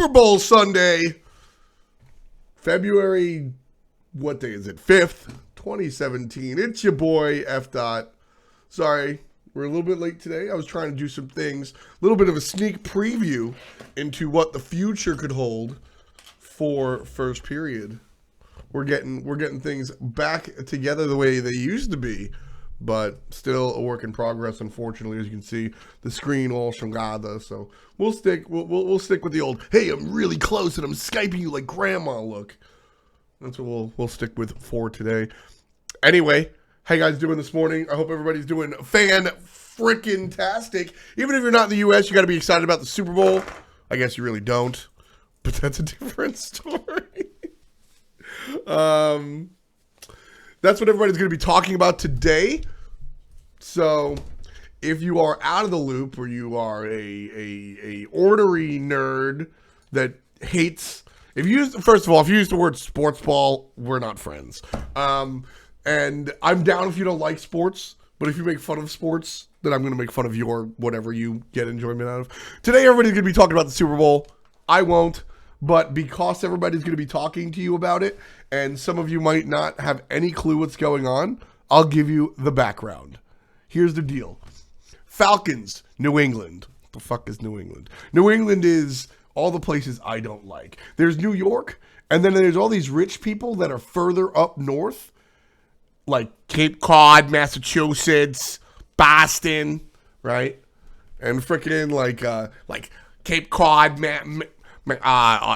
Super Bowl Sunday, February, what day is it? 5th, 2017. It's your boy, F. Dot. Sorry, we're a little bit late today. I was trying to do some things, a little bit of a sneak preview into what the future could hold for first period. We're getting things back together the way they used to be, but still a work in progress. Unfortunately, as you can see, the screen all shangada. So we'll stick with the old, hey, I'm really close and I'm Skyping you like grandma look. That's what we'll stick with for today. Anyway, how you guys doing this morning? I hope everybody's doing fan-frickin-tastic. Even if you're not in the U.S., you got to be excited about the Super Bowl. I guess you really don't, but that's a different story. That's what everybody's going to be talking about today. So if you are out of the loop, or you are a ornery nerd that hates, first of all, if you use the word sports ball, we're not friends. And I'm down if you don't like sports, but if you make fun of sports, then I'm going to make fun of your whatever you get enjoyment out of. Today, everybody's going to be talking about the Super Bowl. I won't, but because everybody's going to be talking to you about it, and some of you might not have any clue what's going on, I'll give you the background. Here's the deal. Falcons, New England. What the fuck is New England? New England is all the places I don't like. There's New York, and then there's all these rich people that are further up north, like Cape Cod, Massachusetts, Boston, right? And freaking like Cape Cod,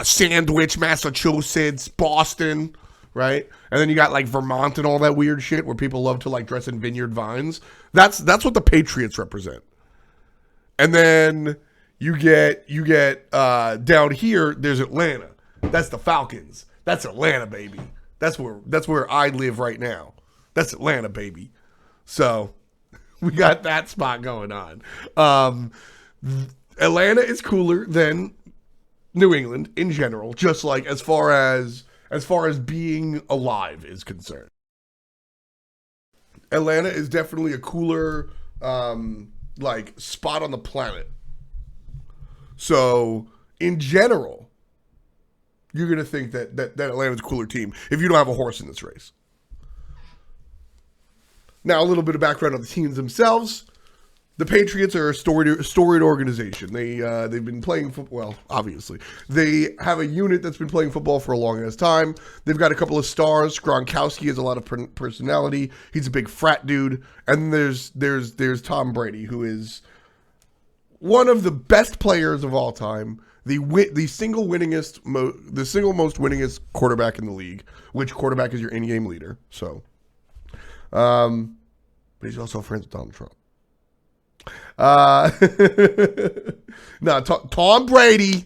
Sandwich, Massachusetts, Boston, right? And then you got like Vermont and all that weird shit where people love to like dress in vineyard vines. That's what the Patriots represent. And then you get down here, there's Atlanta. That's the Falcons. That's Atlanta, baby. That's where I live right now. That's Atlanta, baby. So we got that spot going on. Atlanta is cooler than New England in general, just like as far as being alive is concerned. Atlanta is definitely a cooler like spot on the planet. So in general, you're gonna think that Atlanta's a cooler team if you don't have a horse in this race. Now, a little bit of background on the teams themselves. The Patriots are a storied organization. They've been playing football. Well, obviously, they have a unit that's been playing football for a long ass time. They've got a couple of stars. Gronkowski has a lot of personality. He's a big frat dude. And there's Tom Brady, who is one of the best players of all time. The single most winningest quarterback in the league. Which quarterback is your in-game leader? So, but he's also friends with Donald Trump. No, Tom Brady.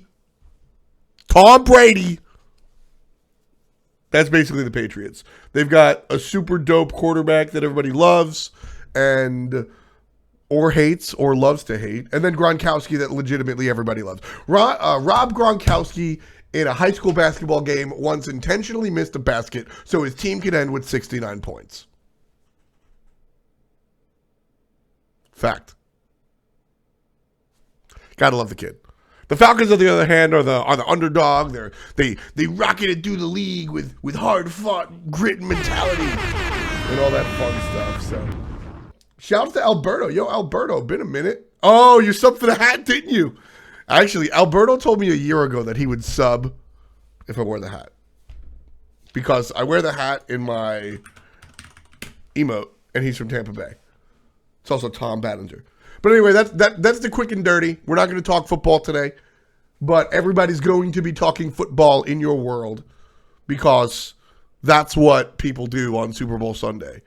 That's basically the Patriots. They've got a super dope quarterback that everybody loves or hates or loves to hate. And then Gronkowski that legitimately everybody loves. Rob Gronkowski in a high school basketball game once intentionally missed a basket so his team could end with 69 points. Fact. Gotta love the kid. The Falcons, on the other hand, are the underdog. They rocketed through the league with hard fought grit and mentality and all that fun stuff. So, shout out to Alberto. Yo, Alberto, been a minute. Oh, you subbed for the hat, didn't you? Actually, Alberto told me a year ago that he would sub if I wore the hat, because I wear the hat in my emote, and he's from Tampa Bay. It's also Tom Battinger. But anyway, that's the quick and dirty. We're not going to talk football today, but everybody's going to be talking football in your world because that's what people do on Super Bowl Sunday.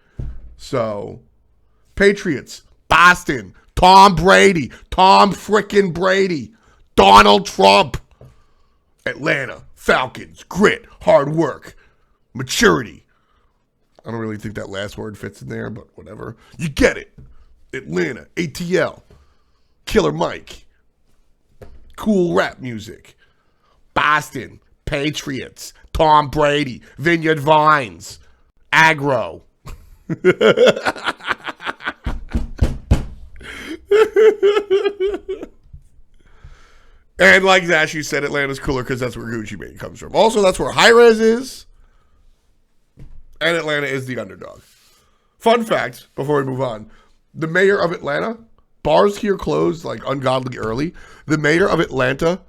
So, Patriots, Boston, Tom Brady, Tom frickin' Brady, Donald Trump, Atlanta, Falcons, grit, hard work, maturity. I don't really think that last word fits in there, but whatever. You get it. Atlanta, ATL, Killer Mike, cool rap music, Boston, Patriots, Tom Brady, Vineyard Vines, aggro. And like Zashy said, Atlanta's cooler because that's where Gucci Mane comes from. Also, that's where Hi-Rez is. And Atlanta is the underdog. Fun fact, before we move on. The mayor of Atlanta, bars here closed like ungodly early. The mayor of Atlanta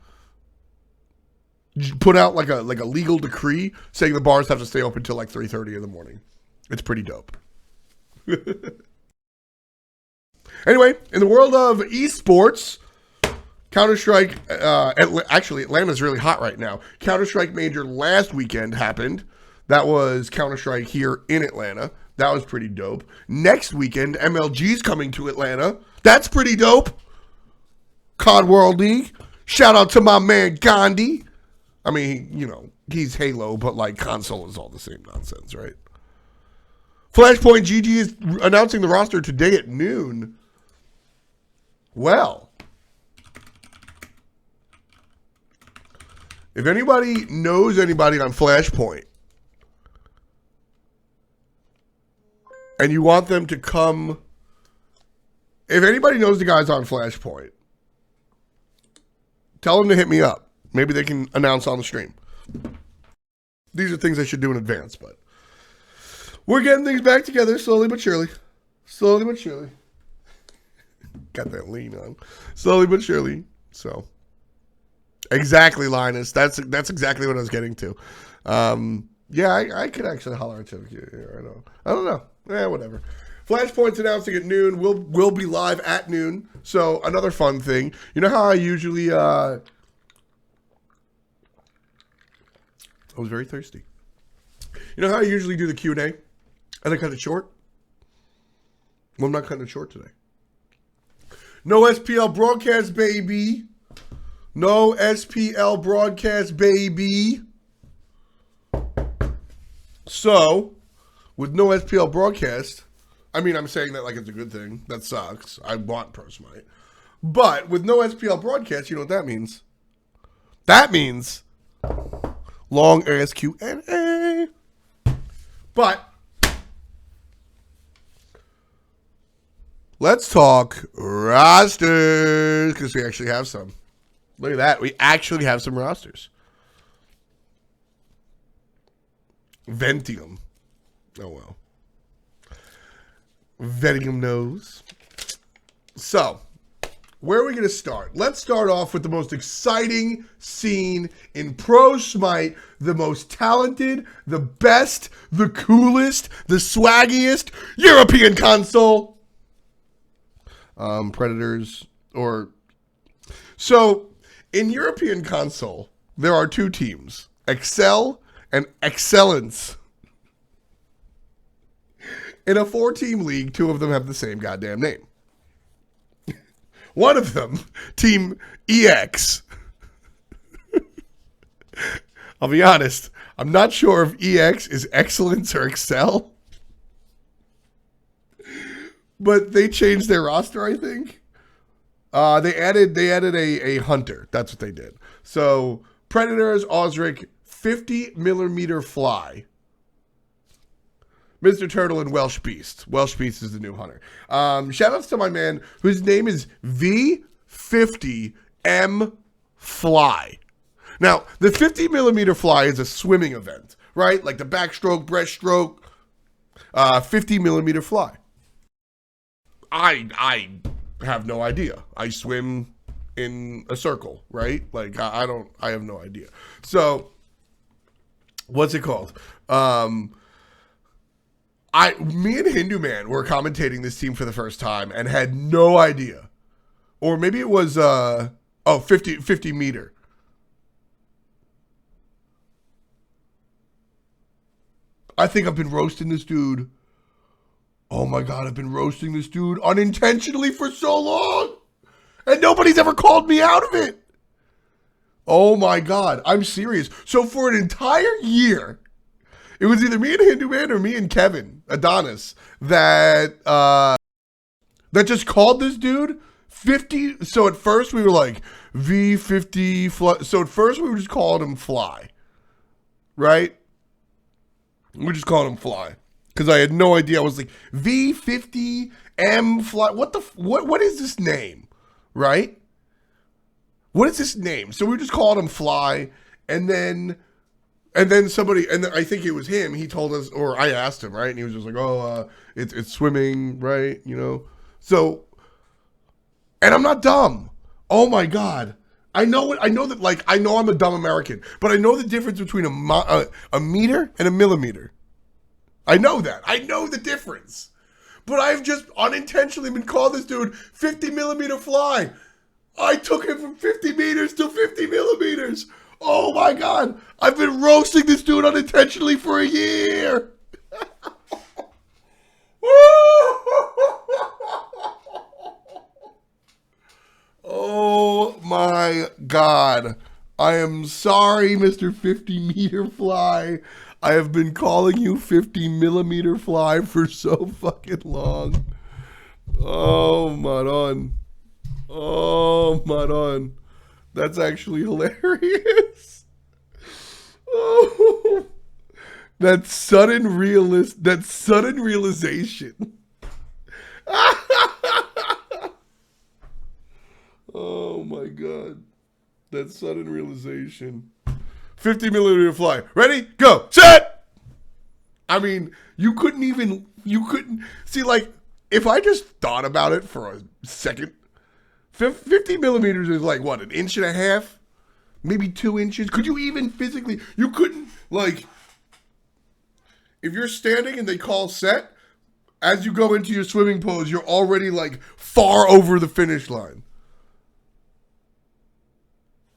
put out like a legal decree saying the bars have to stay open till like 3:30 in the morning. It's pretty dope. Anyway, in the world of esports, Counter-Strike, actually Atlanta's really hot right now. Counter-Strike Major last weekend happened. That was Counter-Strike here in Atlanta. That was pretty dope. Next weekend, MLG's coming to Atlanta. That's pretty dope. COD World League. Shout out to my man Gandhi. I mean, you know, he's Halo, but like console is all the same nonsense, right? Flashpoint GG is announcing the roster today at noon. Well, if anybody knows anybody on Flashpoint, and you want them to come, if anybody knows the guys on Flashpoint, tell them to hit me up. Maybe they can announce on the stream. These are things I should do in advance, but we're getting things back together slowly but surely. Slowly but surely. Got that lean on. Slowly but surely. So, exactly, Linus. That's exactly what I was getting to. Yeah, I could actually holler at you here. I don't know. Whatever. Flashpoint's announcing at noon. We'll be live at noon. So another fun thing. You know how I usually I was very thirsty. You know how I usually do the Q&A and I cut it short? Well, I'm not cutting it short today. No SPL broadcast, baby. No SPL broadcast, baby. So, with no SPL broadcast, I mean, I'm saying that like it's a good thing. That sucks. I want Pro Smite. But with no SPL broadcast, you know what that means? That means long ass Q&A. But let's talk rosters because we actually have some. Look at that. We actually have some rosters. Ventium. Oh, well. Vitium knows. So, where are we going to start? Let's start off with the most exciting scene in Pro Smite. The most talented, the best, the coolest, the swaggiest European console. Predators or... So, in European console, there are two teams. Excel and Excellence. In a 4-team league, 2 of them have the same goddamn name. One of them, Team EX. I'll be honest, I'm not sure if EX is Excellence or Excel. But they changed their roster, I think. They added a hunter. That's what they did. So, Predators, Osric, 50 millimeter fly. Mr. Turtle and Welsh Beast. Welsh Beast is the new hunter. Shout outs to my man whose name is V50M Fly. Now, the 50 millimeter fly is a swimming event, right? Like the backstroke, breaststroke, 50 millimeter fly. I have no idea. I swim in a circle, right? Like I have no idea. So, what's it called? Me and Hindu Man were commentating this team for the first time and had no idea. Or maybe it was 50 meter. I think I've been roasting this dude. Oh my God, I've been roasting this dude unintentionally for so long. And nobody's ever called me out of it. Oh my God, I'm serious. So for an entire year, it was either me and Hindu Man or me and Kevin Adonis that just called this dude 50. So at first we were like V50 fly. So at first we were just calling him Fly, right? We just called him Fly because I had no idea. I was like V50M Fly. What is this name, right? what is his name? So we just called him Fly, and then somebody, and then I think it was him. He told us, or I asked him, right? And he was just like, "Oh, it's swimming, right? You know." So, and I'm not dumb. Oh my God, I know it. I know that. Like, I know I'm a dumb American, but I know the difference between a meter and a millimeter. I know that. I know the difference. But I've just unintentionally been calling this dude 50 millimeter Fly. I took him from 50 meters to 50 millimeters. Oh my God. I've been roasting this dude unintentionally for a year. Oh my God. I am sorry, Mr. 50 meter Fly. I have been calling you 50 millimeter Fly for so fucking long. Oh, Madon. Oh, Madon. That's actually hilarious. Oh, that sudden realization. Oh my God. That sudden realization. 50 millimeter Fly. Ready? Go. Set! I mean, you couldn't see, like, if I just thought about it for a second, 50 millimeters is like, what, an inch and a half? Maybe 2 inches? Could you even physically, you couldn't, like, if you're standing and they call set, as you go into your swimming pose, you're already, like, far over the finish line.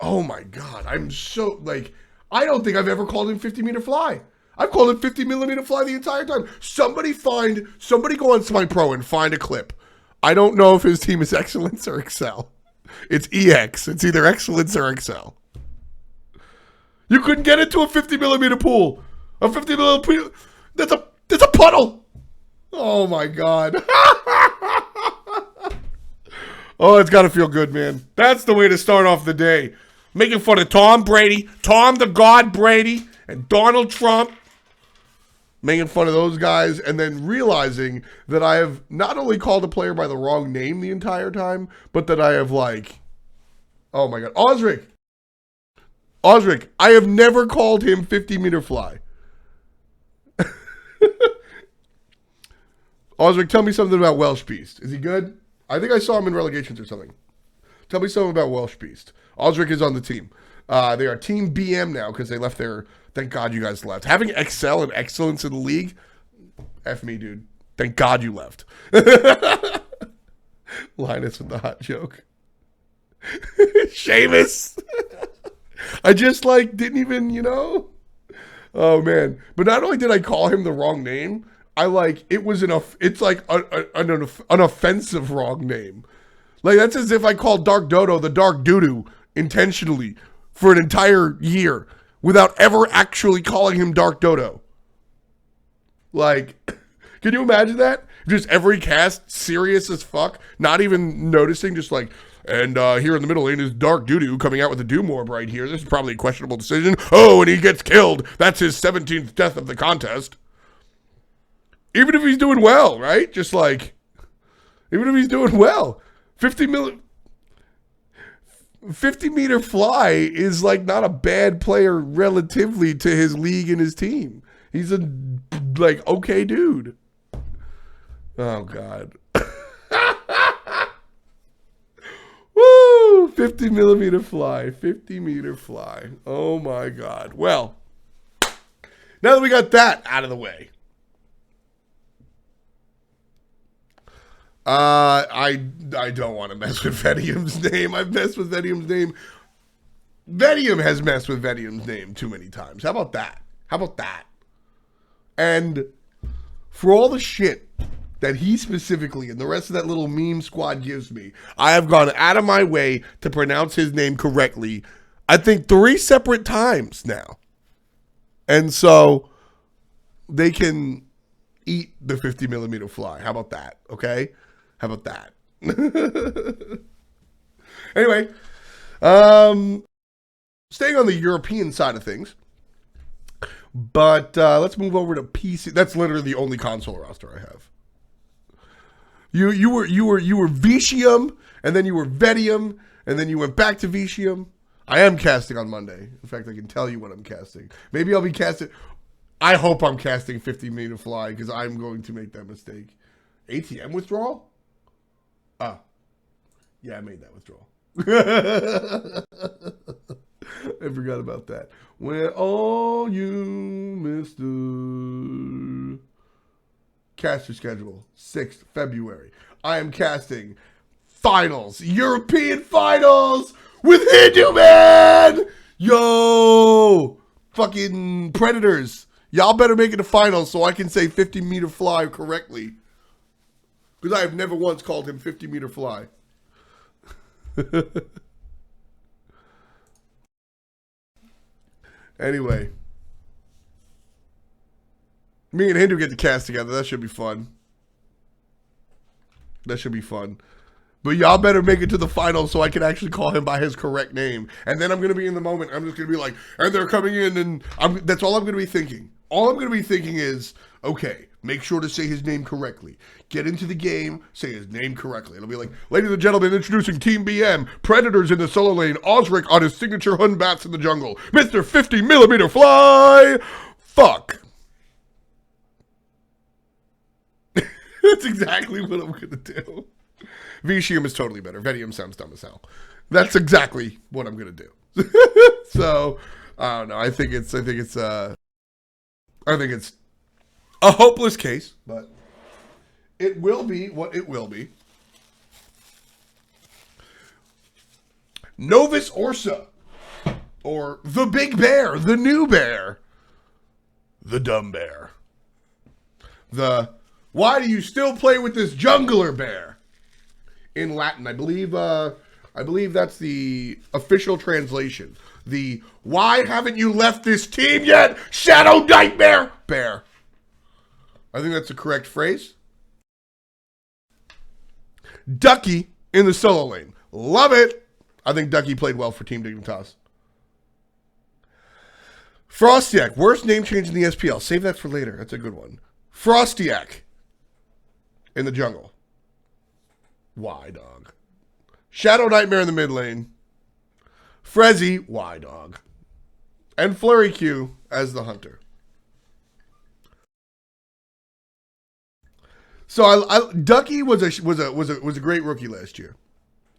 Oh my God, I'm so, like, I don't think I've ever called him 50 meter Fly. I've called him 50 millimeter Fly the entire time. Somebody go on Smite Pro and find a clip. I don't know if his team is Excellence or Excel. It's EX. It's either Excellence or Excel. You couldn't get into a 50 millimeter pool. A 50 millimeter pool. That's a puddle. Oh my God. Oh, it's got to feel good, man. That's the way to start off the day. Making fun of Tom Brady, Tom the God Brady, and Donald Trump. Making fun of those guys, and then realizing that I have not only called a player by the wrong name the entire time, but that I have, like, oh my God. Osric, I have never called him 50 meter Fly. Osric, tell me something about Welsh Beast. Is he good? I think I saw him in relegations or something. Tell me something about Welsh Beast. Osric is on the team. They are Team BM now because they left their... Thank God you guys left. Having Excel and Excellence in the league, F me, dude. Thank God you left. Linus with the hot joke. Seamus. I just, like, didn't even, you know. Oh, man. But not only did I call him the wrong name, I, like, it was it's like an offensive wrong name. Like, that's as if I called Dark Dodo the Dark Doodoo intentionally for an entire year without ever actually calling him Dark Dodo. Like, can you imagine that? Just every cast serious as fuck, not even noticing, just like, and here in the middle lane is Dark Doodoo coming out with a Doom Orb right here. This is probably a questionable decision. Oh, and he gets killed. That's his 17th death of the contest. Even if he's doing well, right? Just like, even if he's doing well. 50 meter Fly is, like, not a bad player relatively to his league and his team. He's a, like, okay dude. Oh, God. Woo! 50 millimeter Fly. 50 meter Fly. Oh, my God. Well, now that we got that out of the way, I don't want to mess with Vitium's name. I've messed with Vitium's name. Vitium has messed with Vitium's name too many times. How about that? How about that? And for all the shit that he specifically and the rest of that little meme squad gives me, I have gone out of my way to pronounce his name correctly, I think 3 separate times now. And so they can eat the 50 millimeter Fly. How about that? Okay? How about that? Anyway, staying on the European side of things, but let's move over to PC. That's literally the only console roster I have. You were Vitium, and then you were Vitium, and then you went back to Vitium. I am casting on Monday. In fact, I can tell you what I'm casting. Maybe I'll be casting. I hope I'm casting 50 meter fly because I'm going to make that mistake. ATM withdrawal? Ah. Yeah, I made that withdrawal. I forgot about that. Where are you, Mr. Caster schedule, 6th February. I am casting finals, European finals with Hindu Man! Yo! Fucking Predators. Y'all better make it to finals so I can say 50 meter fly correctly. Because I have never once called him 50 meter fly. Anyway. Me and Hindu get to cast together. That should be fun. That should be fun. But y'all better make it to the finals so I can actually call him by his correct name. And then I'm going to be in the moment. I'm just going to be like, and they're coming in. And that's all I'm going to be thinking. All I'm going to be thinking is, okay, make sure to say his name correctly. Get into the game, say his name correctly. It'll be like, ladies and gentlemen, introducing Team BM, Predators in the solo lane, Osric on his signature Hun Bats in the jungle, Mr. 50 millimeter fly, fuck. That's exactly what I'm going to do. Vitium is totally better. Vitium sounds dumb as hell. That's exactly what I'm going to do. So, I don't know. I think it's a hopeless case, but it will be what it will be. Novus Orsa, or the Big Bear, the new bear, the dumb bear, the why do you still play with this jungler bear? In Latin, I believe that's the official translation. The why haven't you left this team yet, Shadow Nightmare bear? I think that's the correct phrase. Ducky in the solo lane. Love it. I think Ducky played well for Team Dignitas. Frostak. Worst name change in the SPL. Save that for later. That's a good one. Frostak in the jungle. Why, dog? Shadow Nightmare in the mid lane. Frezzy. Why, dog? And Flurry Q as the hunter. So Ducky was a great rookie last year.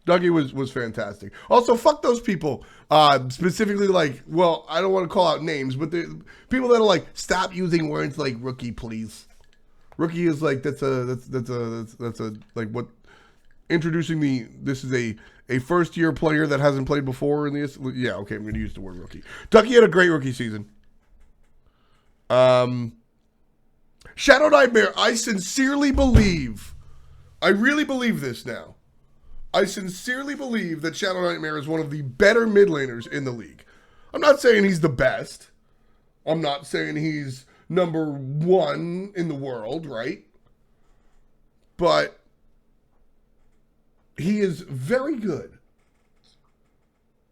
Ducky was fantastic. Also, fuck those people. Specifically, like, well, I don't want to call out names, but the people that are like, stop using words like rookie, please. Rookie is like that's a like what introducing this is a first year player that hasn't played before in this. Yeah, okay, I'm going to use the word rookie. Ducky had a great rookie season. Shadow Nightmare, I sincerely believe, I really believe this now. I sincerely believe that Shadow Nightmare is one of the better mid laners in the league. I'm not saying he's the best. I'm not saying he's number one in the world, right? But he is very good.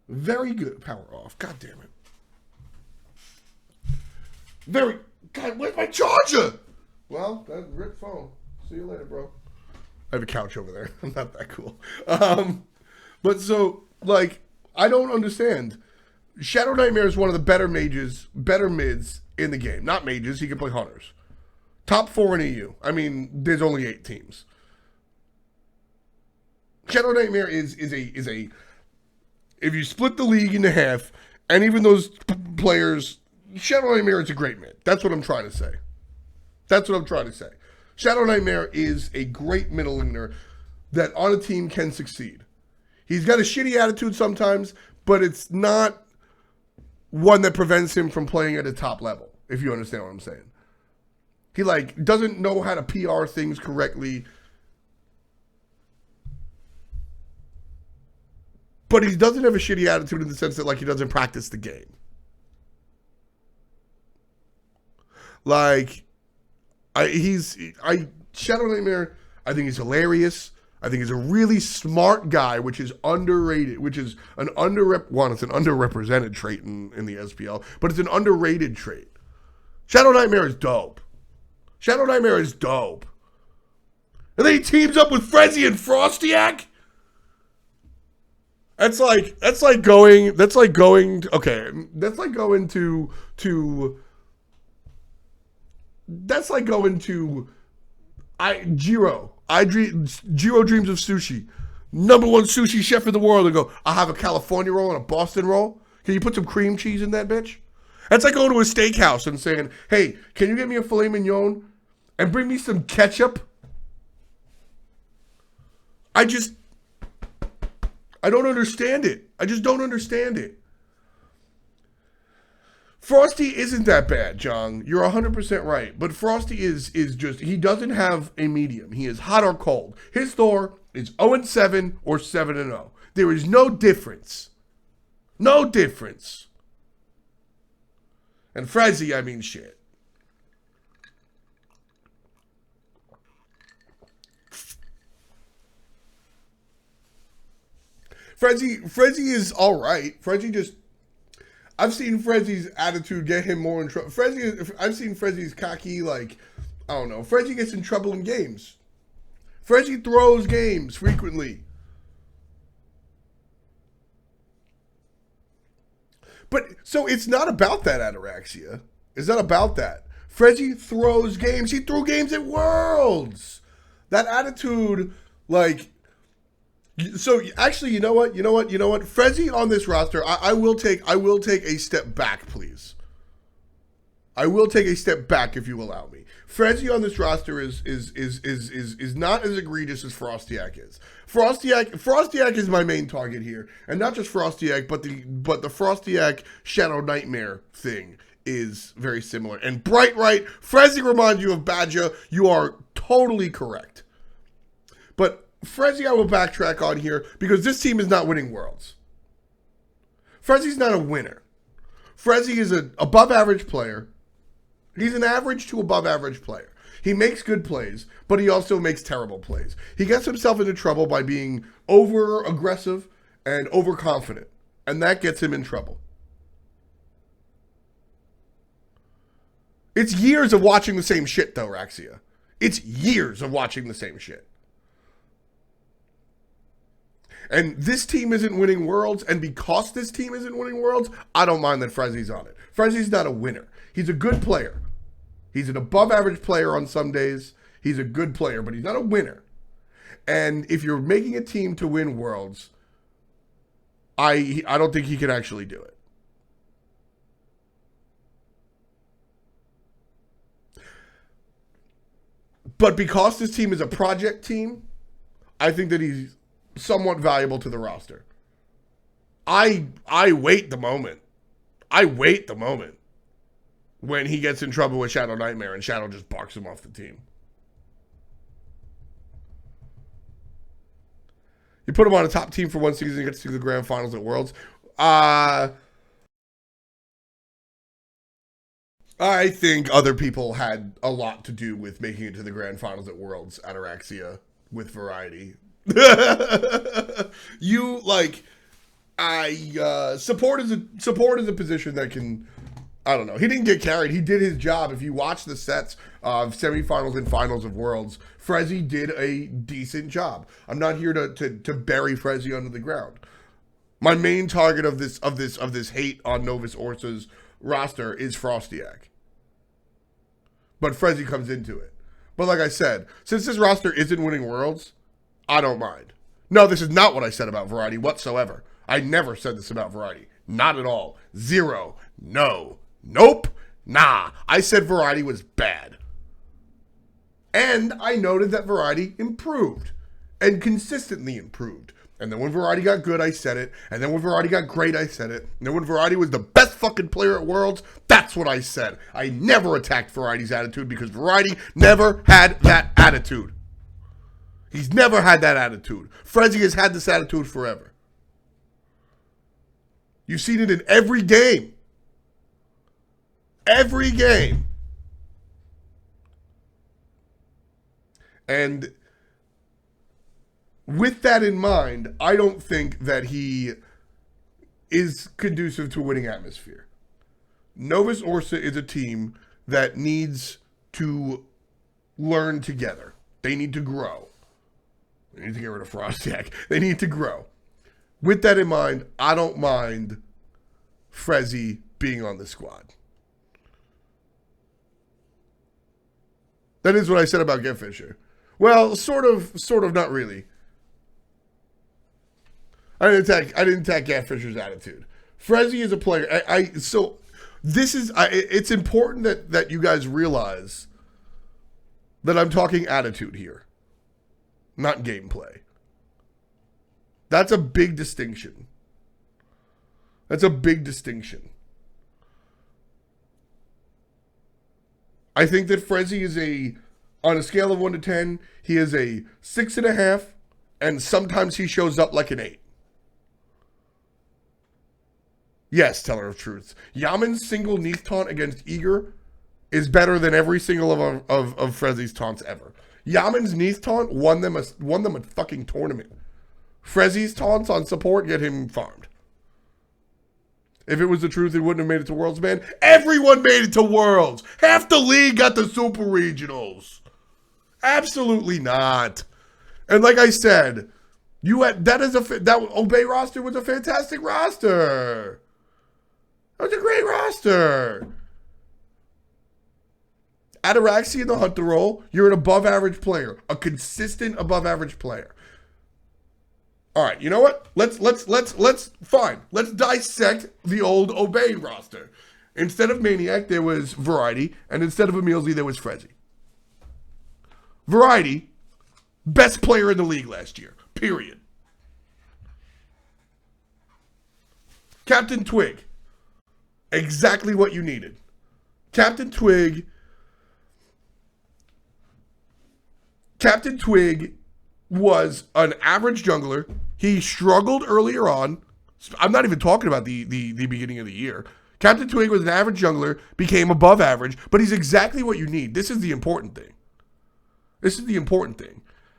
Very good. Power off. God damn it. God, where's my charger? Well, that ripped phone. See you later, bro. I have a couch over there. I'm not that cool. But so, like, I don't understand. Shadow Nightmare is one of the better mids in the game. Not mages, he can play hunters. Top 4 in EU. I mean, there's only 8 teams. Shadow Nightmare is a if you split the league into half, and even those players, Shadow Nightmare is a great mid. That's what I'm trying to say. That's what I'm trying to say. Shadow Nightmare is a great middle laner that on a team can succeed. He's got a shitty attitude sometimes, but it's not one that prevents him from playing at a top level, if you understand what I'm saying. He, like, doesn't know how to PR things correctly, but he doesn't have a shitty attitude in the sense that, like, he doesn't practice the game. Like, Shadow Nightmare, I think he's hilarious. I think he's a really smart guy, which is underrated, which is it's an underrepresented trait in the SPL, but it's an underrated trait. Shadow Nightmare is dope. Shadow Nightmare is dope. And then he teams up with Frezzy and Frostak. That's like going okay. That's like going to Jiro dreams of sushi. #1 sushi chef in the world, and go, I'll have a California roll and a Boston roll. Can you put some cream cheese in that bitch? That's like going to a steakhouse and saying, hey, can you get me a filet mignon and bring me some ketchup? I don't understand it. I just don't understand it. Frosty isn't that bad, John. You're 100% right. But Frosty is just, he doesn't have a medium. He is hot or cold. His Thor is 0-7 or 7-0. There is no difference. No difference. And Frezzy, I mean shit. Frezzy is all right. Frezzy just, I've seen Frezzy's attitude get him more in trouble. I've seen Frezzy's cocky, like, I don't know. Frezzy gets in trouble in games. Frezzy throws games frequently. But, so it's not about that, Ataraxia. It's not about that. Frezzy throws games. He threw games at Worlds. That attitude, like, so actually, you know what? Frezzy on this roster, I will take a step back, please. I will take a step back if you allow me. Frezzy on this roster is not as egregious as Frostak is. Frostak is my main target here, and not just Frostak, but the Frostak Shadow Nightmare thing is very similar. And Bright Right, Frezzy reminds you of Badger. You are totally correct. But Frezzy, I will backtrack on here because this team is not winning Worlds. Frezzy's not a winner. Frezzy is an above average player. He's an average to above average player. He makes good plays, but he also makes terrible plays. He gets himself into trouble by being over aggressive and overconfident, and that gets him in trouble. It's years of watching the same shit, though, Raxia. It's years of watching the same shit. And this team isn't winning Worlds, and because this team isn't winning Worlds, I don't mind that Frezzy's on it. Frezzy's not a winner. He's a good player. He's an above-average player on some days. He's a good player, but he's not a winner. And if you're making a team to win Worlds, I don't think he can actually do it. But because this team is a project team, I think that he's somewhat valuable to the roster. I wait the moment. I wait the moment when he gets in trouble with Shadow Nightmare and Shadow just barks him off the team. You put him on a top team for one season and gets to the grand finals at Worlds. I think other people had a lot to do with making it to the grand finals at Worlds, Ataraxia, with variety. You, like, support is a position that can, I don't know. He didn't get carried. He did his job. If you watch the sets of semifinals and finals of Worlds, Frezzy did a decent job. I'm not here to bury Frezzy under the ground. My main target of this hate on Novus Orsa's roster is Frostak. But Frezzy comes into it. But like I said, since this roster isn't winning Worlds, I don't mind. No, this is not what I said about Variety whatsoever. I never said this about Variety. Not at all. Zero. No. Nope. Nah. I said Variety was bad. And I noted that Variety improved. And consistently improved. And then when Variety got good, I said it. And then when Variety got great, I said it. And then when Variety was the best fucking player at Worlds, that's what I said. I never attacked Variety's attitude because Variety never had that attitude. He's never had that attitude. Frezzy has had this attitude forever. You've seen it in every game. Every game. And with that in mind, I don't think that he is conducive to a winning atmosphere. Novus Orsa is a team that needs to learn together. They need to grow. They need to get rid of Frostak. They need to grow. with that in mind, I don't mind Frezzy being on the squad. That is what I said about Get Fisher. Well, sort of, not really. I didn't attack Get Fisher's attitude. Frezzy is a player. It's important that you guys realize that I'm talking attitude here, not gameplay. That's a big distinction. That's a big distinction. I think that Frezzy is on a scale of 1 to 10, he is a 6.5, and sometimes he shows up like an 8. Yes, teller of truths. Yaman's single Neath taunt against Eager is better than every single of Frezzy's taunts ever. Yaman's Neath taunt won them a fucking tournament. Frezzy's taunts on support get him farmed. If it was the truth, it wouldn't have made it to Worlds, man. Everyone made it to Worlds. Half the league got the Super Regionals. Absolutely not. And like I said, that Obey roster was a fantastic roster. That was a great roster. Ataraxia in the Hunter role, you're an above average player, a consistent above average player. All right, you know what? Let's fine. Let's dissect the old Obey roster. Instead of Maniac, there was Variety, and instead of Emilzy, there was Frezzy. Variety, best player in the league last year. Period. Captain Twig, exactly what you needed. Captain Twig was an average jungler. He struggled earlier on. I'm not even talking about the beginning of the year. Captain Twig was an average jungler, became above average, but he's exactly what you need. This is the important thing.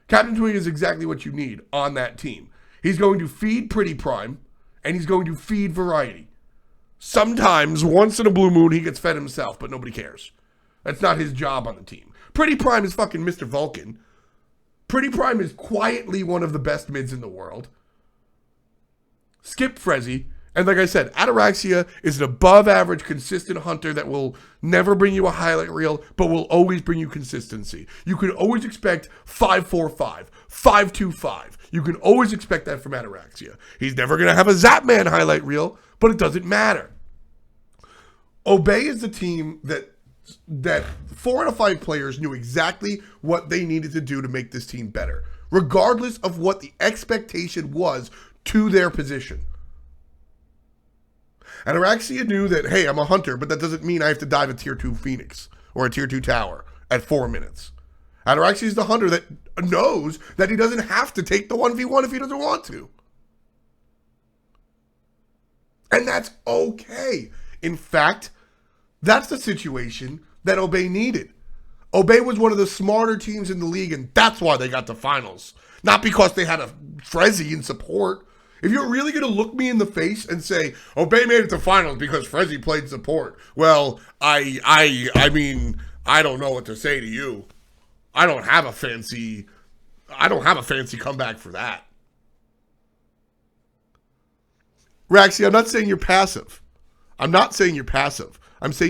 Captain Twig is exactly what you need on that team. He's going to feed Pretty Prime, and he's going to feed Variety. Sometimes, once in a blue moon, he gets fed himself, but nobody cares. That's not his job on the team. Pretty Prime is fucking Mr. Vulcan. Pretty Prime is quietly one of the best mids in the world. Skip Frezzy. And like I said, Ataraxia is an above average, consistent hunter that will never bring you a highlight reel, but will always bring you consistency. You can always expect 5-4-5, 5-2-5. You can always expect that from Ataraxia. He's never going to have a Zapman highlight reel, but it doesn't matter. Obey is the team that 4 out of 5 players knew exactly what they needed to do to make this team better, regardless of what the expectation was to their position. Ataraxia knew that, hey, I'm a hunter, but that doesn't mean I have to dive a tier 2 Phoenix or a tier 2 tower at 4 minutes. Ataraxia is the hunter that knows that he doesn't have to take the 1v1 if he doesn't want to. And that's okay. In fact, that's the situation that Obey needed. Obey was one of the smarter teams in the league, and that's why they got to finals. Not because they had a Frezzy in support. If you're really going to look me in the face and say, Obey made it to finals because Frezzy played support, well, I mean, I don't know what to say to you. I don't have a fancy comeback for that. Raxi, I'm not saying you're passive. I'm saying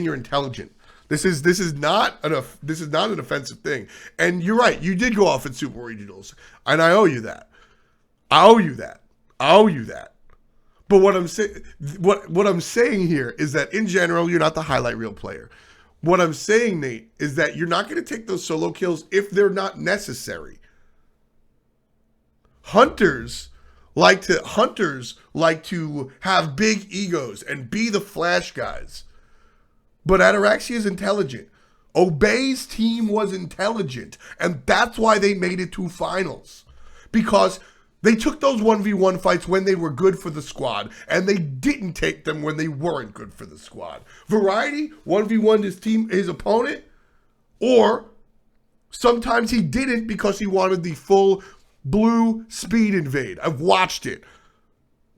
you're intelligent. This is not an offensive thing. And you're right. You did go off at Super Regionals, and I owe you that. But what I'm saying here is that in general, you're not the highlight reel player. What I'm saying, Nate, is that you're not going to take those solo kills if they're not necessary. Hunters like to have big egos and be the flash guys. But Ataraxia is intelligent. Obey's team was intelligent, and that's why they made it to finals. Because they took those 1v1 fights when they were good for the squad, and they didn't take them when they weren't good for the squad. Variety 1v1'd his opponent, or sometimes he didn't because he wanted the full blue speed invade. I've watched it.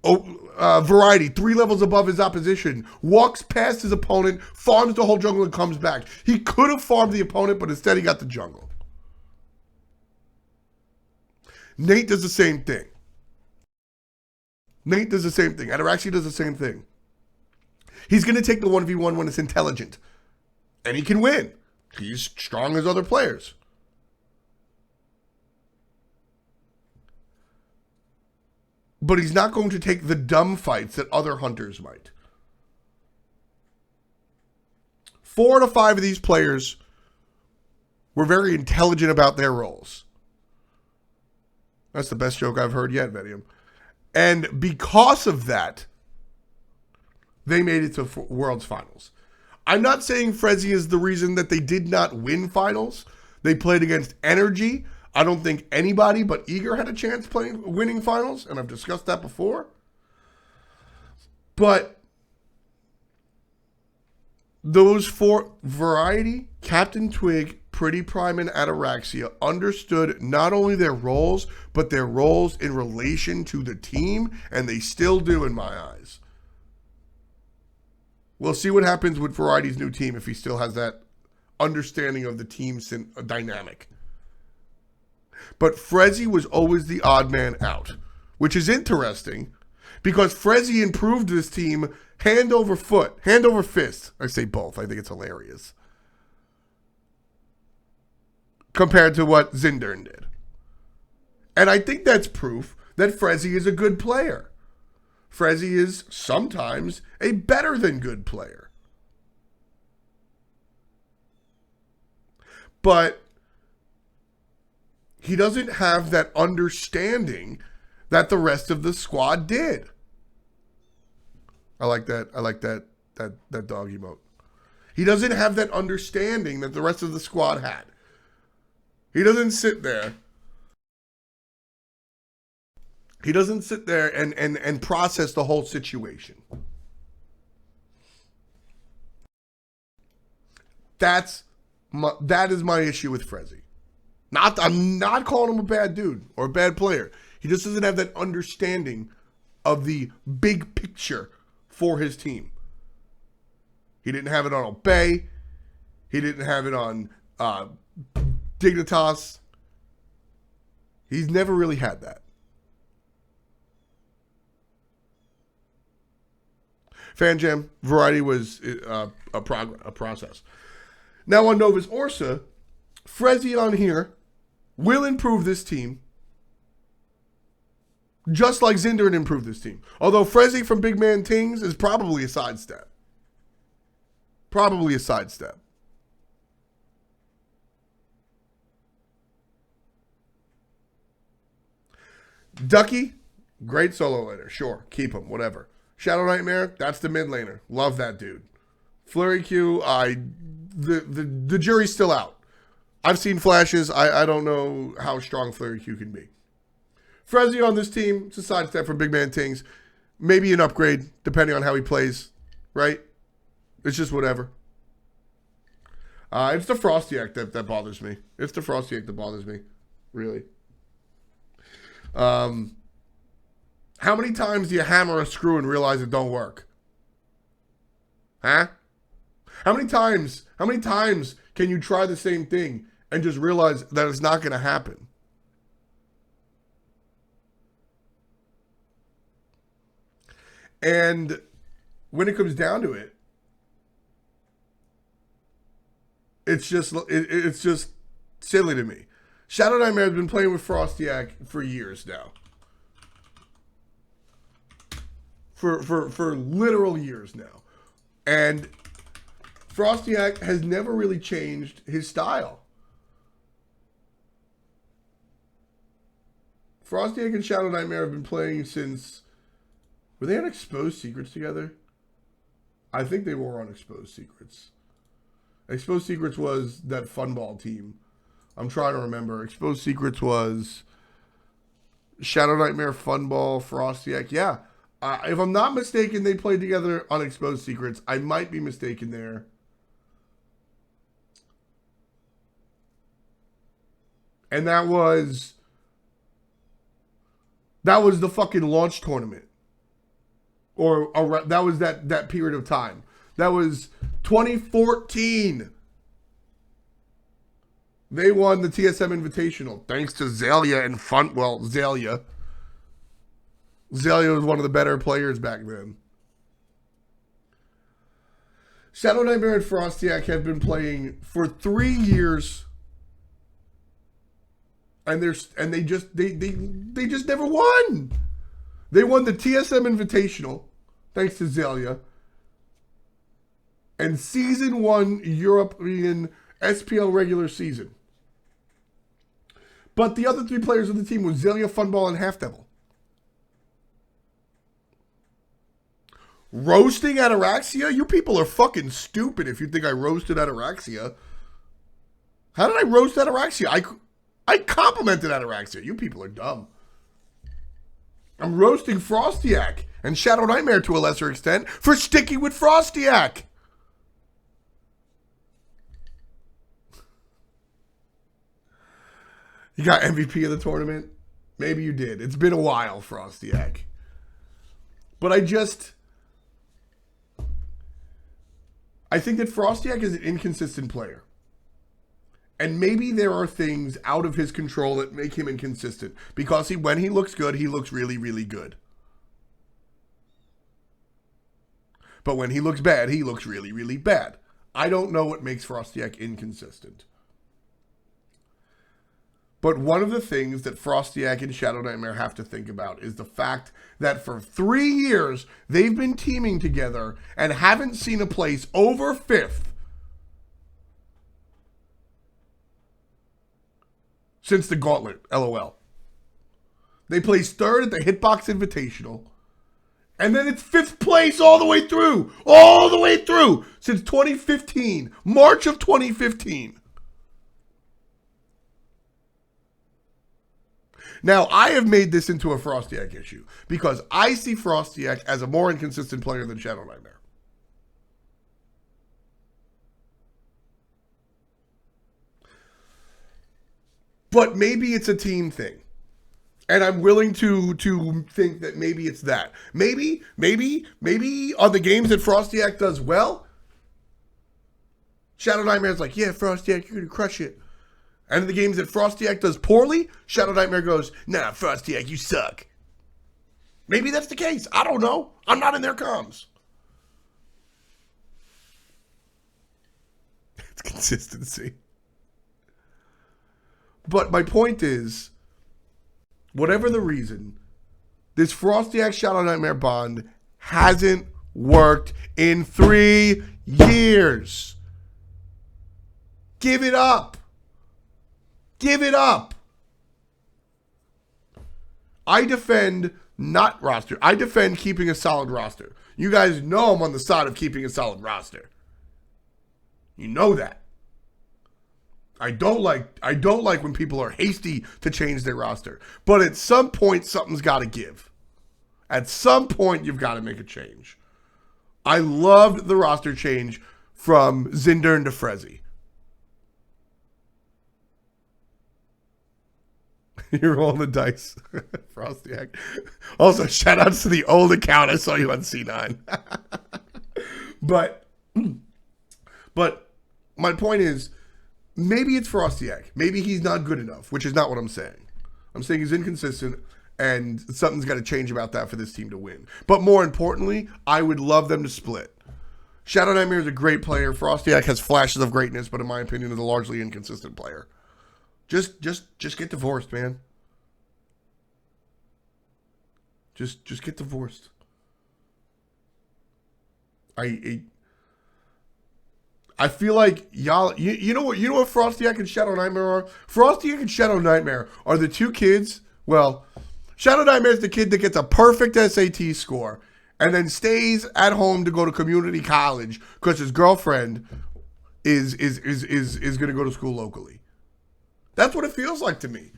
Variety, 3 levels above his opposition, walks past his opponent, farms the whole jungle, and comes back. He could have farmed the opponent, but instead he got the jungle. Nate does the same thing. Nate does the same thing. Ataraxia does the same thing. He's going to take the 1v1 when it's intelligent. And he can win. He's strong as other players. But he's not going to take the dumb fights that other hunters might. 4 to 5 of these players were very intelligent about their roles. That's the best joke I've heard yet, Vitium. And because of that, they made it to World's Finals. I'm not saying Frezzy is the reason that they did not win finals. They played against Energy. I don't think anybody but Eager had a chance winning finals, and I've discussed that before. But those 4, Variety, Captain Twig, Pretty Prime, and Ataraxia, understood not only their roles, but their roles in relation to the team, and they still do in my eyes. We'll see what happens with Variety's new team if he still has that understanding of the team dynamic. But Frezzy was always the odd man out, which is interesting because Frezzy improved this team hand over fist. I say both. I think it's hilarious. Compared to what Zindern did. And I think that's proof that Frezzy is a good player. Frezzy is sometimes a better than good player. But he doesn't have that understanding that the rest of the squad did. I like that dog emote. He doesn't have that understanding that the rest of the squad had. He doesn't sit there. He doesn't sit there and process the whole situation. That is my issue with Frezzy. I'm not calling him a bad dude or a bad player. He just doesn't have that understanding of the big picture for his team. He didn't have it on Obey. He didn't have it on Dignitas. He's never really had that. Fan Jam, Variety was a process. Now on Novus Orsa, Frezzy on here will improve this team just like Zindern improved this team. Although Frezzy from Big Man Tings is probably a sidestep. Probably a sidestep. Ducky, great solo laner. Sure, keep him, whatever. Shadow Nightmare, that's the mid laner. Love that dude. Flurry Q, the jury's still out. I've seen flashes. I don't know how strong Flurry Q can be. Frezzy on this team, it's a sidestep from Big Man Tings. Maybe an upgrade, depending on how he plays, right? It's just whatever. It's the Frostak that bothers me. It's the Frostak that bothers me, really. How many times do you hammer a screw and realize it don't work? Huh? How many times can you try the same thing and just realize that it's not going to happen? And when it comes down to it, it's just silly to me. Shadow Nightmare has been playing with Frostak for years now. For literal years now. And Frostak has never really changed his style. Frostak and Shadow Nightmare have been playing since... Were they on Exposed Secrets together? I think they were on Exposed Secrets. Exposed Secrets was that Funball team. I'm trying to remember. Exposed Secrets was Shadow Nightmare, Funball, Frostak. Yeah. If I'm not mistaken, they played together on Exposed Secrets. I might be mistaken there. And that was the fucking launch tournament. Or that was that period of time. That was 2014. They won the TSM Invitational thanks to Zalia and Zalia. Zelia was one of the better players back then. Shadow Nightmare and Frostak have been playing for 3 years, and they just never won. They won the TSM Invitational, thanks to Zelia, and Season 1 European SPL regular season. But the other 3 players of the team were Zelia, Funball, and Half Devil. Roasting Ataraxia? You people are fucking stupid if you think I roasted Ataraxia. How did I roast Ataraxia? I complimented Ataraxia. You people are dumb. I'm roasting Frostak and Shadow Nightmare to a lesser extent for sticking with Frostak. You got MVP of the tournament? Maybe you did. It's been a while, Frostak. But I think that Frostak is an inconsistent player. And maybe there are things out of his control that make him inconsistent. Because when he looks good, he looks really, really good. But when he looks bad, he looks really, really bad. I don't know what makes Frostak inconsistent. But one of the things that Frostak and Shadow Nightmare have to think about is the fact that for 3 years, they've been teaming together and haven't seen a place over 5th since the Gauntlet, LOL. They placed 3rd at the Hitbox Invitational. And then it's 5th place all the way through. All the way through since 2015. March of 2015. Now, I have made this into a Frostak issue because I see Frostak as a more inconsistent player than Shadow Nightmare. But maybe it's a team thing. And I'm willing to think that maybe it's that. Maybe on the games that Frostak does well, Shadow Nightmare's like, yeah, Frostak, you're going to crush it. And in the games that Frostak does poorly, Shadow Nightmare goes, nah, Frostak, you suck. Maybe that's the case. I don't know. I'm not in their comms. It's consistency. But my point is, whatever the reason, this Frostak Shadow Nightmare bond hasn't worked in 3 years. Give it up. Give it up. I defend not roster. I defend keeping a solid roster. You guys know I'm on the side of keeping a solid roster. You know that. I don't like when people are hasty to change their roster. But at some point, something's got to give. At some point, you've got to make a change. I loved the roster change from Zindern to Frezzy. You're rolling the dice, Frostak. Also, shout outs to the old account. I saw you on C9. But my point is, maybe it's Frostak. Maybe he's not good enough, which is not what I'm saying. I'm saying he's inconsistent, and something's got to change about that for this team to win. But more importantly, I would love them to split. Shadow Nightmare is a great player. Frostak has flashes of greatness, but in my opinion, is a largely inconsistent player. Just get divorced, man. Just get divorced. I feel like y'all, you know what Frostak and Shadow Nightmare are? Frostak and Shadow Nightmare are the two kids. Well, Shadow Nightmare is the kid that gets a perfect SAT score and then stays at home to go to community college because his girlfriend is going to go to school locally. That's what it feels like to me.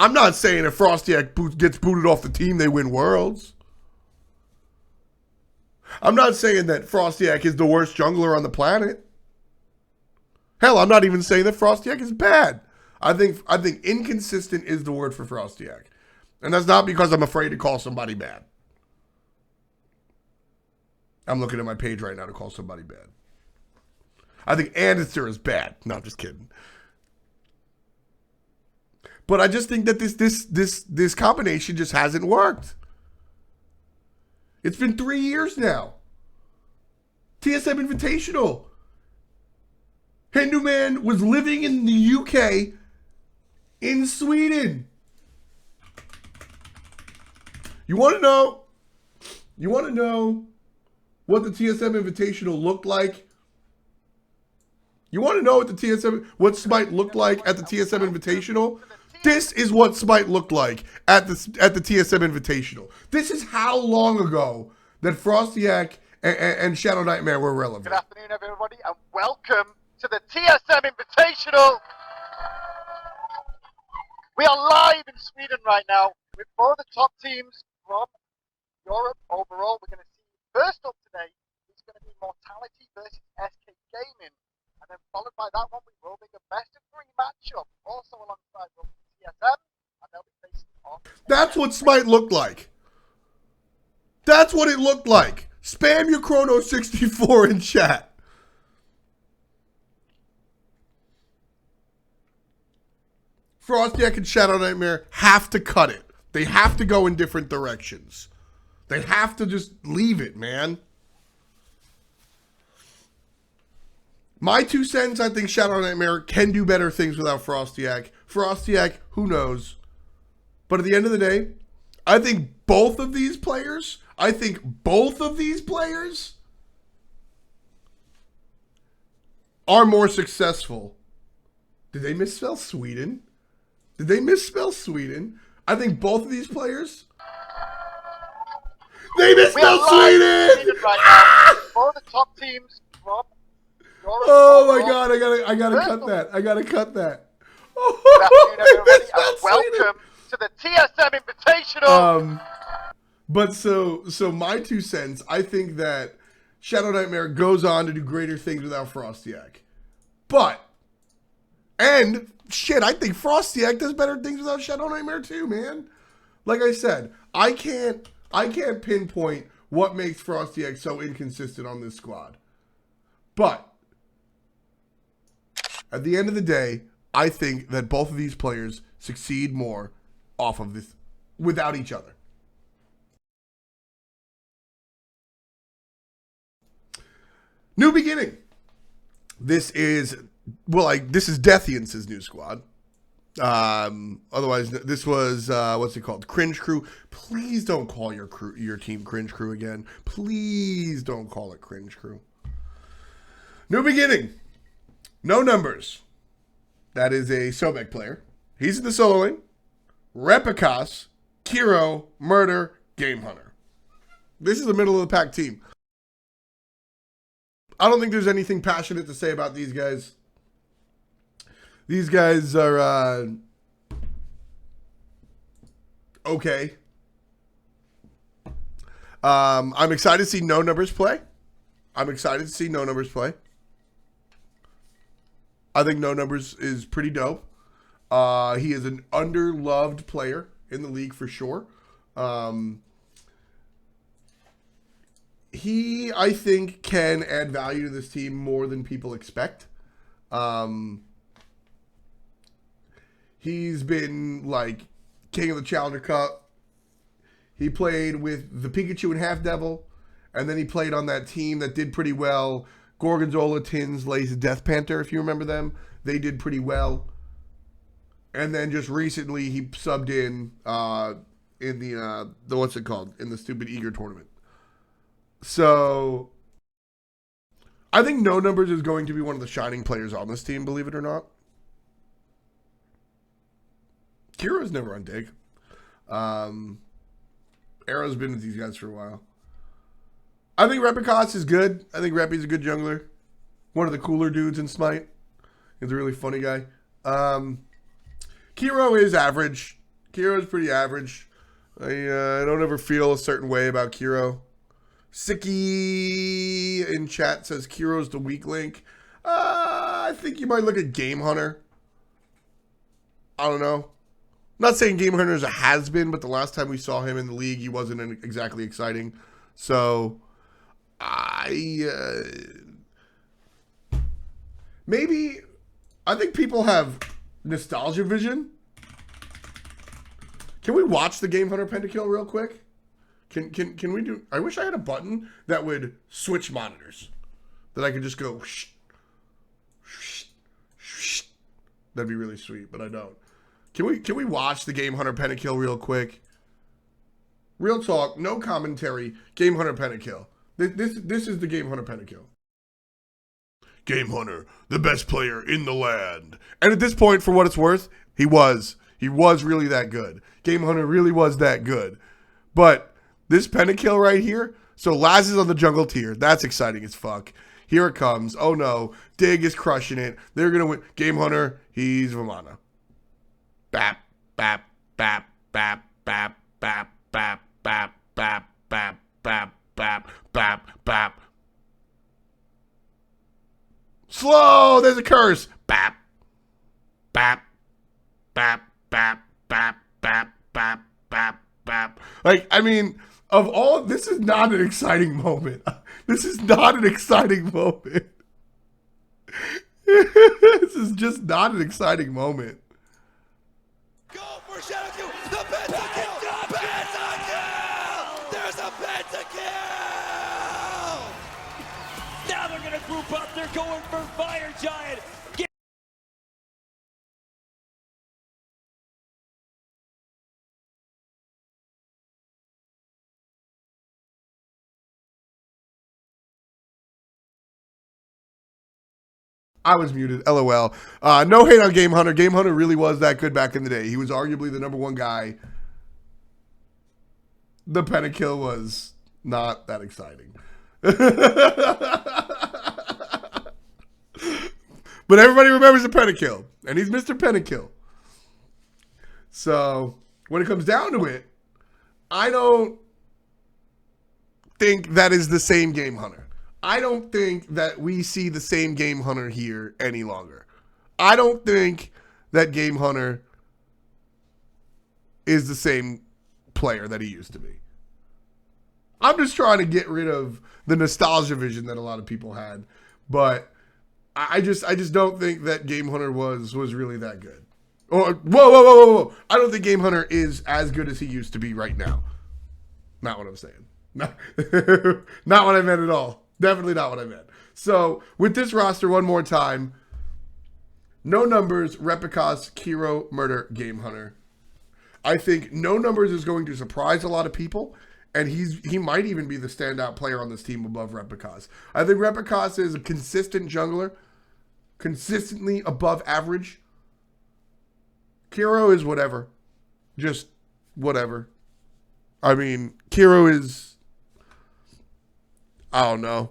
I'm not saying if Frostak gets booted off the team, they win worlds. I'm not saying that Frostak is the worst jungler on the planet. Hell, I'm not even saying that Frostak is bad. I think inconsistent is the word for Frostak. And that's not because I'm afraid to call somebody bad. I'm looking at my page right now to call somebody bad. I think Andinster is bad. No, I'm just kidding. But I just think that this combination just hasn't worked. It's been 3 years now. TSM Invitational. Hindu Man was living in the UK in Sweden. You want to know? You want to know what the TSM Invitational looked like? You want to know what Smite looked like at the TSM Invitational? This is what Smite looked like at the TSM Invitational. This is how long ago that Frostak and Shadow Nightmare were relevant. Good afternoon, everybody, and welcome to the TSM Invitational. We are live in Sweden right now with 4 of the top teams from Europe overall. We're going to see first up today is going to be Mortality versus SK Gaming, and then followed by that one we will be the best of 3 matchup, also alongside TSM, and they'll be facing off. That's what Smite looked like. That's what it looked like. Spam your Chrono 64 in chat. Frostak and Shadow Nightmare have to cut it. They have to go in different directions. They have to just leave it, man. My 2 cents, I think Shadow Nightmare can do better things without Frostak. Frostak, who knows? But at the end of the day, I think both of these players are more successful. Did they misspell Sweden? Did they misspell Sweden? I think both of these players. They misspelled Sweden! Right now. 4 of the top teams from Europe. Oh my god, I gotta cut that. I gotta cut that. Good afternoon, everybody, and welcome to the TSM Invitational. But so my 2 cents, I think that Shadow Nightmare goes on to do greater things without Frostak. And shit, I think Frostak does better things without Shadow Nightmare too, man. Like I said, I can't pinpoint what makes Frostak so inconsistent on this squad. But at the end of the day, I think that both of these players succeed more off of this without each other. New beginning. This is Deathiance's new squad. Otherwise, this was what's it called? Cringe Crew. Please don't call your team Cringe Crew again. Please don't call it Cringe Crew. New beginning. No numbers. That is a Sobek player. He's in the solo lane. Repicas, Cherio, Murder, Game Hunter. This is the middle of the pack team. I don't think there's anything passionate to say about these guys. These guys are okay. I'm excited to see No Numbers play. I think No Numbers is pretty dope. He is an underloved player in the league for sure. He, I think, can add value to this team more than people expect. He's been, like, king of the Challenger Cup. He played with the Pikachu and Half Devil, and then he played on that team that did pretty well. Gorgonzola, Tins, Lace, Death Panther, if you remember them. They did pretty well. And then just recently, he subbed in the what's it called? In the stupid Eager tournament. So, I think No Numbers is going to be one of the shining players on this team, believe it or not. Kira's never on dig. Arrow's been with these guys for a while. I think Repicas is good. I think Reppy's a good jungler. One of the cooler dudes in Smite. He's a really funny guy. Cherio is average. Cherio is pretty average. I don't ever feel a certain way about Cherio. Sicky in chat says Kirio's the weak link. I think you might look at Game Hunter. I don't know. I'm not saying Game Hunter is a has-been, but the last time we saw him in the league, he wasn't exactly exciting. So, maybe, I think people have nostalgia vision Can we watch the Game Hunter Pentakill real quick? Can we do? I wish I had a button that would switch monitors, that I could just go. Whoosh, whoosh, whoosh. That'd be really sweet, but I don't. Can we watch the Game Hunter Pentakill real quick? Real talk, no commentary. Game Hunter Pentakill. This is the Game Hunter Pentakill. Game Hunter, the best player in the land. And at this point, for what it's worth, he was really that good. Game Hunter really was that good. But this Pentakill right here, so Laz is on the jungle tier. That's exciting as fuck. Here it comes. Oh no, Dig is crushing it. They're gonna win. Game Hunter, he's Vamana. Bap, bap, bap, bap, bap, bap, bap, bap, bap, bap, bap, bap, bap, bap. Slow, there's a curse. Bap, bap, bap, bap, bap, bap, bap, bap, bap. Like, I mean, of all, this is not an exciting moment. This is not an exciting moment. This is just not an exciting moment. Go for Shadow Q, the Pentakill! Pentakill! There's a Pentakill! Now they're gonna group up, they're going for Fire Giant! I was muted. LOL. No hate on Game Hunter. Game Hunter really was that good back in the day. He was arguably the #1 guy. The Pentakill was not that exciting. But everybody remembers the Pentakill. And he's Mr. Pentakill. So, when it comes down to it, I don't think that is the same Game Hunter. I don't think that we see the same Game Hunter here any longer. I don't think that Game Hunter is the same player that he used to be. I'm just trying to get rid of the nostalgia vision that a lot of people had. But I just don't think that Game Hunter was really that good. Oh, whoa. I don't think Game Hunter is as good as he used to be right now. Not what I'm saying. Not what I meant at all. Definitely not what I meant. So, with this roster, one more time. No Numbers, Replicas, Cherio, Murder, Game Hunter. I think No Numbers is going to surprise a lot of people. And he might even be the standout player on this team above Replicas. I think Replicas is a consistent jungler. Consistently above average. Cherio is whatever. Just whatever. I mean, Cherio is... I don't know.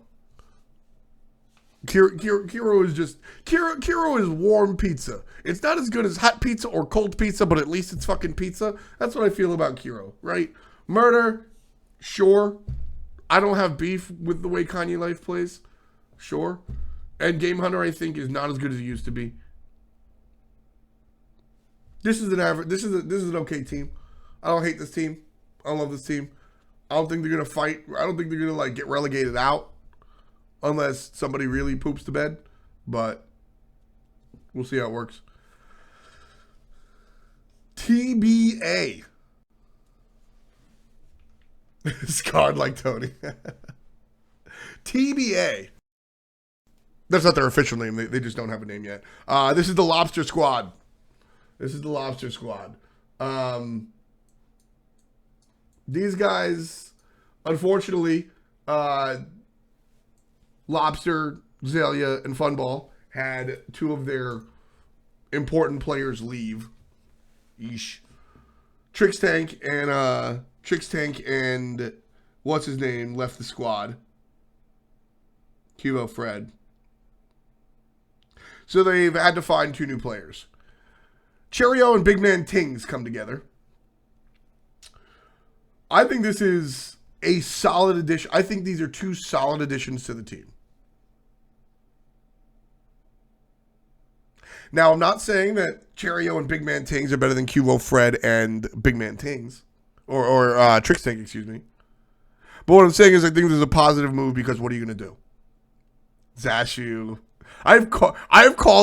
Cherio is just... Cherio is warm pizza. It's not as good as hot pizza or cold pizza, but at least it's fucking pizza. That's what I feel about Cherio, right? Murder, sure. I don't have beef with the way Kanye Life plays. Sure. And Game Hunter, I think, is not as good as he used to be. This is an average... This is an okay team. I don't hate this team. I love this team. I don't think they're going to fight. I don't think they're going to, like, get relegated out unless somebody really poops the bed. But we'll see how it works. TBA. Scarred like Tony. TBA. That's not their official name. They just don't have a name yet. This is the Lobster Squad. This is the Lobster Squad. These guys, unfortunately, Lobster, Zelia, and Funball had two of their important players leave. Yeesh. Trix Tank and what's his name left the squad. Cubo Fred. So they've had to find two new players. Cherio and Big Man Tings come together. I think this is a solid addition. I think these are two solid additions to the team. Now, I'm not saying that Cherio and Big Man Tings are better than Cubo Fred and Big Man Tings. Or Trix Tank, excuse me. But what I'm saying is I think this is a positive move because what are you going to do? Zashu. I've called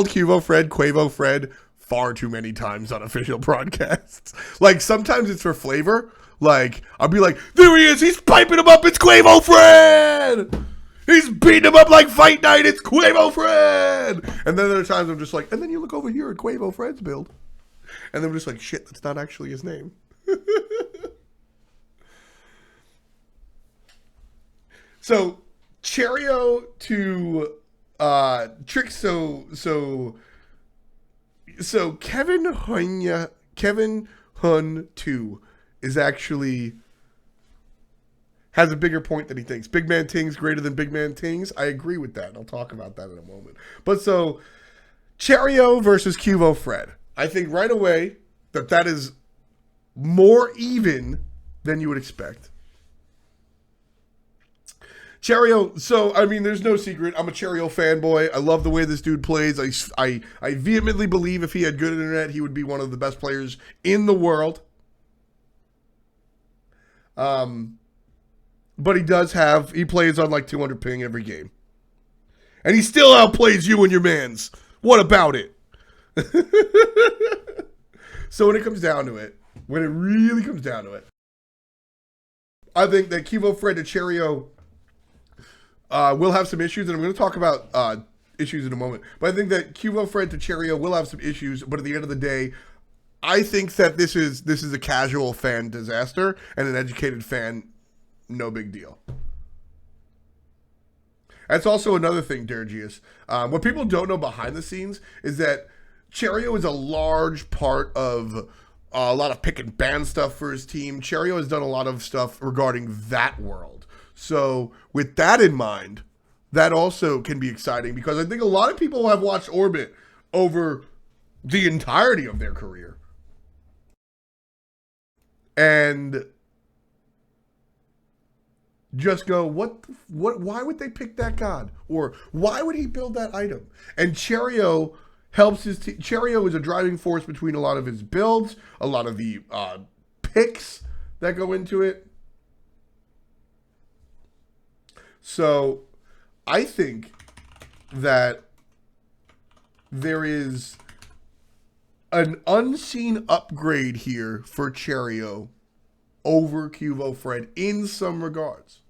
Cubo Fred, Quavo Fred far too many times on official broadcasts. Like, sometimes it's for flavor. Like, I'll be like, there he is, he's piping him up, it's Quavo Fred! He's beating him up like Fight Night, it's Quavo Fred! And then there are times I'm just like, and then you look over here at Quavo Fred's build. And then I'm just like, shit, that's not actually his name. So, Cherio to Trick, so Kevin Hun 2 is actually has a bigger point than he thinks. Big Man Tings greater than Big Man Tings. I agree with that. I'll talk about that in a moment. But so, Cherio versus Quavo Fred. I think right away that is more even than you would expect. Cherio, so, I mean, there's no secret. I'm a Cherio fanboy. I love the way this dude plays. I vehemently believe if he had good internet, he would be one of the best players in the world. But he plays on like 200 ping every game. And he still outplays you and your mans. What about it? So when it comes down to it, when it really comes down to it, I think that Quavo Fred to Cherio will have some issues, and I'm going to talk about issues in a moment. But I think that Quavo Fred to Cherio will have some issues, but at the end of the day, I think that this is a casual fan disaster, and an educated fan, no big deal. That's also another thing, Direwolves. What people don't know behind the scenes is that Cherio is a large part of a lot of pick and ban stuff for his team. Cherio has done a lot of stuff regarding that world. So with that in mind, that also can be exciting because I think a lot of people have watched Orbit over the entirety of their career. And just go, what, why would they pick that god? Or why would he build that item? And Cherio helps his team. Cherio is a driving force between a lot of his builds, a lot of the picks that go into it. So I think that there is an unseen upgrade here for Cherio over Quavo Fred in some regards.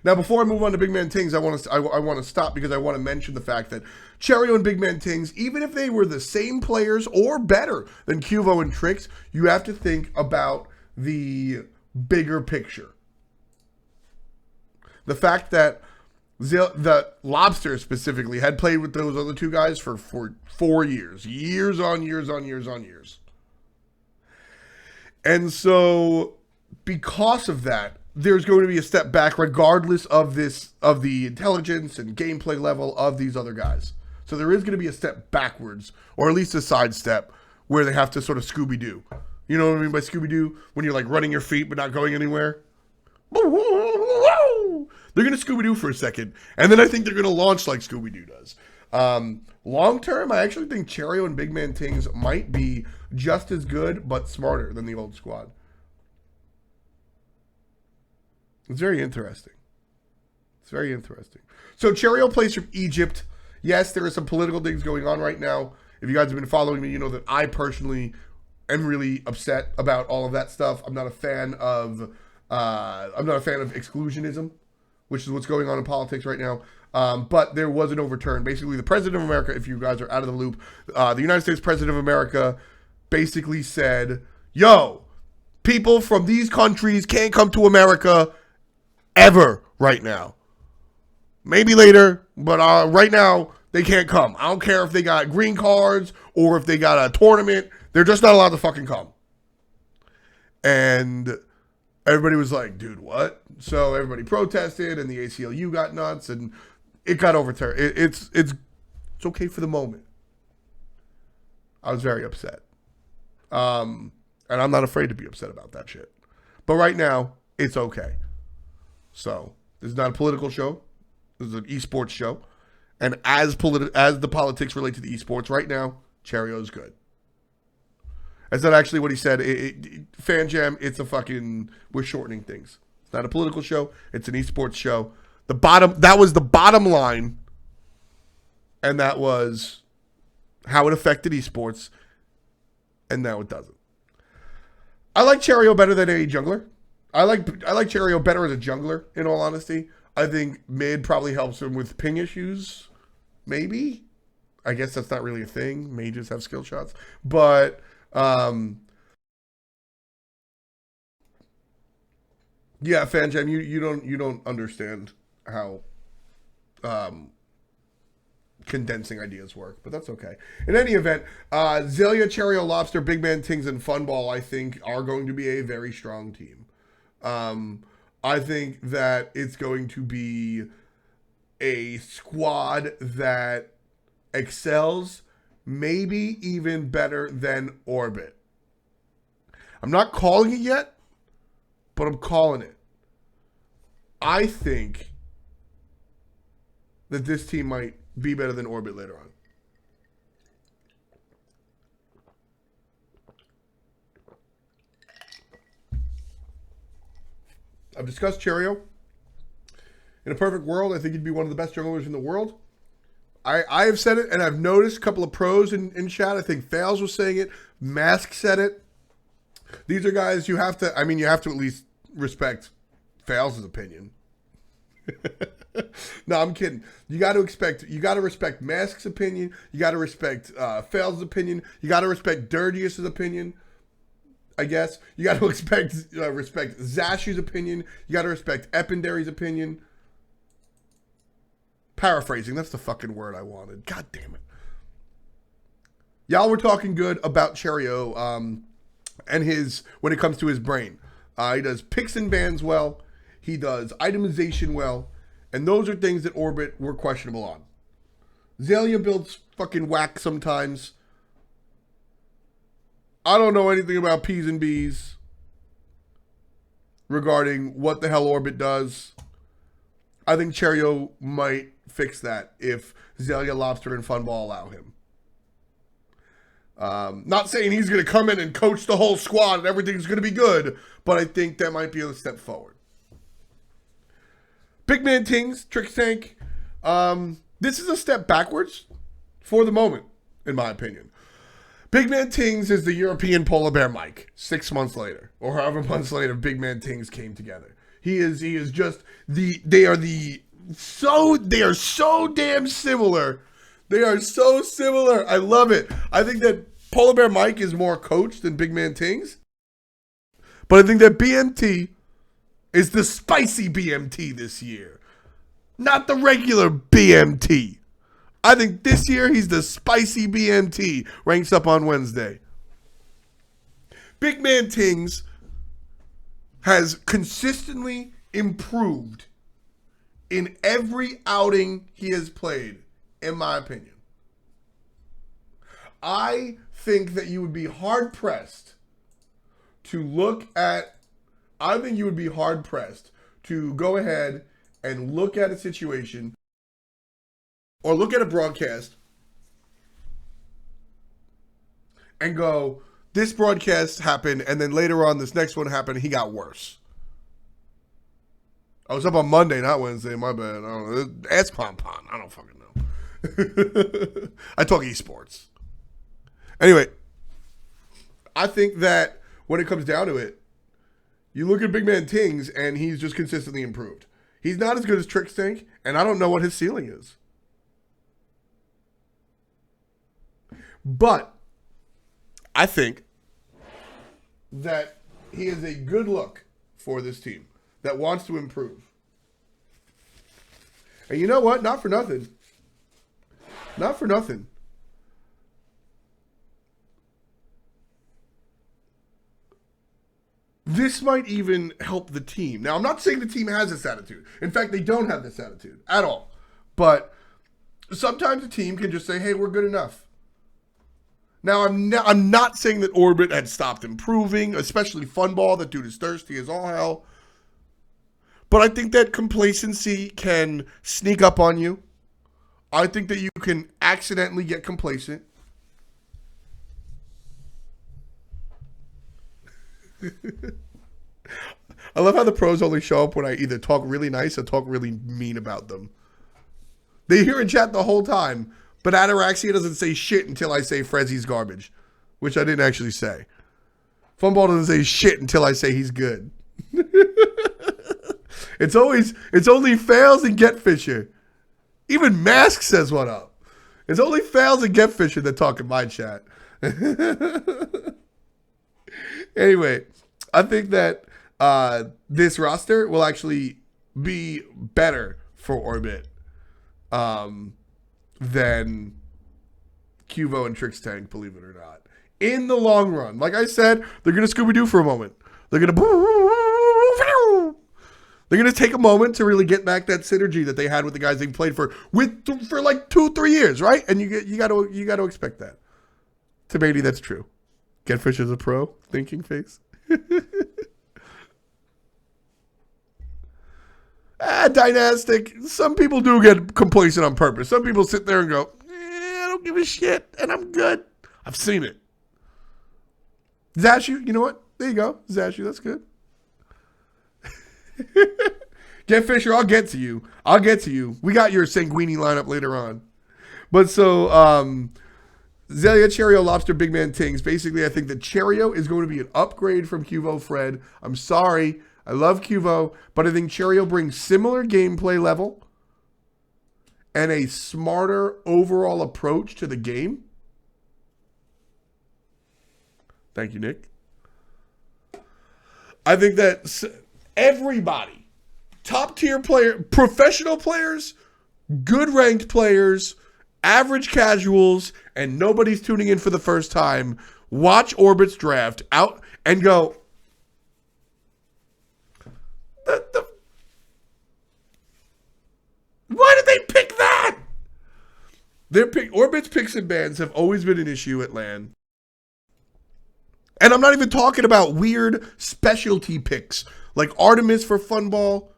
Now, before I move on to Big Man Tings, I want to stop because I want to mention the fact that Cherio and Big Man Tings, even if they were the same players or better than Quavo and Trix, you have to think about the bigger picture. The fact that the Lobster specifically had played with those other two guys for 4 years. Years on years on years on years. And so, because of that, there's going to be a step back regardless of the intelligence and gameplay level of these other guys. So there is going to be a step backwards, or at least a side step, where they have to sort of Scooby-Doo. You know what I mean by Scooby-Doo? When you're like running your feet but not going anywhere. They're going to Scooby-Doo for a second, and then I think they're going to launch like Scooby-Doo does. Long term, I actually think Cherio and Big Man Tings might be just as good, but smarter than the old squad. It's very interesting. It's very interesting. So Cherio plays from Egypt. Yes, there are some political things going on right now. If you guys have been following me, you know that I personally am really upset about all of that stuff. I'm not a fan of exclusionism, which is what's going on in politics right now. But there was an overturn. Basically, the President of America, if you guys are out of the loop, the United States President of America basically said, yo, people from these countries can't come to America ever right now. Maybe later, but right now, they can't come. I don't care if they got green cards or if they got a tournament. They're just not allowed to fucking come. And everybody was like, dude, what? So everybody protested, and the ACLU got nuts, and it got overturned. It's okay for the moment. I was very upset. And I'm not afraid to be upset about that shit. But right now, it's okay. So, this is not a political show. This is an esports show. And as the politics relate to the esports right now, Cherio is good. That's not actually what he said. Fan Jam, we're shortening things. It's not a political show. It's an esports show. That was the bottom line. And that was how it affected esports, and now it doesn't. I like Cherio better than a jungler. I like Cherio better as a jungler, in all honesty. I think mid probably helps him with ping issues. Maybe. I guess that's not really a thing. Mages have skill shots. But yeah, FanJam, you don't understand how condensing ideas work, but that's okay. In any event, Zelia, Cherio, Lobster, Big Man Tings, and Funball, I think, are going to be a very strong team. I think that it's going to be a squad that excels maybe even better than Orbit. I'm not calling it yet, but I'm calling it. I think that this team might be better than Orbit later on. I've discussed Cherio. In a perfect world, I think he'd be one of the best junglers in the world. I have said it, and I've noticed a couple of pros in chat. I think Fails was saying it. Mask said it. These are guys you have to at least respect Fails' opinion. No, I'm kidding. You got to respect Mask's opinion. You got to respect Fails' opinion. You got to respect Dirtius' opinion. I guess you got to respect Zashu's opinion. You got to respect Ependary's opinion. Paraphrasing, that's the fucking word I wanted. God damn it. Y'all were talking good about Cherio and when it comes to his brain. He does picks and bans well. He does itemization well. And those are things that Orbit were questionable on. Zelia builds fucking whack sometimes. I don't know anything about P's and B's regarding what the hell Orbit does. I think Cherio might fix that if Zelia, Lobster, and Funball allow him. Not saying he's going to come in and coach the whole squad and everything's going to be good, but I think that might be a step forward. Big Man Tings, Trick Tank. This is a step backwards for the moment, in my opinion. Big Man Tings is the European PolarBearMike 6 months later, or however months later Big Man Tings came together. They are so damn similar. They are so similar. I love it. I think that PolarBearMike is more coached than Big Man Tings. But I think that BMT is the spicy BMT this year. Not the regular BMT. I think this year he's the spicy BMT. Ranks up on Wednesday. Big Man Tings has consistently improved in every outing he has played, in my opinion. I think that you would be hard-pressed to go ahead and look at a situation or look at a broadcast and go, this broadcast happened, and then later on this next one happened, he got worse. I was up on Monday, not Wednesday, my bad. I don't know. Ask Pom-Pom. I don't fucking know. I talk esports. Anyway, I think that when it comes down to it, you look at Big Man Tings, and he's just consistently improved. He's not as good as Trick Tank, and I don't know what his ceiling is. But I think that he is a good look for this team that wants to improve. And you know what? Not for nothing. This might even help the team. Now, I'm not saying the team has this attitude. In fact, they don't have this attitude at all. But sometimes a team can just say, hey, we're good enough. Now, I'm not saying that Orbit had stopped improving, especially Funball. That dude is thirsty as all hell. But I think that complacency can sneak up on you. I think that you can accidentally get complacent. I love how the pros only show up when I either talk really nice or talk really mean about them. They hear in chat the whole time, But Ataraxia doesn't say shit until I say Frezzy's garbage, which I didn't actually say. Funball doesn't say shit until I say he's good. It's only Fails and Getfisher. Even Mask says what up. It's only Fails and Getfisher that talk in my chat. Anyway, I think that this roster will actually be better for Orbit than Cuvo and Trixtank, believe it or not. In the long run, like I said, they're going to Scooby-Doo for a moment. They're going to take a moment to really get back that synergy that they had with the guys they played for like 2-3 years, right? And you got to expect that. To Beatty, that's true. Getfish is a pro, thinking face. Dynastic. Some people do get complacent on purpose. Some people sit there and go, I don't give a shit, and I'm good. I've seen it. Zashu, you know what? There you go. Zashu, that's good. Get Fisher, I'll get to you. We got your Sanguini lineup later on. But so, Zelia, Cherio, Lobster, Big Man, Tings. Basically, I think that Cherio is going to be an upgrade from Cuvo Fred. I'm sorry. I love Cuvo, but I think Cherio brings similar gameplay level and a smarter overall approach to the game. Thank you, Nick. I think that everybody, top tier player, professional players, good ranked players, average casuals, and nobody's tuning in for the first time, watch Orbit's draft out and go, why did they pick that? Orbit's picks and bans have always been an issue at LAN. And I'm not even talking about weird specialty picks like Artemis for Funball,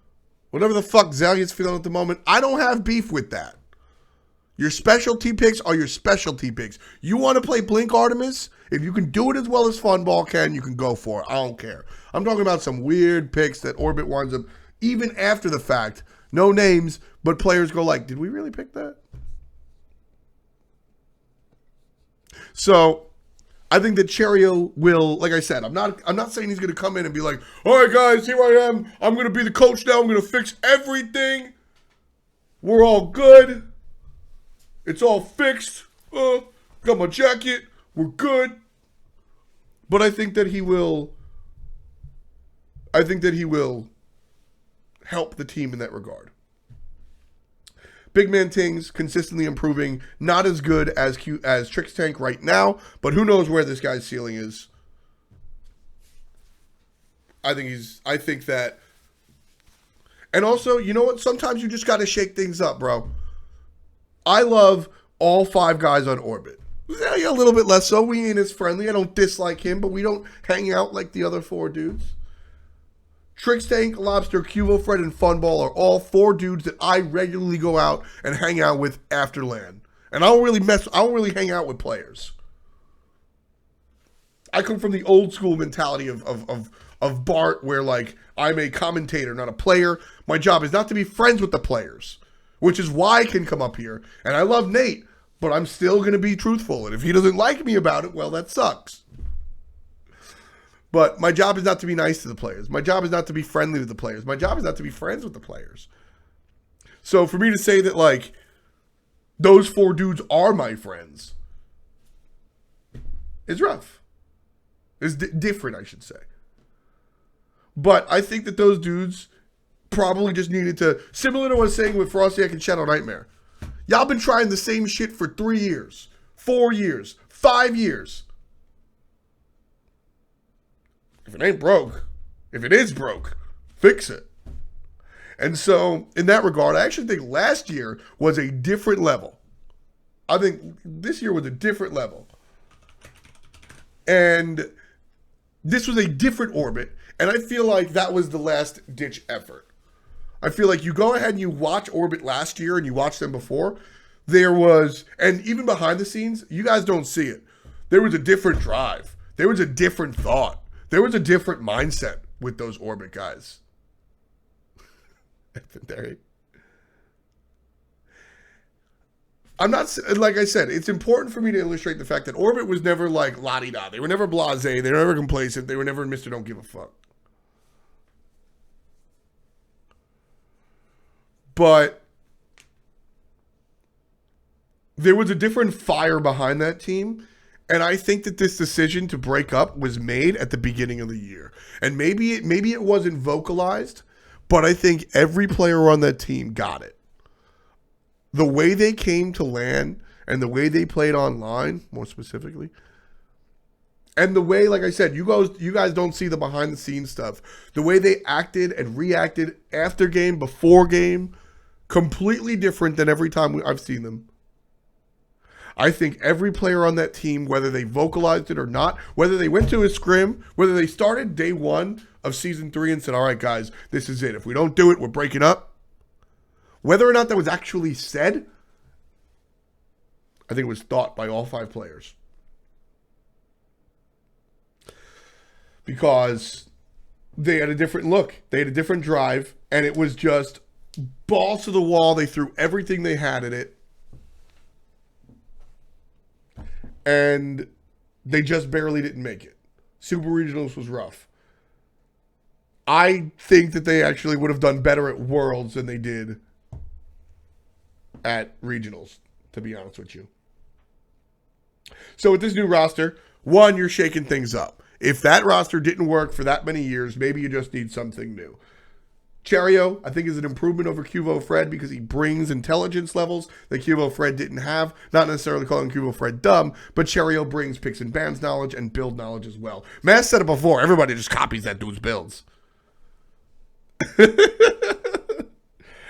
whatever the fuck Zalia's feeling at the moment. I don't have beef with that. Your specialty picks are your specialty picks. You want to play Blink Artemis? If you can do it as well as Funball can, you can go for it. I don't care. I'm talking about some weird picks that Orbit winds up, even after the fact, no names, but players go like, did we really pick that? So I think that Cherio will, like I said, I'm not saying he's going to come in and be like, all right, guys, here I am. I'm going to be the coach now. I'm going to fix everything. We're all good. It's all fixed. Got my jacket. We're good. But I think that he will help the team in that regard. Big Man Tings consistently improving, not as good as Trixtank right now, but who knows where this guy's ceiling is. I think that, and also, you know what? Sometimes you just got to shake things up, bro. I love all 5 guys on Orbit. Yeah, a little bit less so. We ain't as friendly. I don't dislike him, but we don't hang out like the other 4 dudes. Trixtank, Lobster, Cuvo, Fred, and Funball are all 4 dudes that I regularly go out and hang out with after LAN. And I don't really hang out with players. I come from the old school mentality of Bart, where like I'm a commentator, not a player. My job is not to be friends with the players, which is why I can come up here. And I love Nate, but I'm still going to be truthful. And if he doesn't like me about it, well, that sucks. But my job is not to be nice to the players. My job is not to be friendly to the players. My job is not to be friends with the players. So for me to say that, like, those 4 dudes are my friends is rough. It's different, I should say. But I think that those dudes probably just needed to, similar to what I was saying with Frostak and Shadow Nightmare. Y'all been trying the same shit for 3 years, 4 years, 5 years. If it ain't broke, if it is broke, fix it. And so, in that regard, I actually think last year was a different level. I think this year was a different level. And this was a different Orbit, and I feel like that was the last-ditch effort. I feel like you go ahead and you watch Orbit last year and you watched them before, there was, and even behind the scenes, you guys don't see it. There was a different drive. There was a different thought. There was a different mindset with those Orbit guys. I'm not, like I said, it's important for me to illustrate the fact that Orbit was never like la-di-da. They were never blasé. They were never complacent. They were never Mr. Don't Give a Fuck. But there was a different fire behind that team. And I think that this decision to break up was made at the beginning of the year. And maybe it wasn't vocalized, but I think every player on that team got it. The way they came to LAN and the way they played online, more specifically, and the way, like I said, you guys don't see the behind the scenes stuff. The way they acted and reacted after game, before game, completely different than every time I've seen them. I think every player on that team, whether they vocalized it or not, whether they went to a scrim, whether they started day 1 of season 3 and said, all right, guys, this is it. If we don't do it, we're breaking up. Whether or not that was actually said, I think it was thought by all 5 players. Because they had a different look. They had a different drive. And it was just balls to the wall. They threw everything they had at it. And they just barely didn't make it. Super Regionals was rough. I think that they actually would have done better at Worlds than they did at Regionals, to be honest with you. So with this new roster, one, you're shaking things up. If that roster didn't work for that many years, maybe you just need something new. Cherio, I think, is an improvement over Cuvo Fred because he brings intelligence levels that Cuvo Fred didn't have. Not necessarily calling Cuvo Fred dumb, but Cherio brings picks and bans knowledge and build knowledge as well. Mass said it before. Everybody just copies that dude's builds.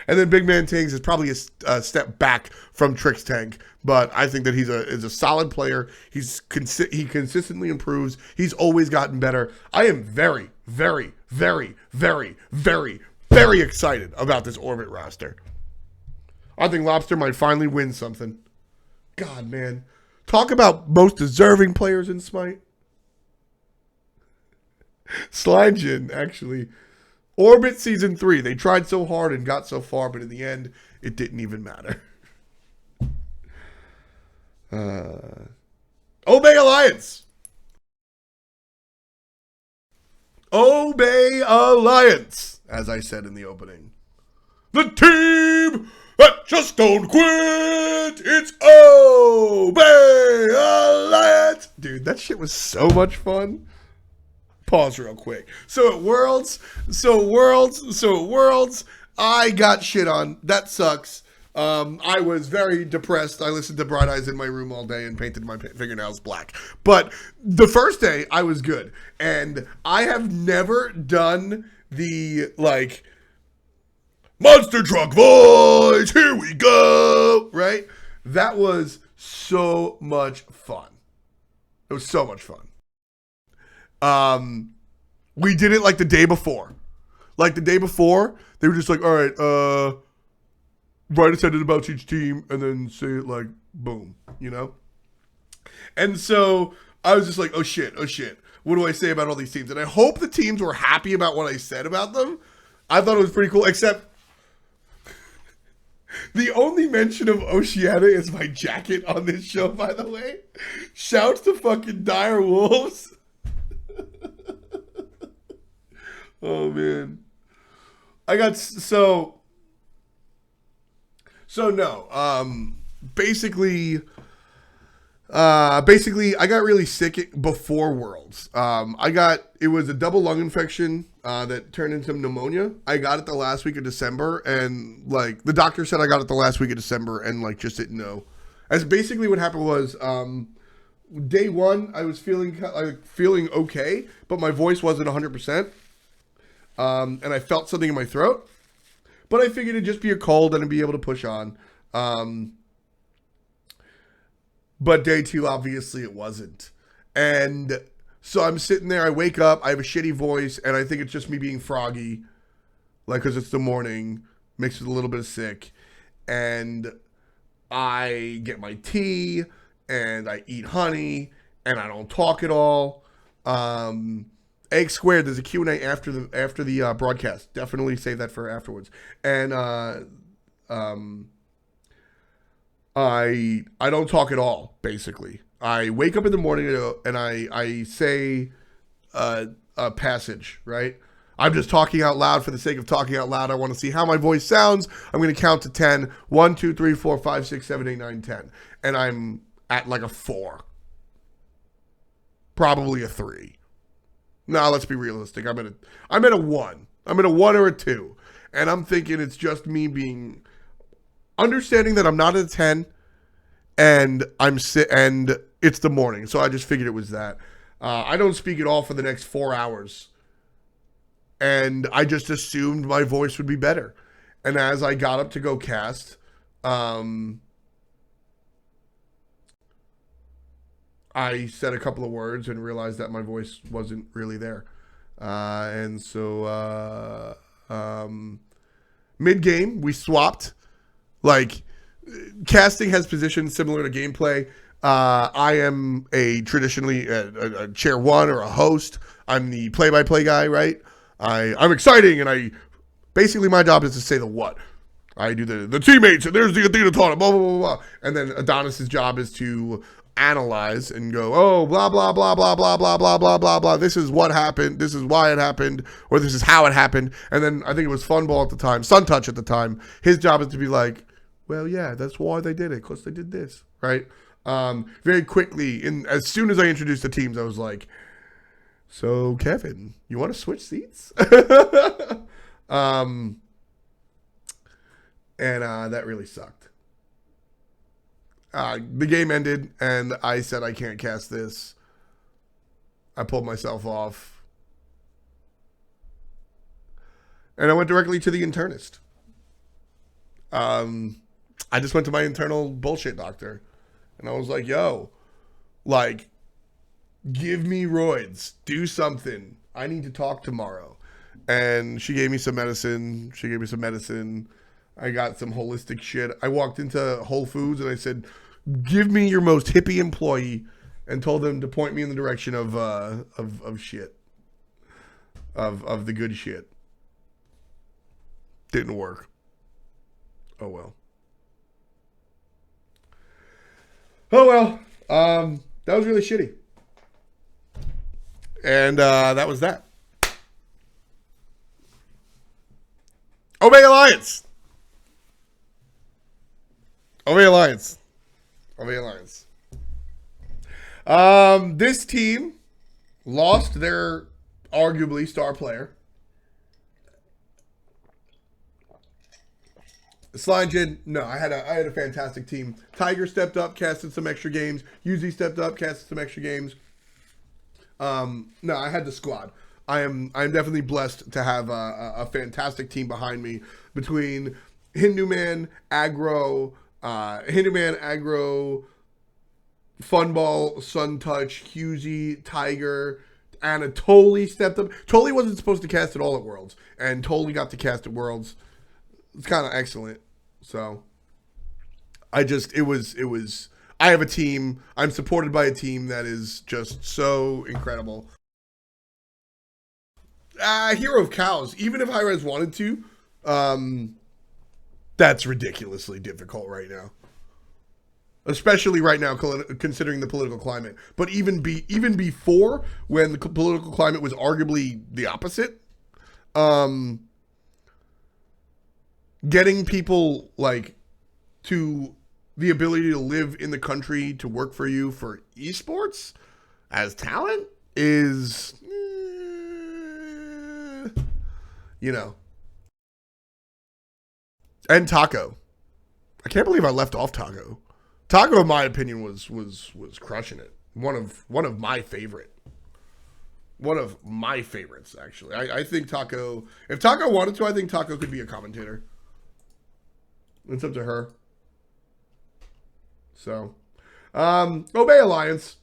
And then Big Man Tings is probably a step back from Trix Tank, but I think that he's a solid player. He consistently improves. He's always gotten better. I am very, very, very, very, very, very excited about this Orbit roster. I think Lobster might finally win something. God, man. Talk about most deserving players in Smite. Slidejin, actually. Orbit Season 3. They tried so hard and got so far, but in the end, it didn't even matter. Obey Alliance. Obey Alliance, as I said in the opening. The team that just don't quit. It's Obey Alliance. Dude, that shit was so much fun. Pause real quick. So at Worlds, I got shit on. That sucks. I was very depressed. I listened to Bright Eyes in my room all day and painted my fingernails black. But the first day, I was good. And I have never done the, like, monster truck voice, here we go, right? That was so much fun. It was so much fun. We did it like the day before. Like the day before, they were just like, all right, write a sentence about each team and then say it like, boom, you know? And so I was just like, oh shit. What do I say about all these teams? And I hope the teams were happy about what I said about them. I thought it was pretty cool, except the only mention of Oceania is my jacket on this show, by the way. Shouts to fucking Direwolves. Oh man, I got so no. Basically, I got really sick before Worlds. It was a double lung infection that turned into pneumonia. I got it the last week of December, and like the doctor said, I got it the last week of December, and like just didn't know. As basically what happened was, day 1, I was feeling okay, but my voice wasn't 100%. And I felt something in my throat, but I figured it'd just be a cold and I'd be able to push on. But day 2, obviously it wasn't. And so I'm sitting there, I wake up, I have a shitty voice, and I think it's just me being froggy, like, cause it's the morning, mixed with a little bit of sick. And I get my tea and I eat honey and I don't talk at all. Egg Squared, there's a Q&A after the broadcast. Definitely save that for afterwards. And I don't talk at all, basically. I wake up in the morning and I say a passage, right? I'm just talking out loud for the sake of talking out loud. I want to see how my voice sounds. I'm going to count to 10. 1, 2, 3, 4, 5, 6, 7, 8, 9, 10. And I'm at like a 4. Probably a 3. No, let's be realistic. I'm at a 1. I'm at a 1 or a 2. And I'm thinking it's just me being understanding that I'm not at a 10 and and it's the morning. So I just figured it was that. I don't speak at all for the next 4 hours. And I just assumed my voice would be better. And as I got up to go cast, I said a couple of words and realized that my voice wasn't really there. And so mid-game, we swapped. Like, casting has positions similar to gameplay. I am traditionally a chair 1 or a host. I'm the play-by-play guy, right? I'm exciting, and basically my job is to say the what. I do the teammates, and there's the Athena taunt, blah, blah, blah, blah. And then Adonis's job is to analyze and go, oh, blah, blah, blah, blah, blah, blah, blah, blah, blah, blah. This is what happened. This is why it happened, or this is how it happened. And then I think it was Funball at the time, Suntouch at the time. His job is to be like, well, yeah, that's why they did it, because they did this, right? Very quickly, as soon as I introduced the teams, I was like, so, Kevin, you want to switch seats? And that really sucked. The game ended, and I said, I can't cast this. I pulled myself off. And I went directly to the internist. I just went to my internal bullshit doctor. And I was like, yo, like, give me roids. Do something. I need to talk tomorrow. And she gave me some medicine. I got some holistic shit. I walked into Whole Foods and I said, give me your most hippie employee, and told them to point me in the direction of shit. Of the good shit. Didn't work. Oh well. That was really shitty. And that was that. Obey Alliance. This team lost their arguably star player. Slime no, I had a fantastic team. Tiger stepped up, casted some extra games. Yuzi stepped up, casted some extra games. No, I had the squad. I'm definitely blessed to have a fantastic team behind me between Hinduman, Aggro, Funball, Suntouch, Husey, Tiger, Anatoly stepped up. Toly wasn't supposed to cast at all at Worlds, and Toly got to cast at Worlds. It's kind of excellent. So I have a team. I'm supported by a team that is just so incredible. Hero of Cows. Even if Hi-Rez wanted to, that's ridiculously difficult right now. Especially right now, considering the political climate. But even before, when the political climate was arguably the opposite, getting people like to the ability to live in the country to work for you for esports as talent is, And Taco. I can't believe I left off Taco. Taco, in my opinion, was crushing it. One of my favorite. One of my favorites, actually. I think Taco, if Taco wanted to, I think Taco could be a commentator. It's up to her. So, Obey Alliance.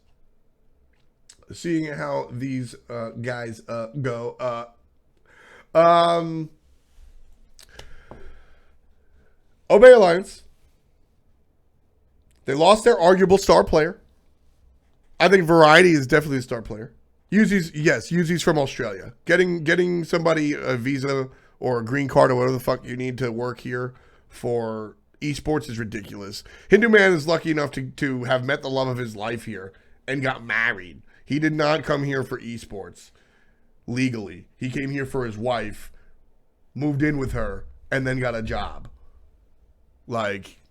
Seeing how these guys go. Obey Alliance. They lost their arguable star player. I think Variety is definitely a star player. Yuzi's from Australia. Getting somebody a visa or a green card or whatever the fuck you need to work here for Esports is ridiculous. Hindu Man is lucky enough to have met the love of his life here and got married. He did not come here for esports legally. He came here for his wife, moved in with her, and then got a job. Like,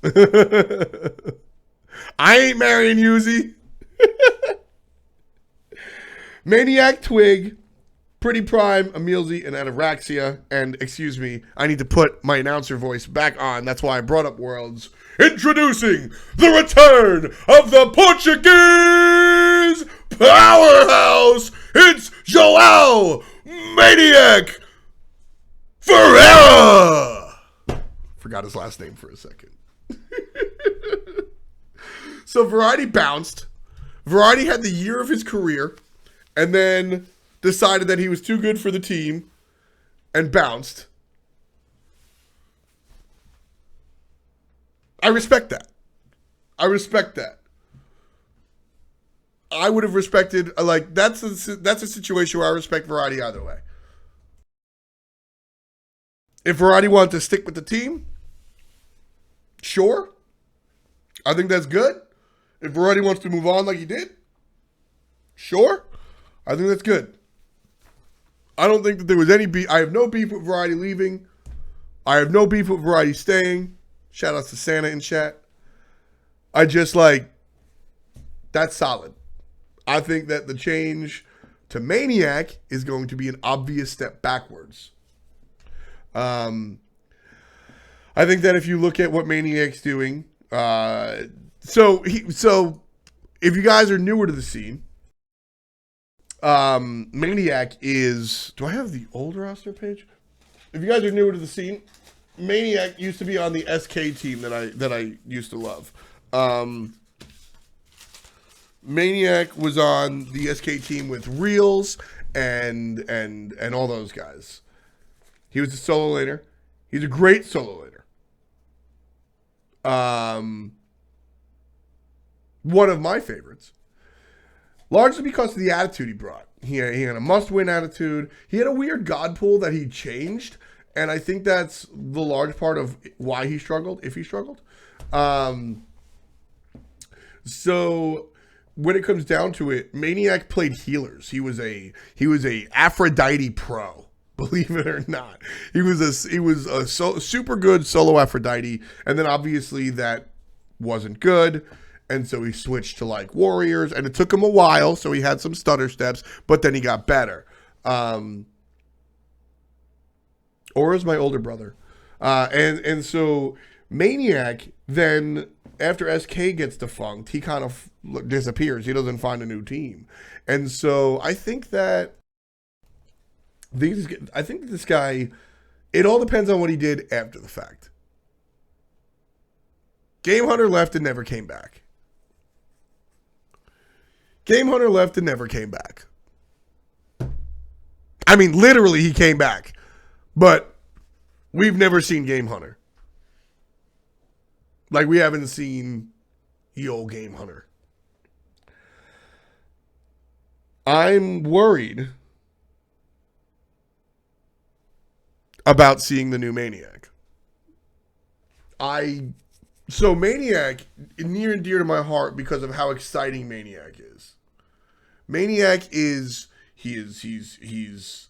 I ain't marrying Yuzi. Maniac, Twig, Pretty Prime, Emilzy, and Ataraxia. And, excuse me, I need to put my announcer voice back on. That's why I brought up Worlds. Introducing the return of the Portuguese powerhouse. It's João Maniac Ferreira. Forgot his last name for a second. So Variety bounced. Variety had the year of his career and then decided that he was too good for the team and bounced. I respect that. I respect that. I would have respected, like, that's a situation where I respect Variety either way. If Variety wanted to stick with the team, sure. I think that's good. If Variety wants to move on like he did, sure. I think that's good. I don't think that there was any beef. I have no beef with Variety leaving. I have no beef with Variety staying. Shout out to Santa in chat. I just like, that's solid. I think that the change to Maniac is going to be an obvious step backwards. I think that if you look at what Maniac's doing, so if you guys are newer to the scene, Maniac is, do I have the old roster page? If you guys are newer to the scene, Maniac used to be on the SK team that I used to love. Maniac was on the SK team with Reels and all those guys. He was a solo laner. He's a great solo laner. One of my favorites. Largely because of the attitude he brought. He had a must-win attitude. He had a weird god pool that he changed. And I think that's the large part of why he struggled, if he struggled. So when it comes down to it, Maniac played healers. He was a Aphrodite pro, believe it or not. He was a super good solo Aphrodite, and then obviously that wasn't good, and so he switched to like warriors, and it took him a while, so he had some stutter steps, but then he got better. Aura's my older brother. And so Maniac, then after SK gets defunct, he kind of disappears. He doesn't find a new team. And so I think that this guy, it all depends on what he did after the fact. Game Hunter left and never came back. Game Hunter left and never came back. I mean, literally he came back. But we've never seen Game Hunter. Like, we haven't seen old Game Hunter. I'm worried about seeing the new Maniac. So Maniac, near and dear to my heart because of how exciting Maniac is. Maniac is, he's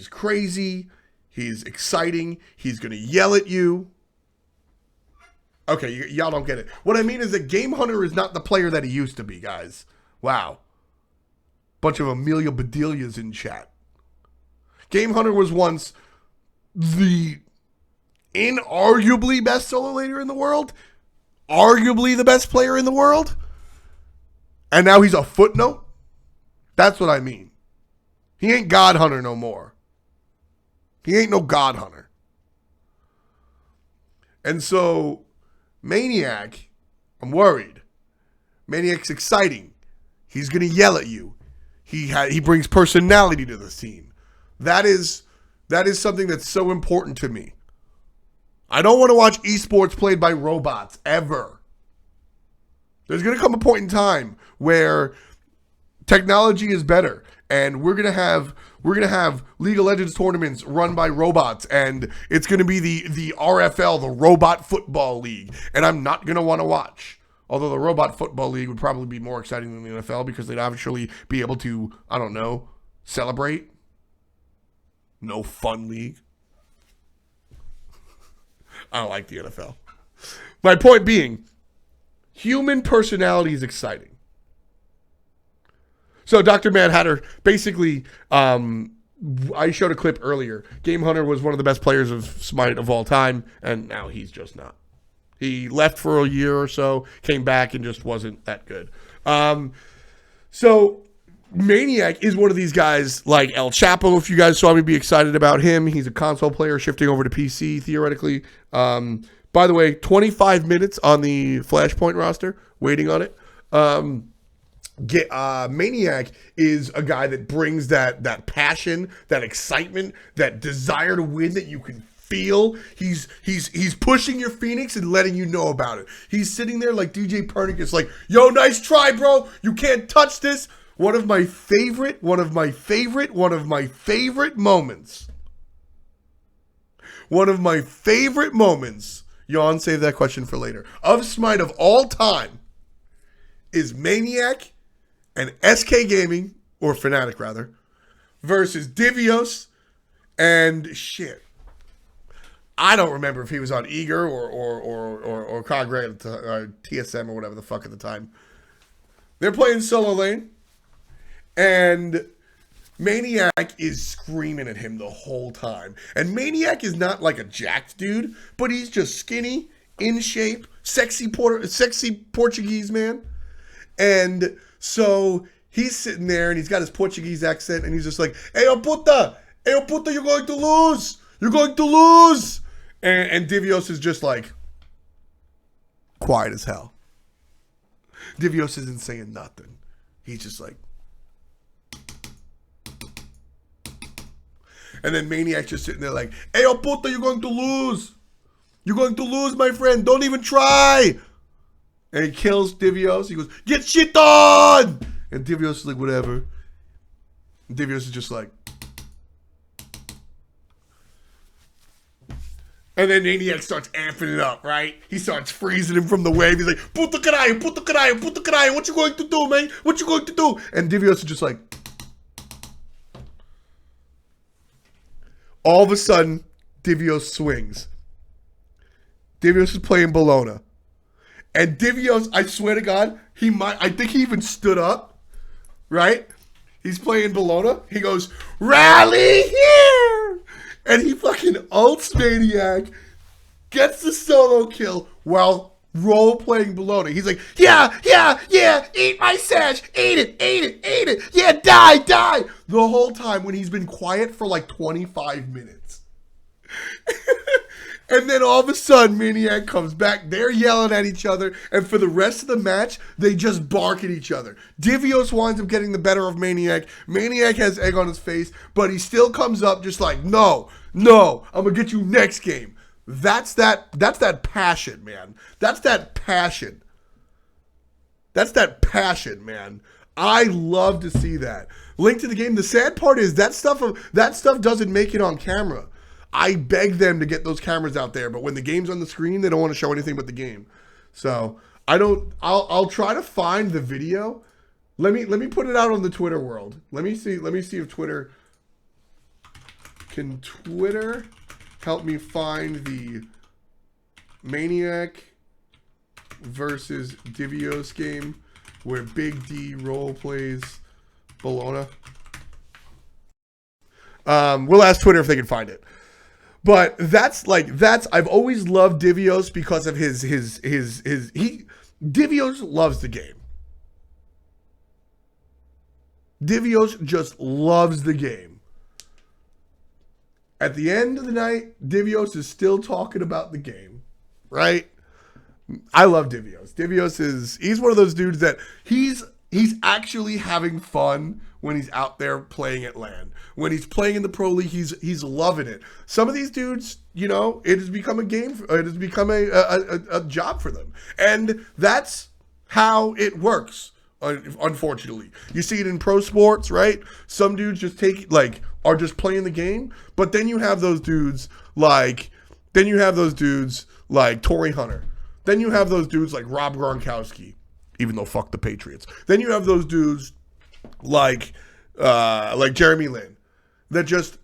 crazy. He's exciting. He's going to yell at you. Okay, y'all don't get it. What I mean is that Game Hunter is not the player that he used to be, guys. Wow. Bunch of Amelia Bedelia's in chat. Game Hunter was once the inarguably best solo laner in the world. Arguably the best player in the world. And now he's a footnote. That's what I mean. He ain't God Hunter no more. He ain't no God Hunter. And so, Maniac, I'm worried. Maniac's exciting. He's going to yell at you. He brings personality to the scene. That is something that's so important to me. I don't want to watch esports played by robots, ever. There's going to come a point in time where technology is better. and we're gonna have League of Legends tournaments run by robots, and it's gonna be the RFL, the Robot Football League, and I'm not gonna want to watch. Although the Robot Football League would probably be more exciting than the NFL because they'd actually be able to, I don't know, celebrate. No fun league. I don't like the NFL. My point being, human personality is exciting. So Dr. Mad Hatter, basically, I showed a clip earlier. Game Hunter was one of the best players of Smite of all time, and now he's just not. He left for a year or so, came back, and just wasn't that good. So Maniac is one of these guys like El Chapo. If you guys saw me be excited about him, he's a console player shifting over to PC, theoretically. By the way, 25 minutes on the Flashpoint roster, waiting on it. Maniac is a guy that brings that passion, that excitement, that desire to win that you can feel. He's pushing your Phoenix and letting you know about it. He's sitting there like DJ Pernicus, like, yo, nice try, bro. You can't touch this. One of my favorite moments, Yawn, save that question for later, of Smite of all time is Maniac and SK Gaming, or Fnatic rather, versus Divios and shit. I don't remember if he was on Eager or Cogre, TSM or whatever the fuck at the time. They're playing solo lane, and Maniac is screaming at him the whole time. And Maniac is not like a jacked dude, but he's just skinny, in shape, sexy Portuguese man. And so he's sitting there and he's got his Portuguese accent and he's just like, hey, puta, you're going to lose. You're going to lose. And Divios is just like quiet as hell. Divios isn't saying nothing. He's just like. And then Maniac's just sitting there like, hey, puta, you're going to lose. You're going to lose, my friend. Don't even try. And he kills Divios. He goes, get shit on. And Divios is like, whatever. And Divios is just like. And then Maniac starts amping it up, right? He starts freezing him from the wave. He's like, puta caralho, puta caralho, puta caralho. What you going to do, man? What you going to do? And Divios is just like. All of a sudden, Divios swings. Divios is playing Bologna. And Divios, I swear to God, I think he even stood up, right? He's playing Bologna. He goes, rally here! And he fucking ults Maniac, gets the solo kill while role-playing Bologna. He's like, yeah, eat my Sag, eat it, yeah, die. The whole time when he's been quiet for like 25 minutes. And then all of a sudden, Maniac comes back. They're yelling at each other. And for the rest of the match, they just bark at each other. Divios winds up getting the better of Maniac. Maniac has egg on his face. But he still comes up just like, no, I'm going to get you next game. That's that passion, man. That's that passion, man. I love to see that. Link to the game. The sad part is that stuff doesn't make it on camera. I beg them to get those cameras out there, but when the game's on the screen, they don't want to show anything but the game. So I'll try to find the video. Let me put it out on the Twitter world. Let me see if Twitter can help me find the Maniac versus Divios game where Big D role plays Bologna. We'll ask Twitter if they can find it. But I've always loved Divios because of Divios loves the game. Divios just loves the game. At the end of the night, Divios is still talking about the game, right? I love Divios. He's one of those dudes that he's actually having fun when he's out there playing at LAN. When he's playing in the Pro League, he's loving it. Some of these dudes, it has become a game. It has become a job for them. And that's how it works Unfortunately, you see it in pro sports, right? Some dudes just are just playing the game, but then you have those dudes like Torrey Hunter. Then you have those dudes like Rob Gronkowski, even though fuck the Patriots. Then you have those dudes like Jeremy Lin that just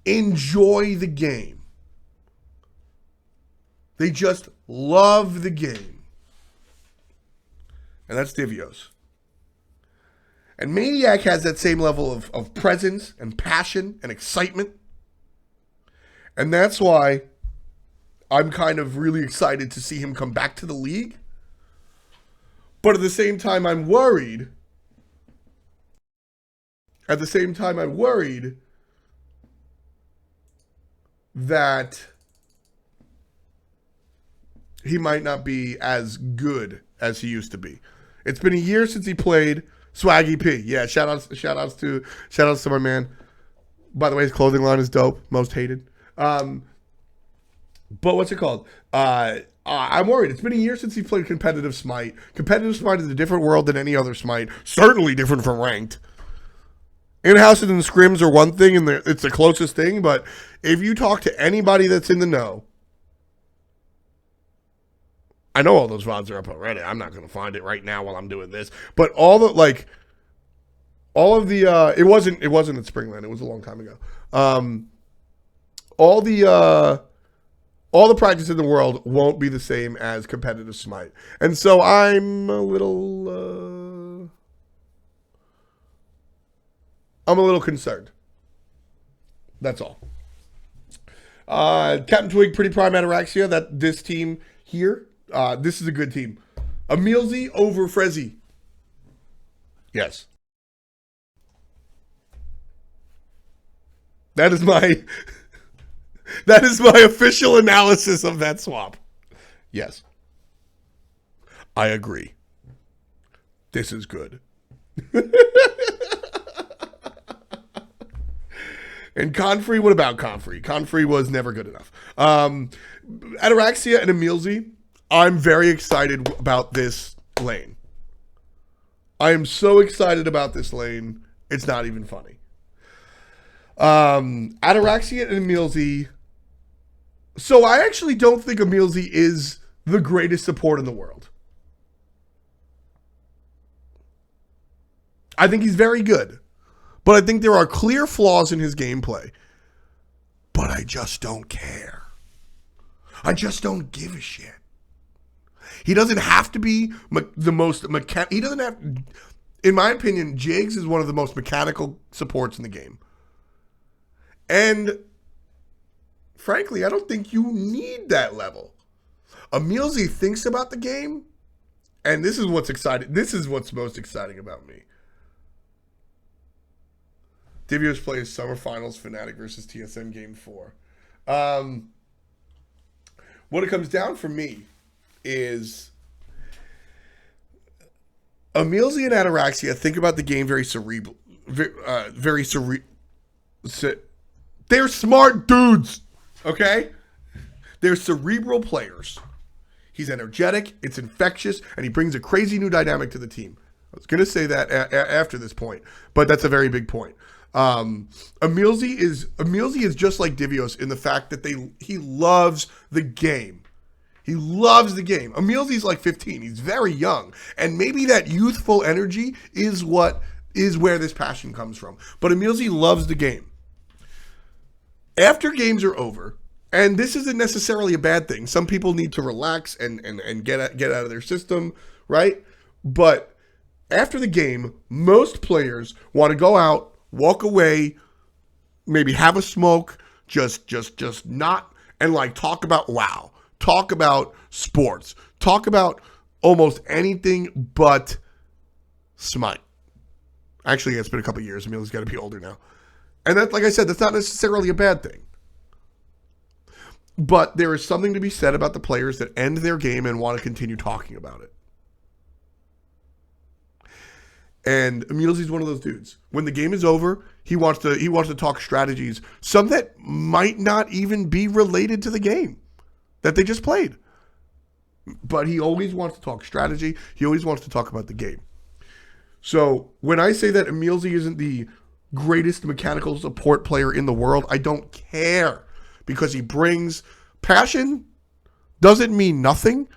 enjoy the game. They just love the game. And that's Divios. And Maniac has that same level of presence and passion and excitement. And that's why I'm kind of really excited to see him come back to the league. But at the same time, I'm worried. That he might not be as good as he used to be. It's been a year since he played. Swaggy P. Yeah, shout outs to my man. By the way, his clothing line is dope. Most hated. But what's it called? I'm worried. It's been a year since he played competitive Smite. Competitive Smite is a different world than any other Smite. Certainly different from ranked. In-house and scrims are one thing, and it's the closest thing. But if you talk to anybody that's in the know, I know all those VODs are up already. I'm not going to find it right now while I'm doing this. But it wasn't at Springland. It was a long time ago. All the practice in the world won't be the same as competitive Smite. And so I'm a little concerned. That's all. Captain Twig, Pretty Prime, Ataraxia, this team here. This is a good team. Emilzy over Frezzy. Yes. That is my official analysis of that swap. Yes. I agree. This is good. And Confrey, what about Confrey? Confrey was never good enough. Ataraxia and Emilzy, I'm very excited about this lane. I am so excited about this lane, it's not even funny. Ataraxia and Emilzy. So I actually don't think Emilzy is the greatest support in the world. I think he's very good. But I think there are clear flaws in his gameplay. But I just don't care. I just don't give a shit. He doesn't have to be the most mechanical. He doesn't have. In my opinion, Jigs is one of the most mechanical supports in the game. And frankly, I don't think you need that level. Emilzy thinks about the game, and this is what's exciting. This is what's most exciting about me. Divios plays Summer Finals Fnatic versus TSM Game 4. What it comes down for me is Emilzy and Ataraxia think about the game very cerebral. They're smart dudes, okay? They're cerebral players. He's energetic, it's infectious, and he brings a crazy new dynamic to the team. I was going to say that after this point, but that's a very big point. Emilzy is just like Divios in the fact that he loves the game. He loves the game. Emilzy's like 15. He's very young. And maybe that youthful energy is where this passion comes from. But Emilzy loves the game. After games are over, and this isn't necessarily a bad thing. Some people need to relax and get out of their system, right? But after the game, most players want to go out, walk away, maybe have a smoke, just not, and like talk about WoW, talk about sports, talk about almost anything but Smite. Actually, it's been a couple of years. Emil's got to be older now. And that, like I said, that's not necessarily a bad thing. But there is something to be said about the players that end their game and want to continue talking about it. And Emilzy's one of those dudes. When the game is over, he wants to talk strategies, some that might not even be related to the game that they just played. But he always wants to talk strategy. He always wants to talk about the game. So when I say that Emilzy isn't the greatest mechanical support player in the world, I don't care, because he brings passion. Doesn't mean nothing,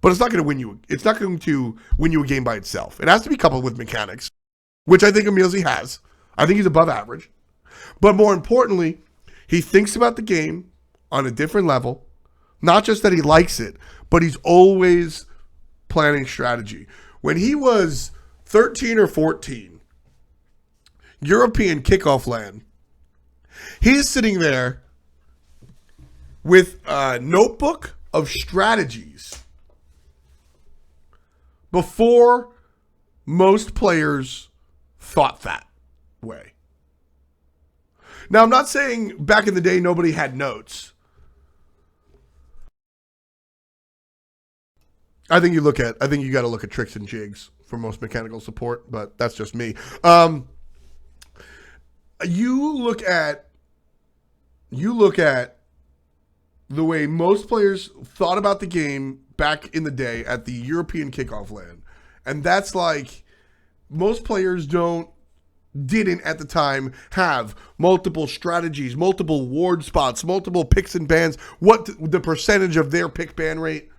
but it's not going to win you. It's not going to win you a game by itself. It has to be coupled with mechanics, which I think Emilzy has. I think he's above average. But more importantly, he thinks about the game on a different level. Not just that he likes it, but he's always planning strategy. When he was 13 or 14, European kickoff land, he's sitting there with a notebook of strategies before most players thought that way. Now, I'm not saying back in the day nobody had notes. I think you got to look at tricks and jigs for most mechanical support, but that's just me. You look at the way most players thought about the game back in the day at the European kickoff land, and that's like most players didn't at the time have multiple strategies, multiple ward spots, multiple picks and bans, what the percentage of their pick ban rate.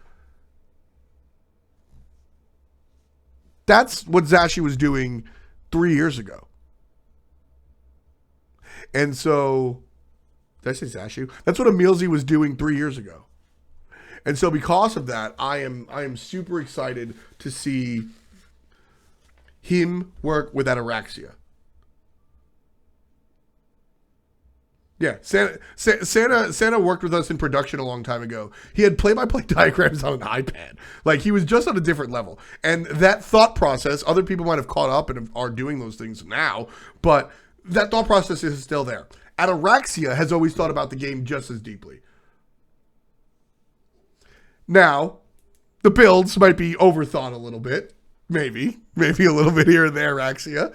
That's what Zashi was doing 3 years ago. And so, did I say Zashi? That's what Emilzy was doing 3 years ago. And so because of that, I am super excited to see him work with Ataraxia. Yeah, Santa worked with us in production a long time ago. He had play-by-play diagrams on an iPad. Like, he was just on a different level. And that thought process, other people might have caught up and are doing those things now, but that thought process is still there. Ataraxia has always thought about the game just as deeply. Now, the builds might be overthought a little bit. Maybe a little bit here and there, Araxia.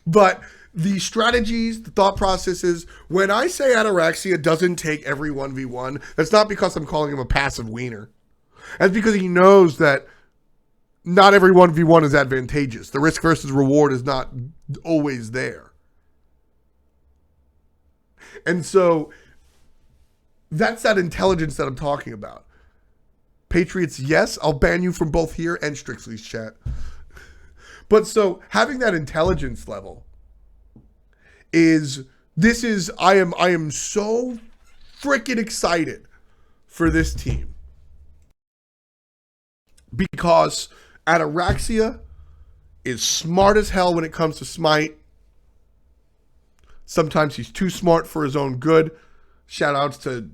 But the strategies, the thought processes, when I say Ataraxia doesn't take every 1v1, that's not because I'm calling him a passive wiener. That's because he knows that not every 1v1 is advantageous. The risk versus reward is not always there. And so that's that intelligence that I'm talking about. Patriots, yes, I'll ban you from both here and Strixley's chat. But so having that intelligence level I am so freaking excited for this team. Because Ataraxia is smart as hell when it comes to smite. Sometimes he's too smart for his own good. Shout outs to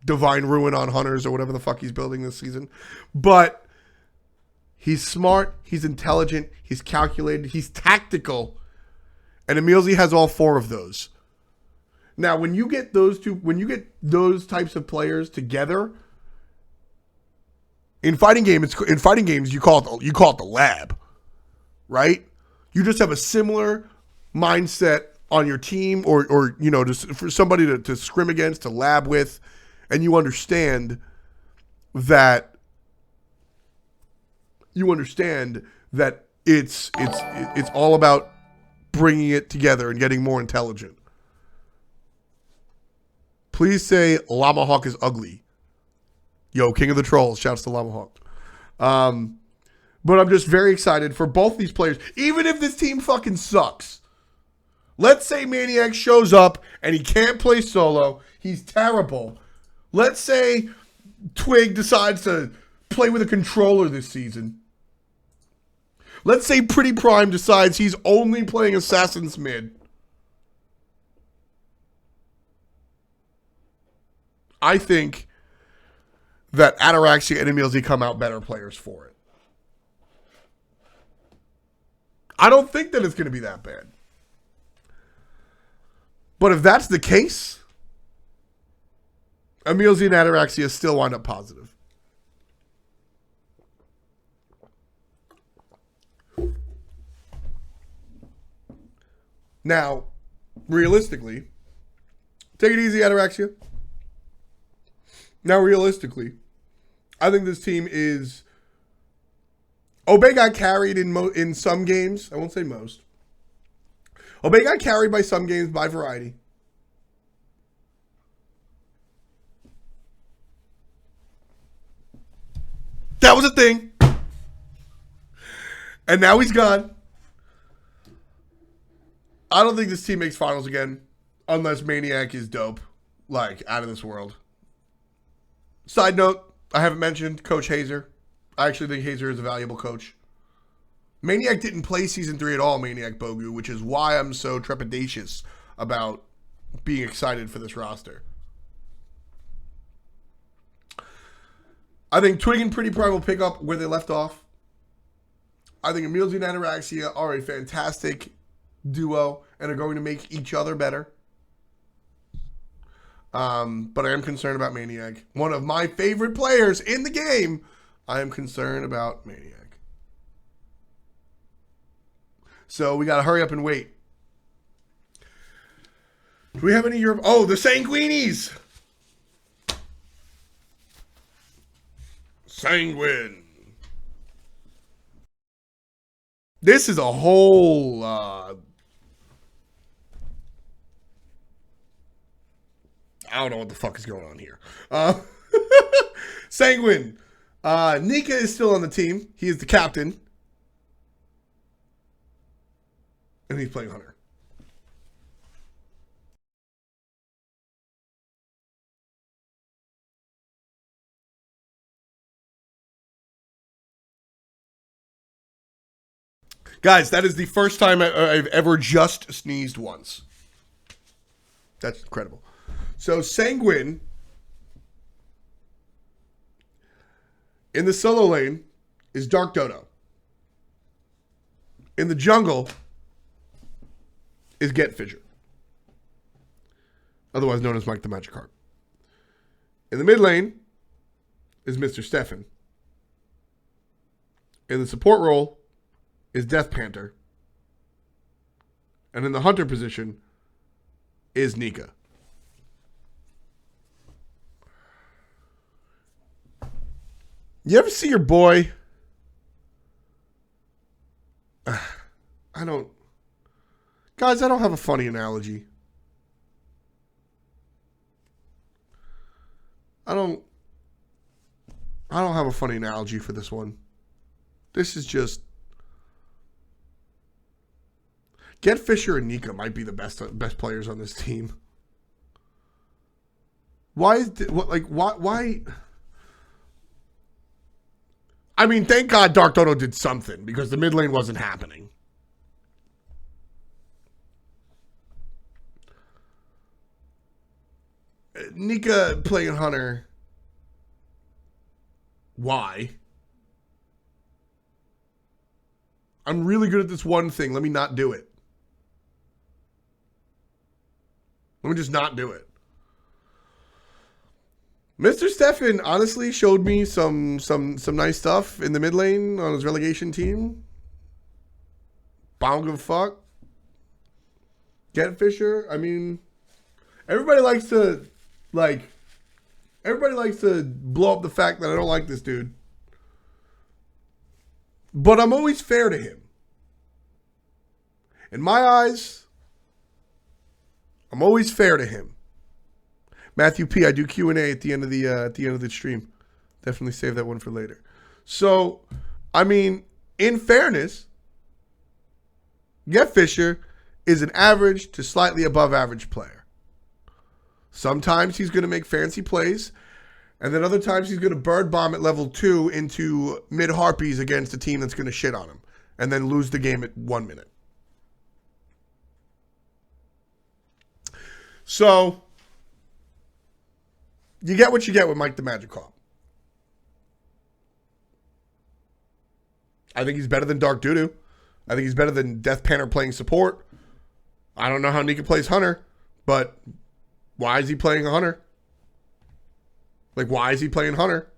Divine Ruin on Hunters or whatever the fuck he's building this season. But he's smart, he's intelligent, he's calculated, he's tactical. And Emilzy has all four of those. Now, when you get those types of players together in fighting games, you call it the lab, right? You just have a similar mindset on your team, or you know, just for somebody to scrim against, to lab with, and you understand that it's all about bringing it together and getting more intelligent. Please say Llama Hawk is ugly. Yo, King of the Trolls, shouts to Llama Hawk. But I'm just very excited for both these players, even if this team fucking sucks. Let's say Maniac shows up and he can't play solo. He's terrible. Let's say Twig decides to play with a controller this season. Let's say Pretty Prime decides he's only playing Assassin's mid. I think that Ataraxia and Emilzy come out better players for it. I don't think that it's going to be that bad. But if that's the case, Emilzy and Ataraxia still wind up positive. Now, realistically, take it easy, Ataraxia. Now, realistically, I think this team is Obey got carried in some games. I won't say most. Obey got carried by some games by Variety. That was a thing. And now he's gone. I don't think this team makes finals again. Unless Maniac is dope. Like, out of this world. Side note, I haven't mentioned Coach Hazer. I actually think Hazer is a valuable coach. Maniac didn't play Season 3 at all, Maniac Bogu, which is why I'm so trepidatious about being excited for this roster. I think Twig and Pretty Prime will pick up where they left off. I think Emilio and Ataraxia are a fantastic duo and are going to make each other better. But I am concerned about Maniac. One of my favorite players in the game. I am concerned about Maniac. So we got to hurry up and wait. Do we have any Europe? Oh, the Sanguinis. Sanguine. This is a whole I don't know what the fuck is going on here. Sanguine. Nika is still on the team. He is the captain. And he's playing Hunter. Guys, that is the first time I've ever just sneezed once. That's incredible. So, Sanguine, in the solo lane, is Dark Dodo. In the jungle is Get Fisher, otherwise known as Mike the Magikarp. In the mid lane is Mr. Stefan. In the support role is Death Panther. And in the hunter position is Nika. You ever see your boy? Guys, I don't have a funny analogy. I don't have a funny analogy for this one. This is just Get Fisher and Nika might be the best players on this team. Why? I mean, thank God Dark Dodo did something because the mid lane wasn't happening. Nika playing Hunter. Why? I'm really good at this one thing. Let me not do it. Let me just not do it. Mr. Stefan honestly showed me some nice stuff in the mid lane on his relegation team. I don't give a fuck. Get Fisher. I mean, everybody likes to blow up the fact that I don't like this dude. But I'm always fair to him. In my eyes, I'm always fair to him. Matthew P, I do Q&A at the end of the stream. Definitely save that one for later. So, I mean, in fairness, Get Fisher is an average to slightly above average player. Sometimes he's going to make fancy plays, and then other times he's going to bird bomb at level 2 into mid harpies against a team that's going to shit on him, and then lose the game at 1 minute. So, you get what you get with Mike the Magikarp. I think he's better than Dark Doodoo. I think he's better than Death Panther playing support. I don't know how Nika plays Hunter, but why is he playing a Hunter? Like, why is he playing Hunter?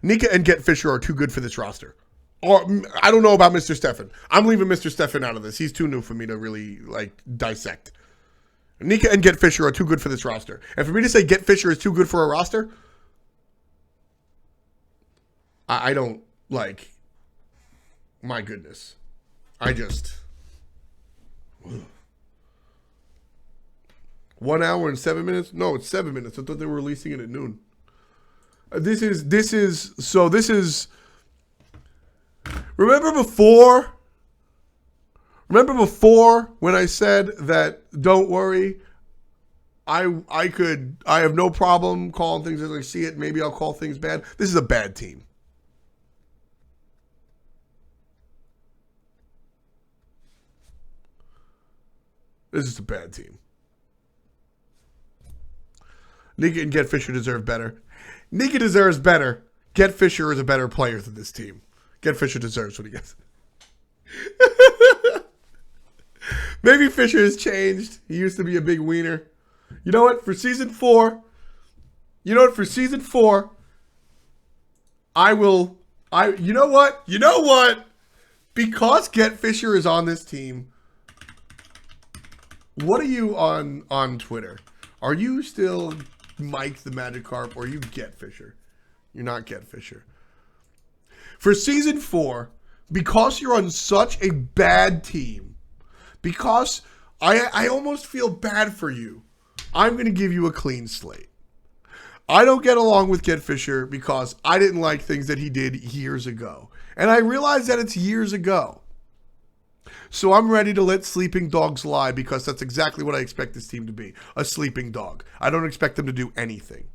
Nika and Get Fisher are too good for this roster. Or I don't know about Mr. Stefan. I'm leaving Mr. Stefan out of this. He's too new for me to really dissect. Nika and Get Fisher are too good for this roster. And for me to say Get Fisher is too good for a roster, I don't, like, my goodness. I just... 1 hour and 7 minutes? No, it's 7 minutes. I thought they were releasing it at noon. This is... Remember before when I said that, don't worry, I have no problem calling things as I see it. Maybe I'll call things bad. This is a bad team. This is a bad team. Nika and Get Fisher deserve better. Nika deserves better. Get Fisher is a better player than this team. Get Fisher deserves what he gets. Maybe Fisher has changed. He used to be a big wiener. You know what? For season 4, you know what? Because Get Fisher is on this team, what are you on Twitter? Are you still Mike the Magikarp or are you Get Fisher? You're not Get Fisher. For season 4, because you're on such a bad team, because I almost feel bad for you, I'm going to give you a clean slate. I don't get along with Get Fisher because I didn't like things that he did years ago. And I realize that it's years ago. So I'm ready to let sleeping dogs lie because that's exactly what I expect this team to be. A sleeping dog. I don't expect them to do anything.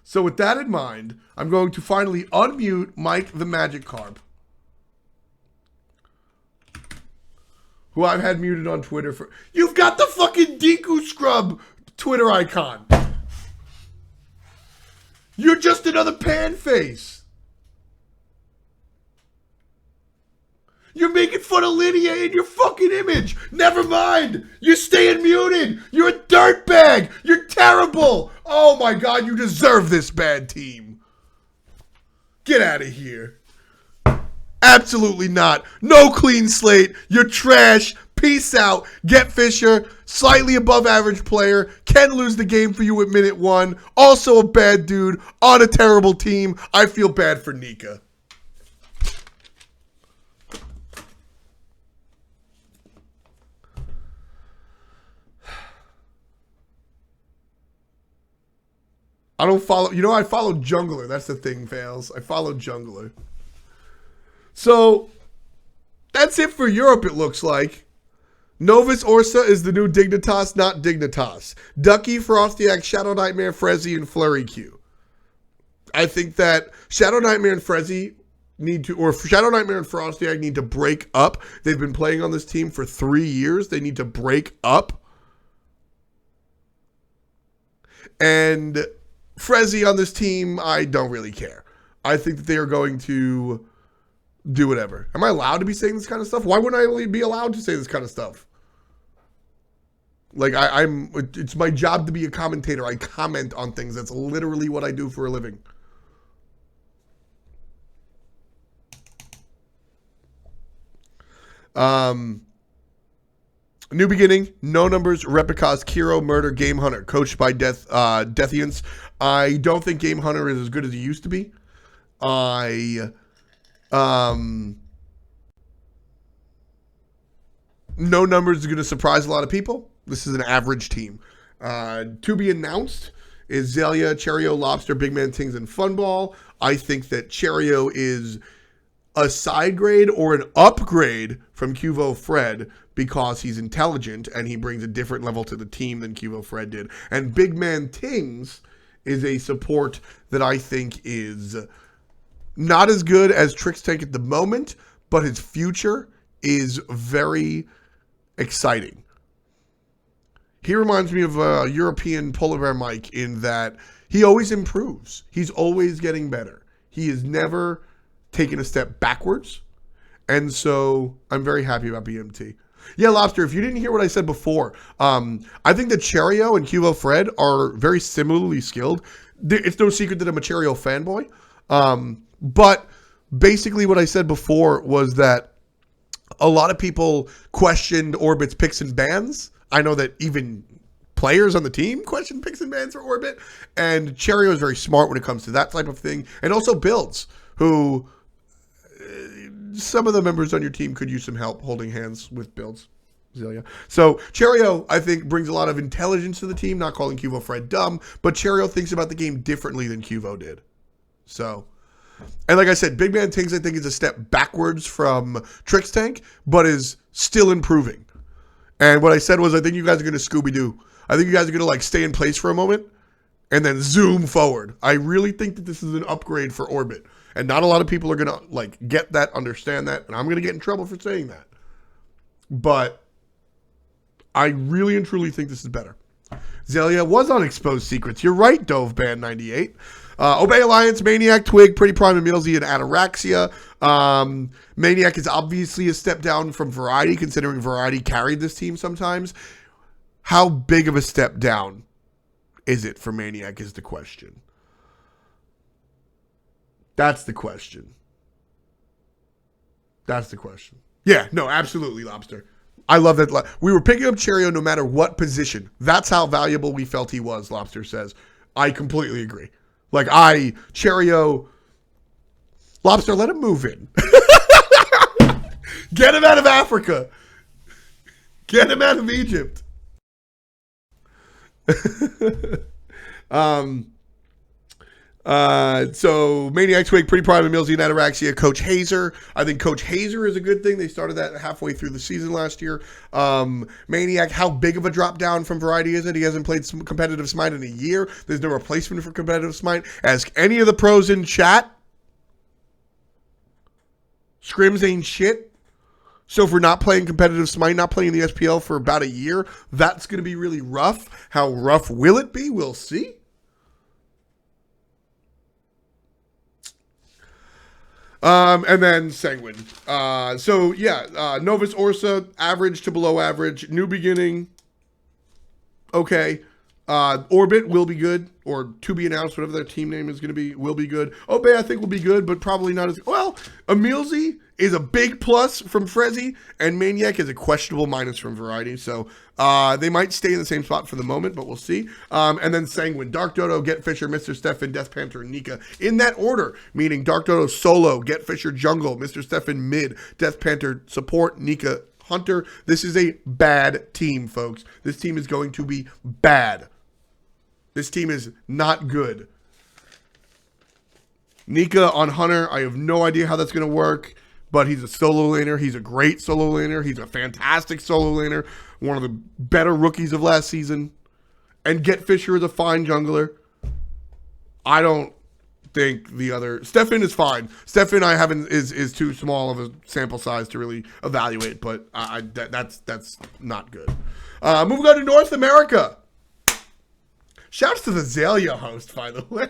So with that in mind, I'm going to finally unmute Mike the Magikarp, who I've had muted on Twitter for... You've got the fucking Deku Scrub Twitter icon. You're just another pan face. You're making fun of Lydia in your fucking image. Never mind. You're staying muted. You're a dirtbag. You're terrible. Oh my God, you deserve this bad team. Get out of here. Absolutely not. No clean slate. You're trash. Peace out. Get Fisher. Slightly above average player. Can lose the game for you at minute 1. Also a bad dude on a terrible team. I feel bad for Nika. I don't follow, I follow Jungler. That's the thing, Fails. I follow Jungler. So, that's it for Europe, it looks like. Novus Orsa is the new Dignitas, not Dignitas. Ducky, Frostak, Shadow Nightmare, Frezzy, and Flurry Q. I think that Shadow Nightmare and Frezzy Shadow Nightmare and Frostak need to break up. They've been playing on this team for 3 years. They need to break up. And Frezzy on this team, I don't really care. I think that they are going to do whatever. Am I allowed to be saying this kind of stuff? Why wouldn't I only be allowed to say this kind of stuff? Like, it's my job to be a commentator. I comment on things. That's literally what I do for a living. New beginning, no numbers, replicas, Cherio, murder, game hunter, coached by Deathians. I don't think game hunter is as good as he used to be. No numbers is going to surprise a lot of people. This is an average team. To be announced is Zelia, Cherio, Lobster, Big Man Tings, and Funball. I think that Cherio is a side grade or an upgrade from Cuvo Fred because he's intelligent and he brings a different level to the team than Cuvo Fred did. And Big Man Tings is a support that I think is not as good as Tricks Tank at the moment, but his future is very exciting. He reminds me of a European PolarBearMike in that he always improves. He's always getting better. He is never taken a step backwards. And so I'm very happy about BMT. Yeah, Lobster, if you didn't hear what I said before, I think that Cherio and Cuvo Fred are very similarly skilled. It's no secret that I'm a Cherio fanboy. But basically what I said before was that a lot of people questioned Orbit's picks and bans. I know that even players on the team question picks and bans for Orbit. And Cherio is very smart when it comes to that type of thing. And also builds, who some of the members on your team could use some help holding hands with builds. Zelia. So Cherio, I think, brings a lot of intelligence to the team, not calling Cuvo Fred dumb, but Cherio thinks about the game differently than Cuvo did. So, and like I said, Big Man Tings, I think, is a step backwards from Trix Tank, but is still improving. And what I said was, I think you guys are going to Scooby-Doo. I think you guys are going to like stay in place for a moment and then zoom forward. I really think that this is an upgrade for Orbit. And not a lot of people are going to like get that, understand that, and I'm going to get in trouble for saying that. But I really and truly think this is better. Zelia was on Exposed Secrets. You're right, Dove Band 98. Obey Alliance, Maniac, Twig, Pretty Prime, Emilzy, and Ataraxia. Maniac is obviously a step down from Variety, considering Variety carried this team sometimes. How big of a step down is it for Maniac is the question. That's the question. That's the question. Yeah, no, absolutely, Lobster. I love that. We were picking up Cherio no matter what position. That's how valuable we felt he was, Lobster says. I completely agree. Like, Cherio, Lobster, let him move in. Get him out of Africa. Get him out of Egypt. So Maniac, Twig, Pretty Prime, Emilzy, and Ataraxia, Coach Hazer. I think Coach Hazer is a good thing. They started that halfway through the season last year. Maniac, how big of a drop down from Variety is it? He hasn't played some competitive Smite in a year. There's no replacement for competitive Smite. Ask any of the pros in chat. Scrims ain't shit. So if we're not playing competitive Smite, not playing the SPL for about a year, that's going to be really rough. How rough will it be? We'll see. And then Sanguine. Novus Orsa, average to below average. New beginning. Okay. Orbit will be good, or to be announced, whatever their team name is going to be, will be good. Obey, I think, will be good, but probably not as... Well, Emilzy is a big plus from Frezzy, and Maniac is a questionable minus from Variety, so they might stay in the same spot for the moment, but we'll see. And then Sanguine, Dark Dodo, Get Fisher, Mr. Stefan, Death Panther, and Nika. In that order, meaning Dark Dodo solo, Get Fisher jungle, Mr. Stefan mid, Death Panther support, Nika Hunter. This is a bad team, folks. This team is going to be bad. This team is not good. Nika on Hunter, I have no idea how that's going to work, but he's a solo laner. He's a great solo laner. He's a fantastic solo laner. One of the better rookies of last season. And Get Fisher is a fine jungler. I don't think the other... Stefan is fine. Stefan I haven't is too small of a sample size to really evaluate, but that's not good. Moving on to North America. Shouts to the Zelia host, by the way.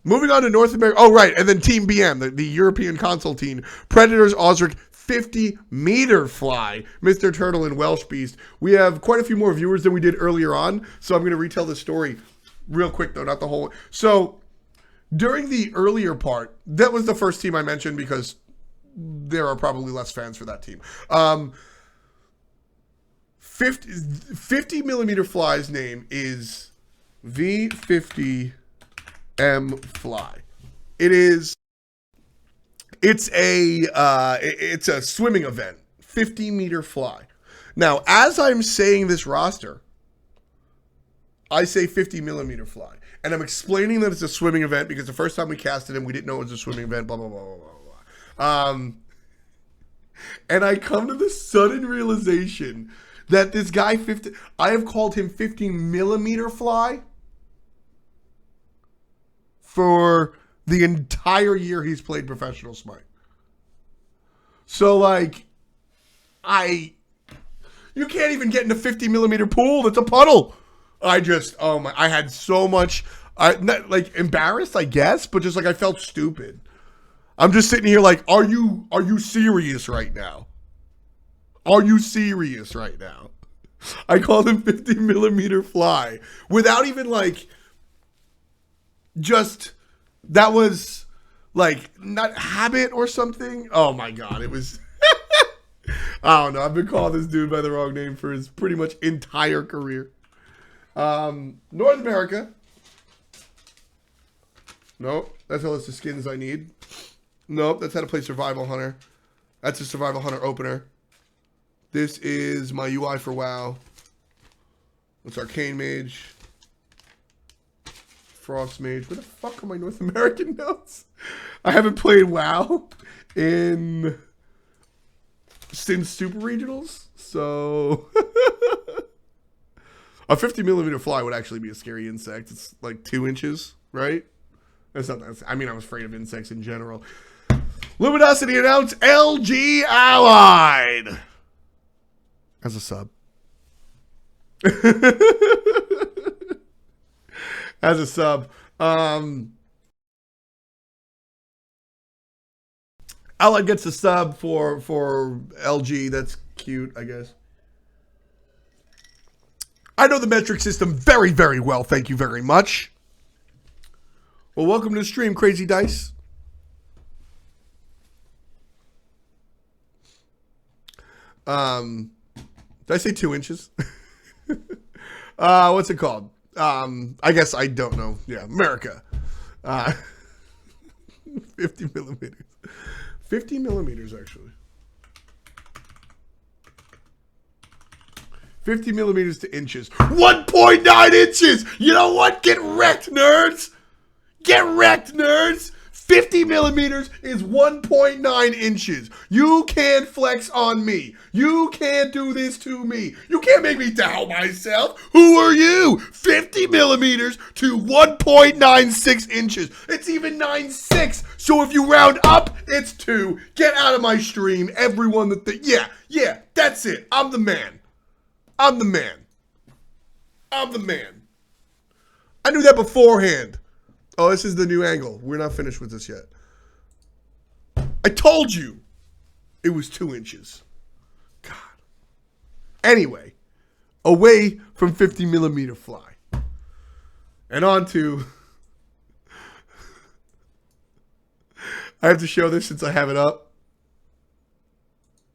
Moving on to North America. Oh, right. And then Team BM, the European console team. Predators, Osric, 50-meter fly. Mr. Turtle and Welsh Beast. We have quite a few more viewers than we did earlier on, so I'm going to retell the story real quick, though, not the whole... So, during the earlier part, that was the first team I mentioned because there are probably less fans for that team. 50 millimeter fly's name is V50M Fly. It's a swimming event, 50-meter fly. Now, as I'm saying this roster, I say 50 millimeter fly, and I'm explaining that it's a swimming event because the first time we casted him, we didn't know it was a swimming event. Blah blah blah blah blah blah. And I come to the sudden realization that this guy, I have called him 15 millimeter fly for the entire year he's played professional Smite. So, like, you can't even get in a 50 millimeter pool. That's a puddle. I had so much, not, like, embarrassed, I guess, but just, like, I felt stupid. I'm just sitting here like, are you serious right now? Are you serious right now? I called him 50 millimeter fly without even like, just, that was like not habit or something. Oh my God. It was, I don't know. I've been calling this dude by the wrong name for his pretty much entire career. North America. Nope. That's a list of skins I need. Nope. That's how to play Survival Hunter. That's a Survival Hunter opener. This is my UI for WoW. It's Arcane Mage. Frost Mage. Where the fuck are my North American notes? I haven't played WoW since Super Regionals. So a 50mm fly would actually be a scary insect. It's like 2 inches, right? That's not that. I mean, I was afraid of insects in general. Luminosity announced LG Allied as a sub. As a sub. Allied gets a sub for LG. That's cute, I guess. I know the metric system very, very well. Thank you very much. Well, welcome to the stream, Crazy Dice. Did I say 2 inches? What's it called? I guess I don't know. Yeah, America. 50 millimeters. 50 millimeters, actually. 50 millimeters to inches. 1.9 inches! You know what? Get wrecked, nerds! Get wrecked, nerds! 50 millimeters is 1.9 inches. You can't flex on me. You can't do this to me. You can't make me doubt myself. Who are you? 50 millimeters to 1.96 inches. It's even 9.6. So if you round up, it's 2. Get out of my stream. Everyone that yeah, that's it. I'm the man. I'm the man. I'm the man. I knew that beforehand. Oh, this is the new angle. We're not finished with this yet. I told you it was 2 inches. God. Anyway, away from 50 millimeter fly. And on to... I have to show this since I have it up.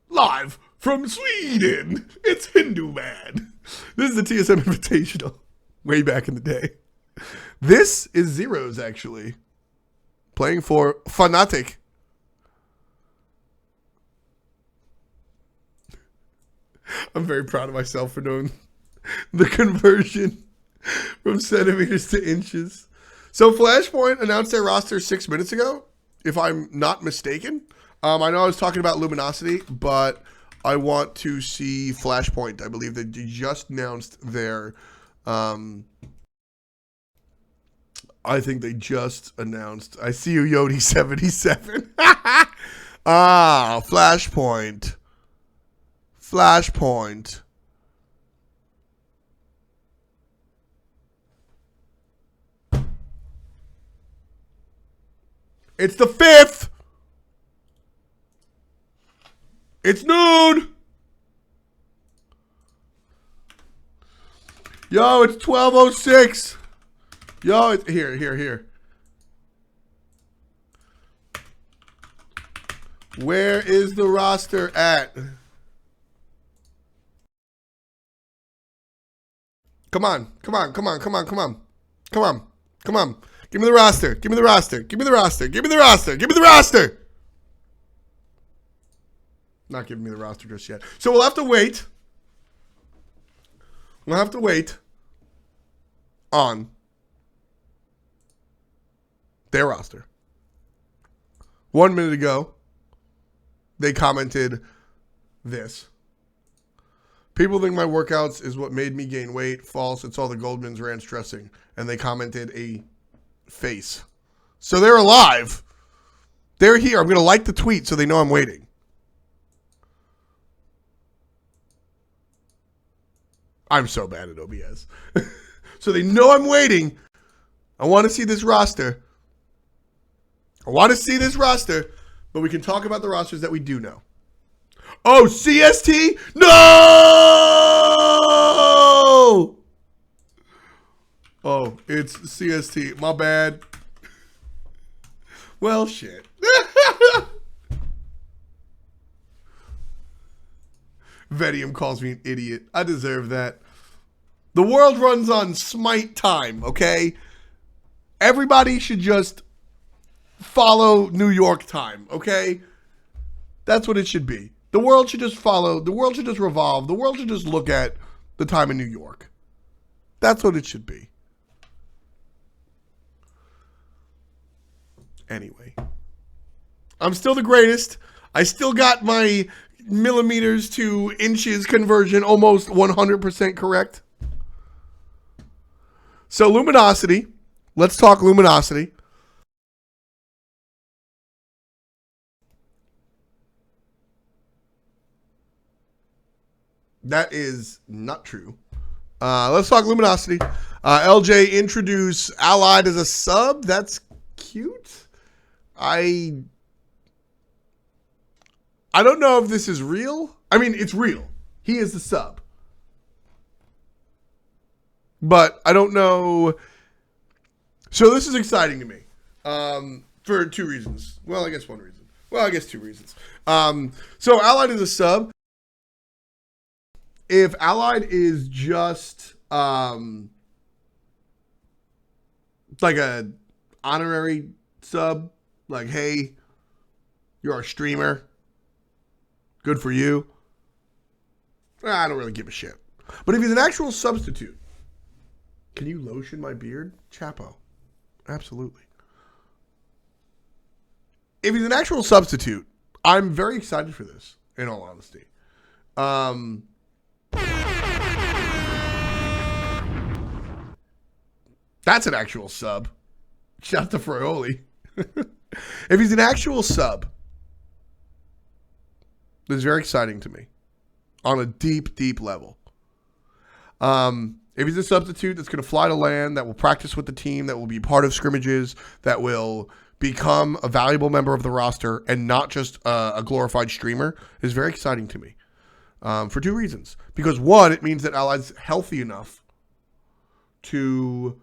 Live from Sweden, it's Hindu Man. This is the TSM Invitational. Way back in the day. This is Zeros, actually. Playing for Fnatic. I'm very proud of myself for doing the conversion from centimeters to inches. So Flashpoint announced their roster 6 minutes ago, if I'm not mistaken. I know I was talking about Luminosity, but I want to see Flashpoint. I believe they just announced their... I think they just announced. I see you, Yodi77. Flashpoint. Flashpoint. It's the 5th. It's noon. Yo, it's 12:06. Yo, it's here. Where is the roster at? Come on. Give me the roster. Give me the roster. Not giving me the roster just yet. So we'll have to wait. On their roster. 1 minute ago, they commented this. People think my workouts is what made me gain weight. False. It's all the Goldman's ranch dressing. And they commented a face. So they're alive. They're here. I'm going to like the tweet so they know I'm waiting. I'm so bad at OBS. So they know I'm waiting. I want to see this roster. But we can talk about the rosters that we do know. Oh, CST? No! Oh, it's CST. My bad. Well, shit. Vitium calls me an idiot. I deserve that. The world runs on Smite time, okay? Everybody should just follow New York time, okay? That's what it should be. The world should just follow. The world should just revolve. The world should just look at the time in New York. That's what it should be. Anyway. I'm still the greatest. I still got my millimeters to inches conversion almost 100% correct. So Luminosity. Let's talk Luminosity. That is not true. Let's talk Luminosity. LJ introduce Allied as a sub. That's cute. I don't know if this is real. I mean, it's real. He is the sub. But I don't know. So this is exciting to me. For two reasons. Well, I guess one reason. Well, I guess two reasons. So Allied is a sub. If Allied is just like a honorary sub, like, hey, you're our streamer, good for you, I don't really give a shit. But if he's an actual substitute, can you lotion my beard? Chapo. Absolutely. If he's an actual substitute, I'm very excited for this, in all honesty. That's an actual sub. Shout out to Frioli. If he's an actual sub, this is very exciting to me on a deep, deep level. If he's a substitute that's going to fly to land, that will practice with the team, that will be part of scrimmages, that will become a valuable member of the roster and not just a glorified streamer, is very exciting to me. For two reasons. Because one, it means that Allied's healthy enough to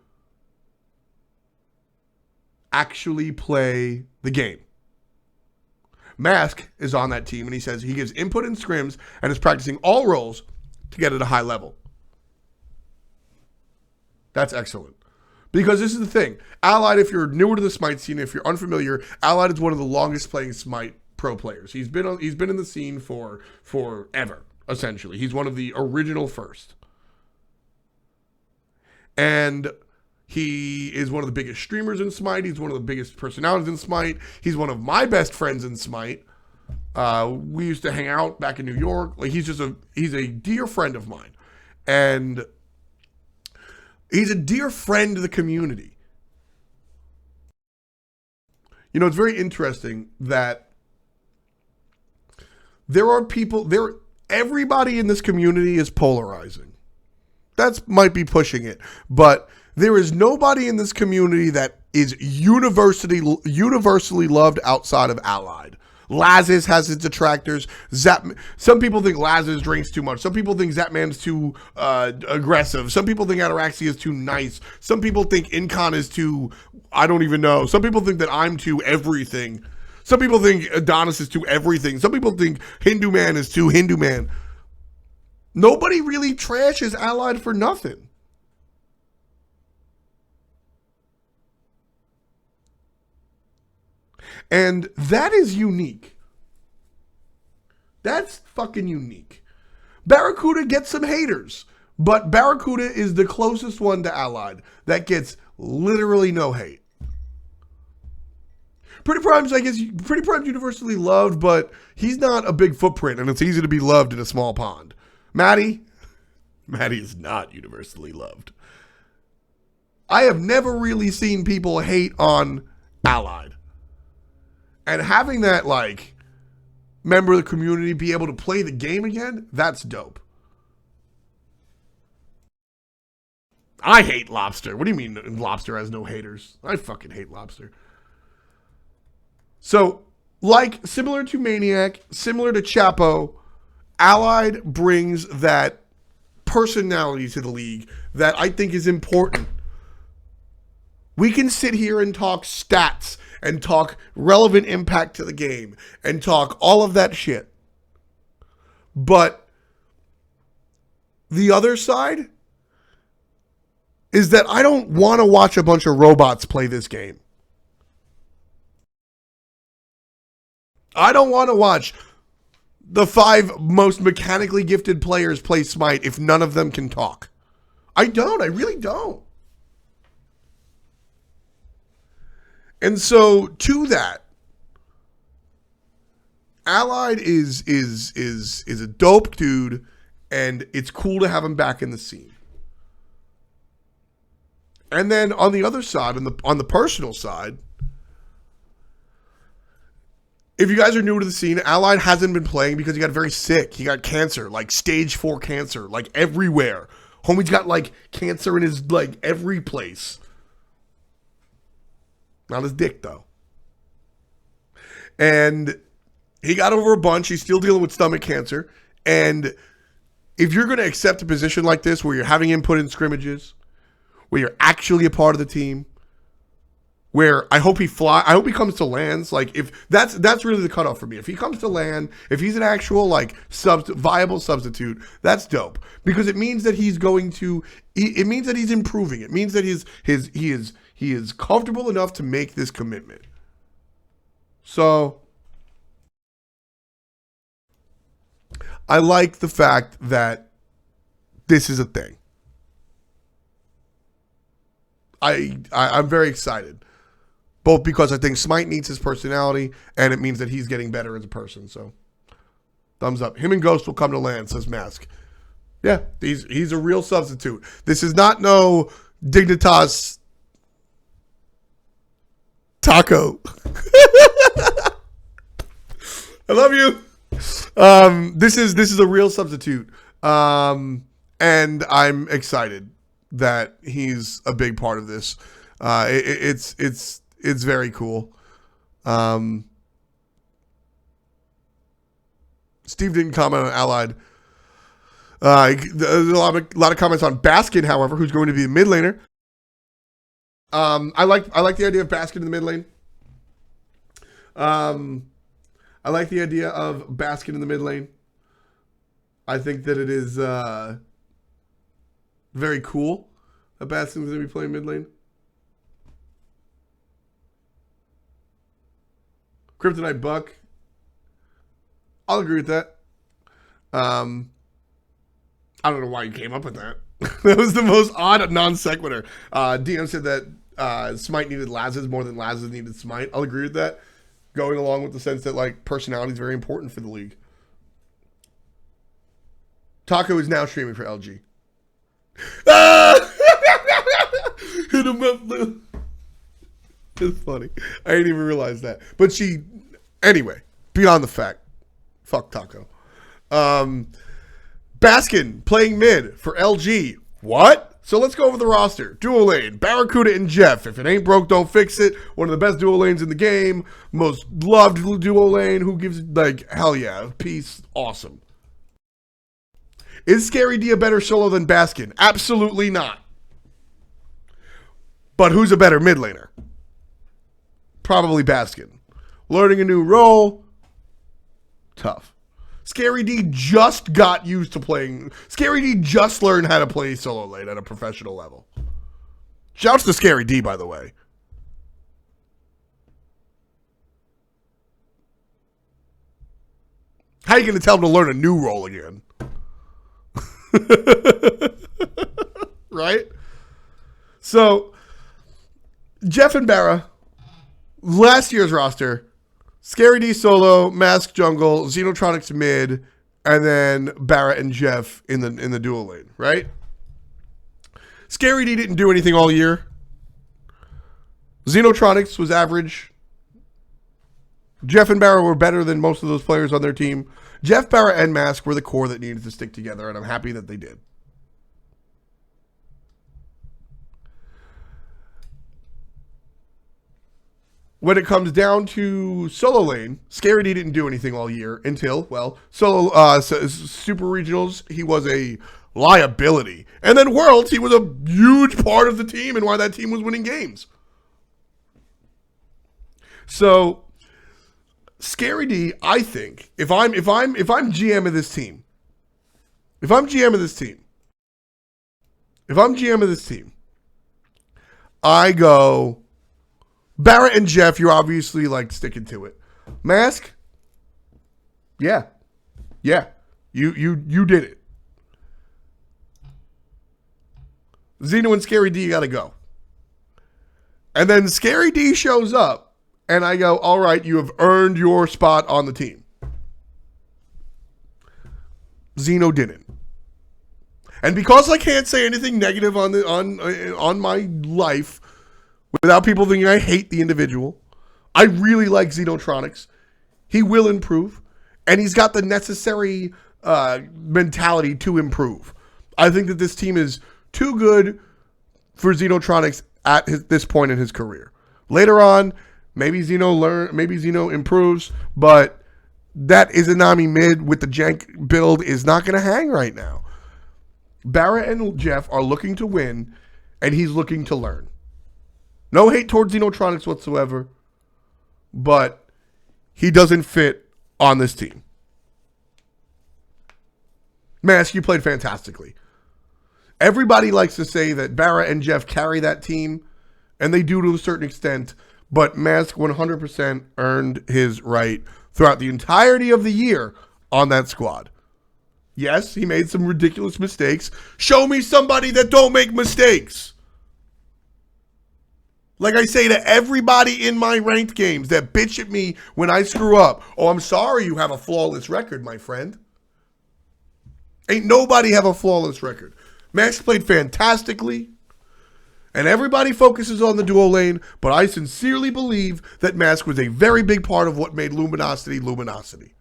actually play the game. Mask is on that team, and he says he gives input in scrims and is practicing all roles to get at a high level. That's excellent. Because this is the thing. Allied, if you're newer to the Smite scene, if you're unfamiliar, Allied is one of the longest playing Smite pro players. He's been in the scene for forever, essentially. He's one of the original first. And he is one of the biggest streamers in Smite. He's one of the biggest personalities in Smite. He's one of my best friends in Smite. We used to hang out back in New York. Like, he's a dear friend of mine. And he's a dear friend to the community. You know, it's very interesting that everybody in this community is polarizing. That might be pushing it, but there is nobody in this community that is universally loved outside of Allied. Lazes has its detractors. Some people think Lazes drinks too much. Some people think Zapman's too aggressive. Some people think Ataraxia is too nice. Some people think Incon is too, I don't even know. Some people think that I'm too everything. Some people think Adonis is too everything. Some people think Hindu Man is too Hindu Man. Nobody really trashes Allied for nothing. And that is unique. That's fucking unique. Barracuda gets some haters, but Barracuda is the closest one to Allied that gets literally no hate. Pretty Prime's, I guess, Pretty Prime's universally loved, but he's not a big footprint, and it's easy to be loved in a small pond. Maddie is not universally loved. I have never really seen people hate on Allied. And having that, like, member of the community be able to play the game again, that's dope. I hate Lobster. What do you mean Lobster has no haters? I fucking hate Lobster. So, like, similar to Maniac, similar to Chapo, Allied brings that personality to the league that I think is important. We can sit here and talk stats and talk relevant impact to the game and talk all of that shit. But the other side is that I don't want to watch a bunch of robots play this game. I don't want to watch the 5 most mechanically gifted players play Smite if none of them can talk. I don't. I really don't. And so to that, Allied is a dope dude, and it's cool to have him back in the scene. And then on the other side, on the personal side, if you guys are new to the scene, Allied hasn't been playing because he got very sick. He got cancer, like stage 4 cancer, like everywhere. Homie's got like cancer in his like every place. Not his dick though. And he got over a bunch. He's still dealing with stomach cancer. And if you're going to accept a position like this where you're having input in scrimmages, where you're actually a part of the team, where I hope he comes to lands. Like if that's really the cutoff for me. If he comes to land, if he's an actual like viable substitute, that's dope because it means that he's going to. It means that he's improving. It means that he is comfortable enough to make this commitment. So I like the fact that this is a thing. I'm very excited. Both because I think Smite needs his personality, and it means that he's getting better as a person. So, thumbs up. Him and Ghost will come to land, says Mask. Yeah, he's a real substitute. This is not no Dignitas Taco. I love you. This is a real substitute, and I'm excited that he's a big part of this. It's very cool. Steve didn't comment on Allied. There's a lot of comments on Baskin, however, who's going to be a mid laner. I like the idea of Baskin in the mid lane. I like the idea of Baskin in the mid lane. I think that it is very cool that Baskin's going to be playing mid lane. Kryptonite Buck. I'll agree with that. I don't know why you came up with that. That was the most odd non sequitur. DM said that Smite needed Lazes more than Lazes needed Smite. I'll agree with that. Going along with the sense that like personality is very important for the league. Taco is now streaming for LG. Hit him up, Lou. It's funny. I didn't even realize that. But anyway, beyond the fact, fuck Taco. Baskin playing mid for LG. What? So let's go over the roster. Dual lane, Barracuda and Jeff. If it ain't broke, don't fix it. One of the best dual lanes in the game. Most loved dual lane. Who gives, like, hell yeah. Peace. Awesome. Is Scary D a better solo than Baskin? Absolutely not. But who's a better mid laner? Probably Baskin. Learning a new role. Tough. Scary D just got used to playing. Scary D just learned how to play solo lane at a professional level. Shouts to Scary D, by the way. How are you going to tell him to learn a new role again? Right? So, Jeff and Barra, last year's roster, Scary D solo, Mask jungle, Xenotronics mid, and then Barra and Jeff in the dual lane, right? Scary D didn't do anything all year. Xenotronics was average. Jeff and Barra were better than most of those players on their team. Jeff, Barra, and Mask were the core that needed to stick together, and I'm happy that they did. When it comes down to solo lane, Scary D didn't do anything all year until, well, super regionals, he was a liability. And then Worlds, he was a huge part of the team and why that team was winning games. So, Scary D, I think, if I'm GM of this team, If I'm GM of this team, I go, Barrett and Jeff, you're obviously like sticking to it. Mask? Yeah. Yeah. You did it. Xeno and Scary D gotta go. And then Scary D shows up, and I go, all right, you have earned your spot on the team. Xeno didn't. And because I can't say anything negative on my life without people thinking I hate the individual, I really like Xenotronics. He will improve, and he's got the necessary mentality to improve. I think that this team is too good for Xenotronics at this point in his career. Later on, maybe Xeno improves, but that Izanami mid with the jank build is not going to hang right now. Barrett and Jeff are looking to win, and he's looking to learn. No hate towards Xenotronics whatsoever, but he doesn't fit on this team. Mask, you played fantastically. Everybody likes to say that Barrett and Jeff carry that team, and they do to a certain extent, but Mask 100% earned his right throughout the entirety of the year on that squad. Yes, he made some ridiculous mistakes. Show me somebody that don't make mistakes. Like I say to everybody in my ranked games that bitch at me when I screw up. Oh, I'm sorry you have a flawless record, my friend. Ain't nobody have a flawless record. Max played fantastically, and everybody focuses on the duo lane, but I sincerely believe that Mask was a very big part of what made Luminosity Luminosity.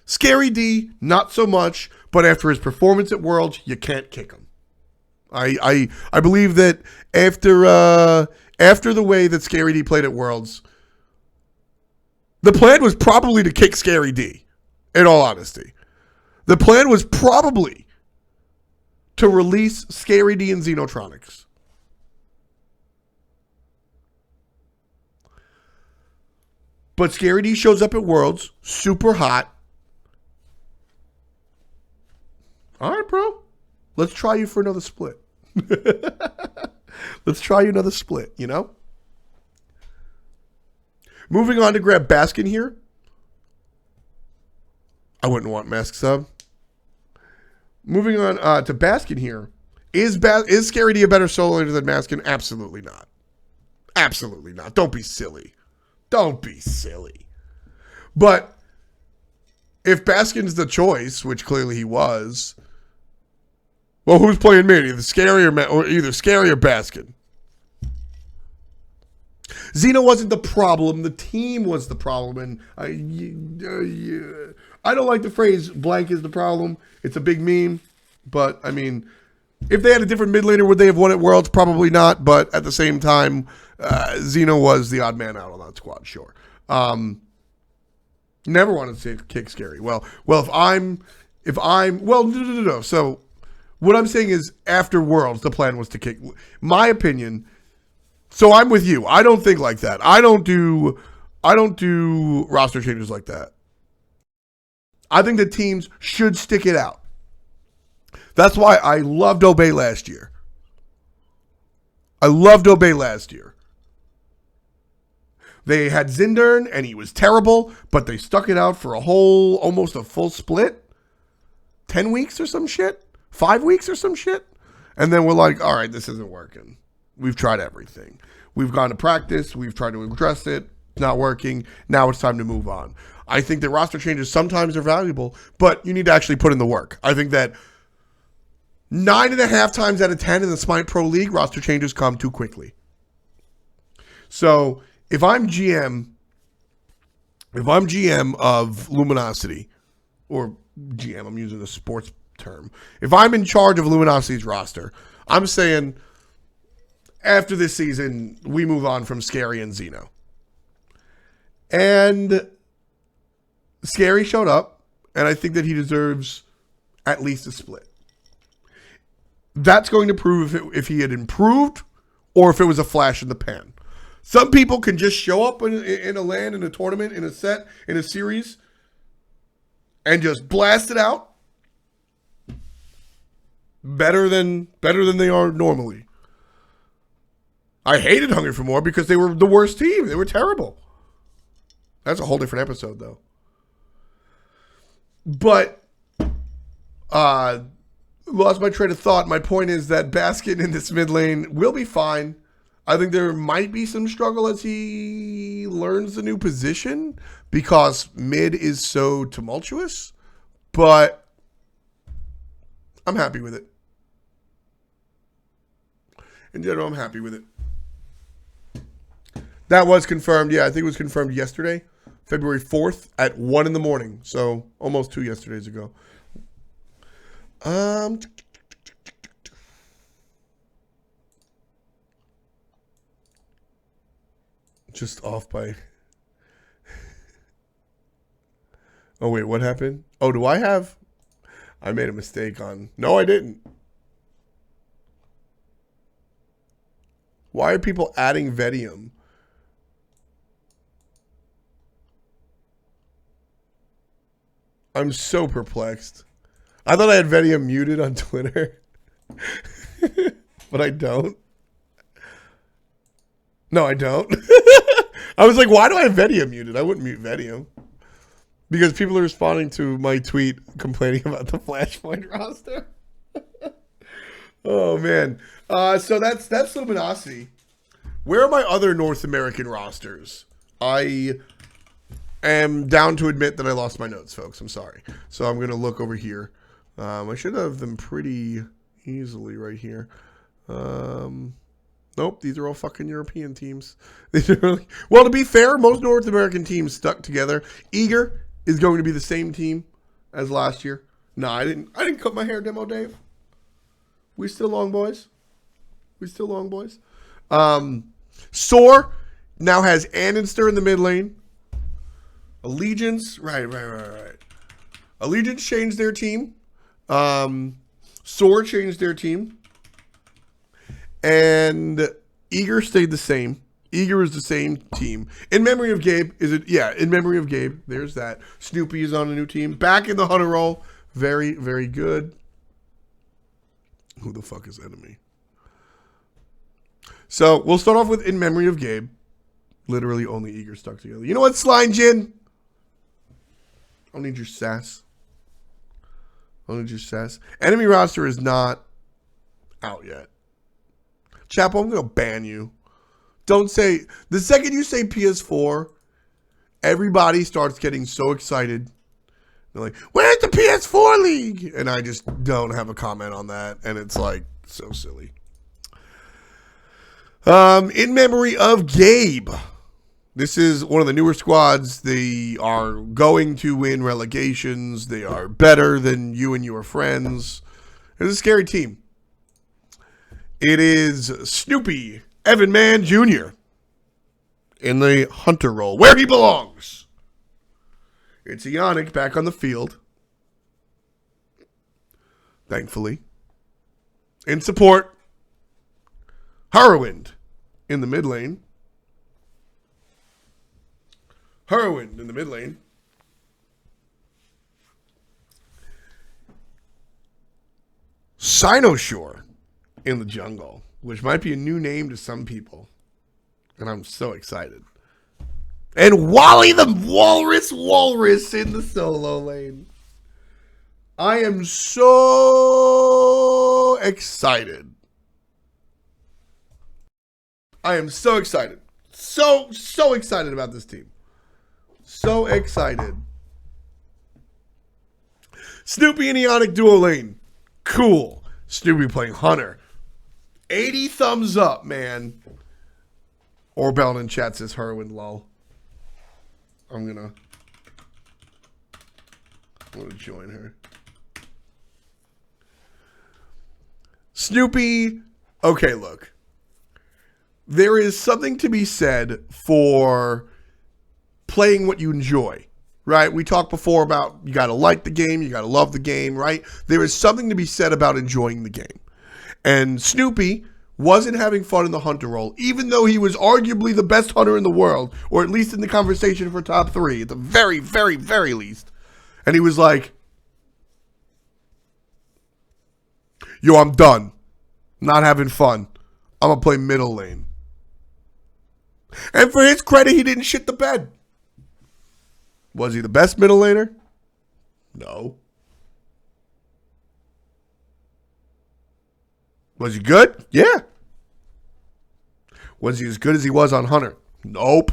Scary D, not so much, but after his performance at Worlds, you can't kick him. I believe that after the way that Scary D played at Worlds, the plan was probably to kick Scary D, in all honesty. The plan was probably to release Scary D and Xenotronics. But Scary D shows up at Worlds, super hot. All right, bro. Let's try you for another split. Let's try you another split, you know? Moving on to grab Baskin here. I wouldn't want Mask sub. Moving on to Baskin here. Is Scary D a better solo laner than Baskin? Absolutely not. Absolutely not. Don't be silly. Don't be silly. But if Baskin's the choice, which clearly he was, well, who's playing mid? Either Scary or Baskin. Xeno wasn't the problem. The team was the problem. And I don't like the phrase blank is the problem. It's a big meme. But, I mean, if they had a different mid laner, would they have won at Worlds? Probably not. But at the same time, Xeno was the odd man out on that squad, sure. Never wanted to kick Scary. Well, no. So, what I'm saying is, after Worlds, the plan was to kick. My opinion. So I'm with you. I don't think like that. I don't do roster changes like that. I think the teams should stick it out. That's why I loved Obey last year. They had Zindern, and he was terrible, but they stuck it out for almost a full split. 10 weeks or some shit? 5 weeks or some shit? And then we're like, all right, this isn't working. We've tried everything. We've gone to practice. We've tried to address it. It's not working. Now it's time to move on. I think that roster changes sometimes are valuable, but you need to actually put in the work. I think that 9.5 times out of 10 in the Smite Pro League, roster changes come too quickly. So if I'm GM of Luminosity, or GM, I'm using a sports term. If I'm in charge of Luminosity's roster, I'm saying after this season, we move on from Scary and Xeno. And Scary showed up, and I think that he deserves at least a split. That's going to prove if he had improved or if it was a flash in the pan. Some people can just show up in a LAN, in a tournament, in a set, in a series, and just blast it out. Better than they are normally. I hated Hungry for More because they were the worst team. They were terrible. That's a whole different episode, though. But, lost my train of thought. My point is that Baskin in this mid lane will be fine. I think there might be some struggle as he learns the new position because mid is so tumultuous. But I'm happy with it. In general, I'm happy with it. That was confirmed. Yeah, I think it was confirmed yesterday, February 4th at 1 in the morning. So almost 2 yesterdays ago. Just off by... Oh, wait, what happened? Oh, do I have... I made a mistake on... No, I didn't. Why are people adding Vitium? I'm so perplexed. I thought I had Vitium muted on Twitter. But I don't. No, I don't. I was like, why do I have Vitium muted? I wouldn't mute Vitium. Because people are responding to my tweet complaining about the Flashpoint roster. Oh, man. So that's Luminosity. Where are my other North American rosters? I am down to admit that I lost my notes, folks. I'm sorry. So I'm going to look over here. I should have them pretty easily right here. Nope, these are all fucking European teams. Well, to be fair, most North American teams stuck together. Eager is going to be the same team as last year. No, I didn't cut my hair, Demo Dave. We still long boys. Soar now has Andinster in the mid lane. Allegiance, right. Allegiance changed their team. Soar changed their team. And Eager stayed the same. Eager is the same team. In Memory of Gabe, in Memory of Gabe, there's that. Snoopy is on a new team. Back in the Hunter role. Very, very good. Who the fuck is enemy? So, we'll start off with In Memory of Gabe. Literally only Eager stuck together. You know what, Slime Jin? I don't need your sass. Enemy roster is not out yet. Chapo, I'm going to ban you. Don't say... The second you say PS4, everybody starts getting so excited. They're like, where's the PS4 League? And I just don't have a comment on that. And it's like, so silly. In Memory of Gabe. This is one of the newer squads. They are going to win relegations. They are better than you and your friends. It's a scary team. It is Snoopy, Evan Mann Jr. in the Hunter role, where he belongs. It's Eonic back on the field. Thankfully. In support, Heroin in the mid lane. Sinosure in the jungle, which might be a new name to some people. And I'm so excited. And Wally the Walrus in the solo lane. I am so excited. So excited about this team. So excited. Snoopy and Eonic duo lane. Cool. Snoopy playing Hunter. 80 thumbs up, man. Orbell in chat says Heroin lol. I'm gonna join her. Snoopy. Okay, look. There is something to be said for playing what you enjoy, right? We talked before about you got to like the game, you got to love the game, right? There is something to be said about enjoying the game. And Snoopy wasn't having fun in the Hunter role, even though he was arguably the best Hunter in the world, or at least in the conversation for top 3, at the very, very, very least. And he was like, yo, I'm done. Not having fun. I'm going to play middle lane. And for his credit, he didn't shit the bed. Was he the best middle laner? No. Was he good? Yeah. Was he as good as he was on Hunter? Nope.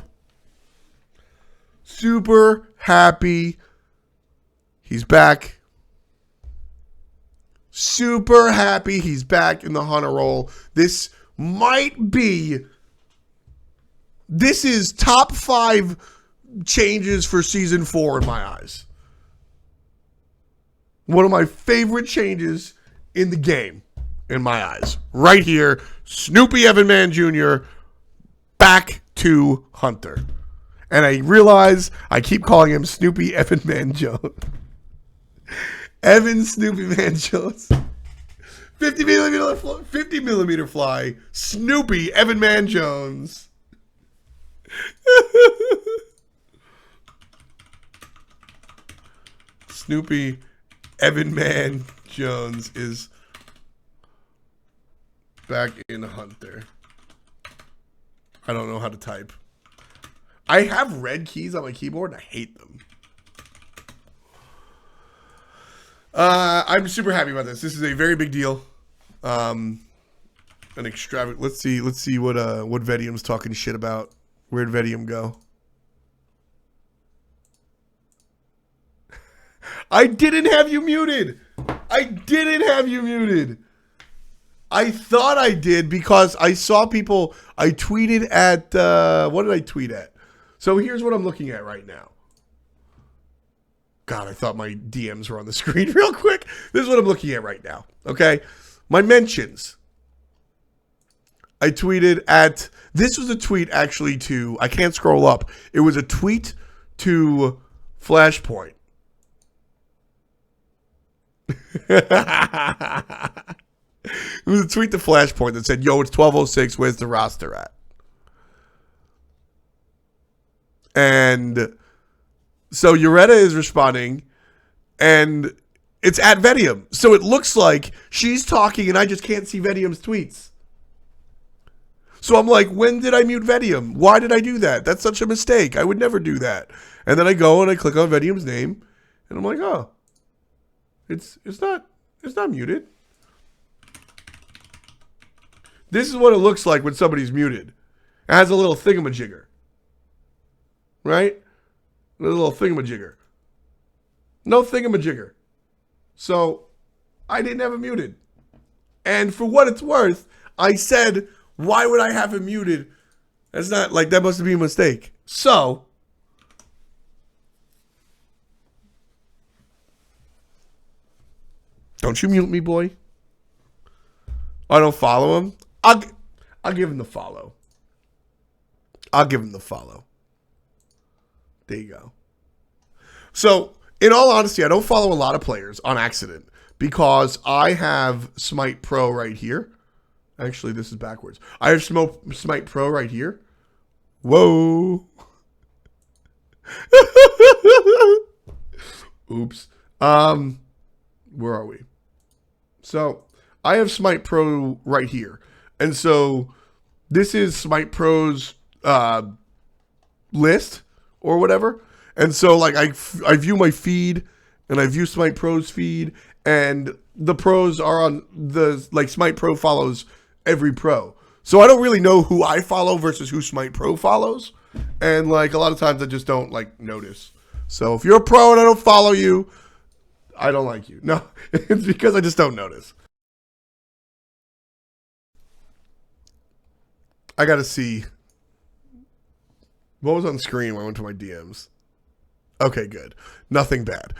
Super happy. He's back. Super happy he's back in the Hunter role. This is top 5 changes for season 4 in my eyes. One of my favorite changes in the game, in my eyes. Right here, Snoopy Evanman Jr. back to Hunter. And I realize I keep calling him Snoopy Evanman Jones. Evan Snoopy Man Jones. 50 millimeter fly. Snoopy Evanman Jones. Snoopy Evanman Jones is back in Hunter. I don't know how to type. I have red keys on my keyboard and I hate them. I'm super happy about this. This is a very big deal. An extravagant. Let's see what Vitium's talking shit about. Where'd Vitium go? I didn't have you muted. I thought I did because I saw people. I tweeted at what did I tweet at? So here's what I'm looking at right now. God, I thought my DMs were on the screen real quick. This is what I'm looking at right now. Okay. My mentions. I tweeted at, this was a tweet actually to, I can't scroll up. It was a tweet to Flashpoint. It was a tweet to Flashpoint that said, yo, it's 12:06. Where's the roster at? And so Ureta is responding, and it's at Vitium. So it looks like she's talking, and I just can't see Vitium's tweets. So I'm like, when did I mute Vitium? Why did I do that? That's such a mistake. I would never do that. And then I go and I click on Vitium's name, and I'm like, oh, it's not muted. This is what it looks like when somebody's muted. It has a little thingamajigger. Right? A little thingamajigger. No thingamajigger. So, I didn't have it muted. And for what it's worth, I said, why would I have it muted? That's not, like, that must be a mistake. So, don't you mute me, boy. I don't follow him. I'll give him the follow. There you go. So, in all honesty, I don't follow a lot of players on accident because I have Smite Pro right here. Actually, this is backwards. I have Smite Pro right here. Whoa. Oops. Where are we? So, I have Smite Pro right here. And so, this is Smite Pro's list or whatever. And so, like, I view my feed, and I view Smite Pro's feed, and the pros are on the, like, Smite Pro follows every pro. So I don't really know who I follow versus who Smite Pro follows. And, like, a lot of times I just don't, like, notice. So if you're a pro and I don't follow you, I don't like you. No, it's because I just don't notice. I got to see. What was on screen when I went to my DMs? Okay, good. Nothing bad.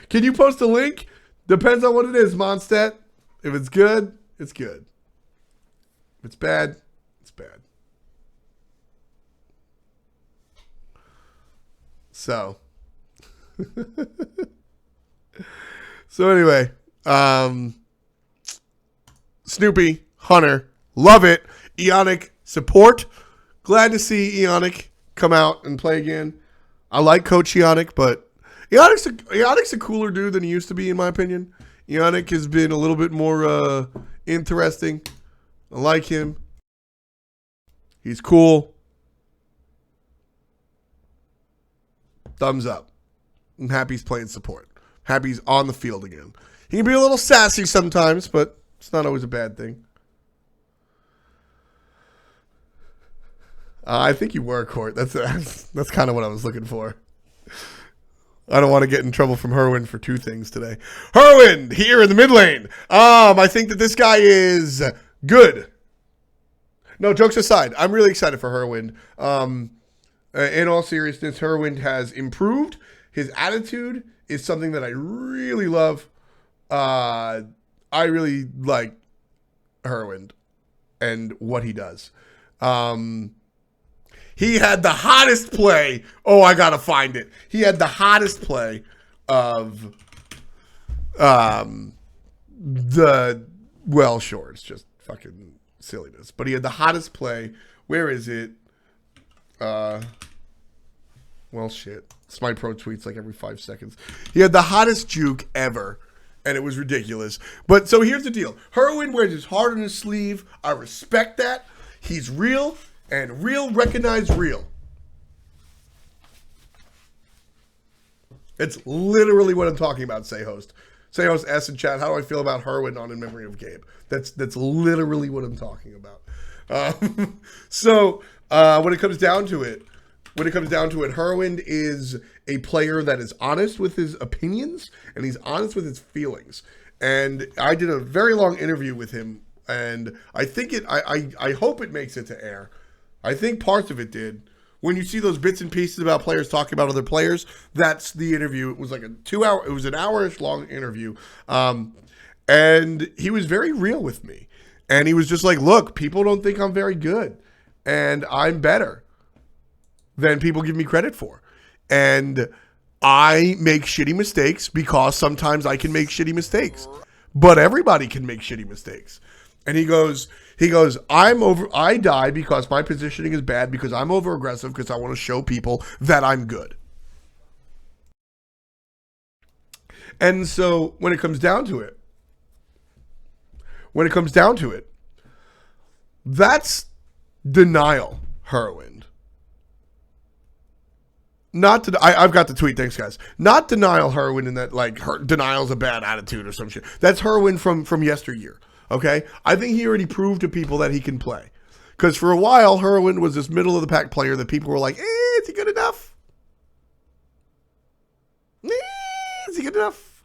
Can you post a link? Depends on what it is, Mondstadt. If it's good, it's good. If it's bad, it's bad. So. So anyway, Snoopy, Hunter, love it. Eonic support. Glad to see Eonic come out and play again. I like Coach Eonic, but Eonic's a cooler dude than he used to be, in my opinion. Eonic has been a little bit more interesting. I like him. He's cool. Thumbs up. I'm happy he's playing support. Happy he's on the field again. He can be a little sassy sometimes, but it's not always a bad thing. I think you were, Court. That's kind of what I was looking for. I don't want to get in trouble from Heroin for two things today. Heroin here in the mid lane. I think that this guy is good. No, jokes aside, I'm really excited for Heroin. In all seriousness, Heroin has improved. His attitude is something that I really love. I really like Heroin and what he does. He had the hottest play. Oh, I gotta find it. He had the hottest play of sure, it's just fucking silliness. But he had the hottest play. Where is it? Shit. Smite Pro tweets like every 5 seconds. He had the hottest juke ever, and it was ridiculous. But so here's the deal. Heroin wears his heart on his sleeve. I respect that. He's real. And real recognize real. It's literally what I'm talking about, Say Host. Say Host S in chat, how do I feel about Heroin on In Memory of Gabe? That's literally what I'm talking about. When it comes down to it, Heroin is a player that is honest with his opinions and he's honest with his feelings. And I did a very long interview with him, and I think I hope it makes it to air. I think parts of it did. When you see those bits and pieces about players talking about other players, that's the interview. It was like an hour-ish long interview. And he was very real with me. And he was just like, look, people don't think I'm very good. And I'm better than people give me credit for. And I make shitty mistakes because sometimes I can make shitty mistakes. But everybody can make shitty mistakes. And he goes, I die because my positioning is bad because I'm over aggressive because I want to show people that I'm good. And so when it comes down to it, that's denial, Heroin. I've got the tweet. Thanks, guys. Not denial, Heroin, in that denial's a bad attitude or some shit. That's Heroin from yesteryear. Okay, I think he already proved to people that he can play. Because for a while, Heroin was this middle of the pack player that people were like, is he good enough? Is he good enough?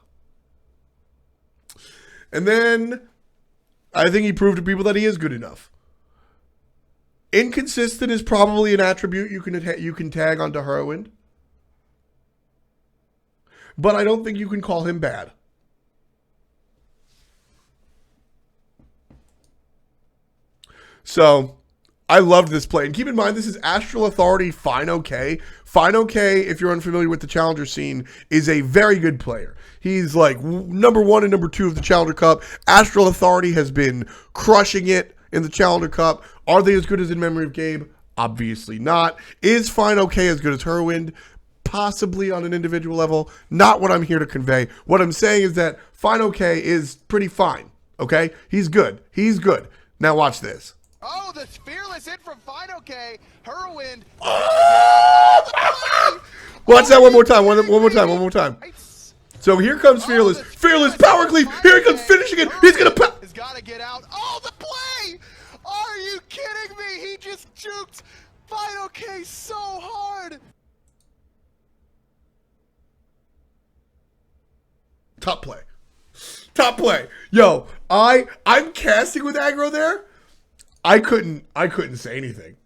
And then I think he proved to people that he is good enough. Inconsistent is probably an attribute you can tag onto Heroin. But I don't think you can call him bad. So, I loved this play. And keep in mind, this is Astral Authority Fineokay. Fineokay, if you're unfamiliar with the Challenger scene, is a very good player. He's like number 1 and number 2 of the Challenger Cup. Astral Authority has been crushing it in the Challenger Cup. Are they as good as In Memory of Gabe? Obviously not. Is Fineokay as good as Heroin? Possibly on an individual level. Not what I'm here to convey. What I'm saying is that Fineokay is pretty fine. Okay? He's good. He's good. Now watch this. Oh, the fearless hit from Fineokay. Heroin. Watch that one more time. One more time. So here comes Fearless. Fearless power cleave. Here he comes finishing it. He's going to He's got to get out. Oh, the play. Are you kidding me? He just juked Fineokay so hard. Top play. Yo, I'm casting with aggro there. I couldn't say anything.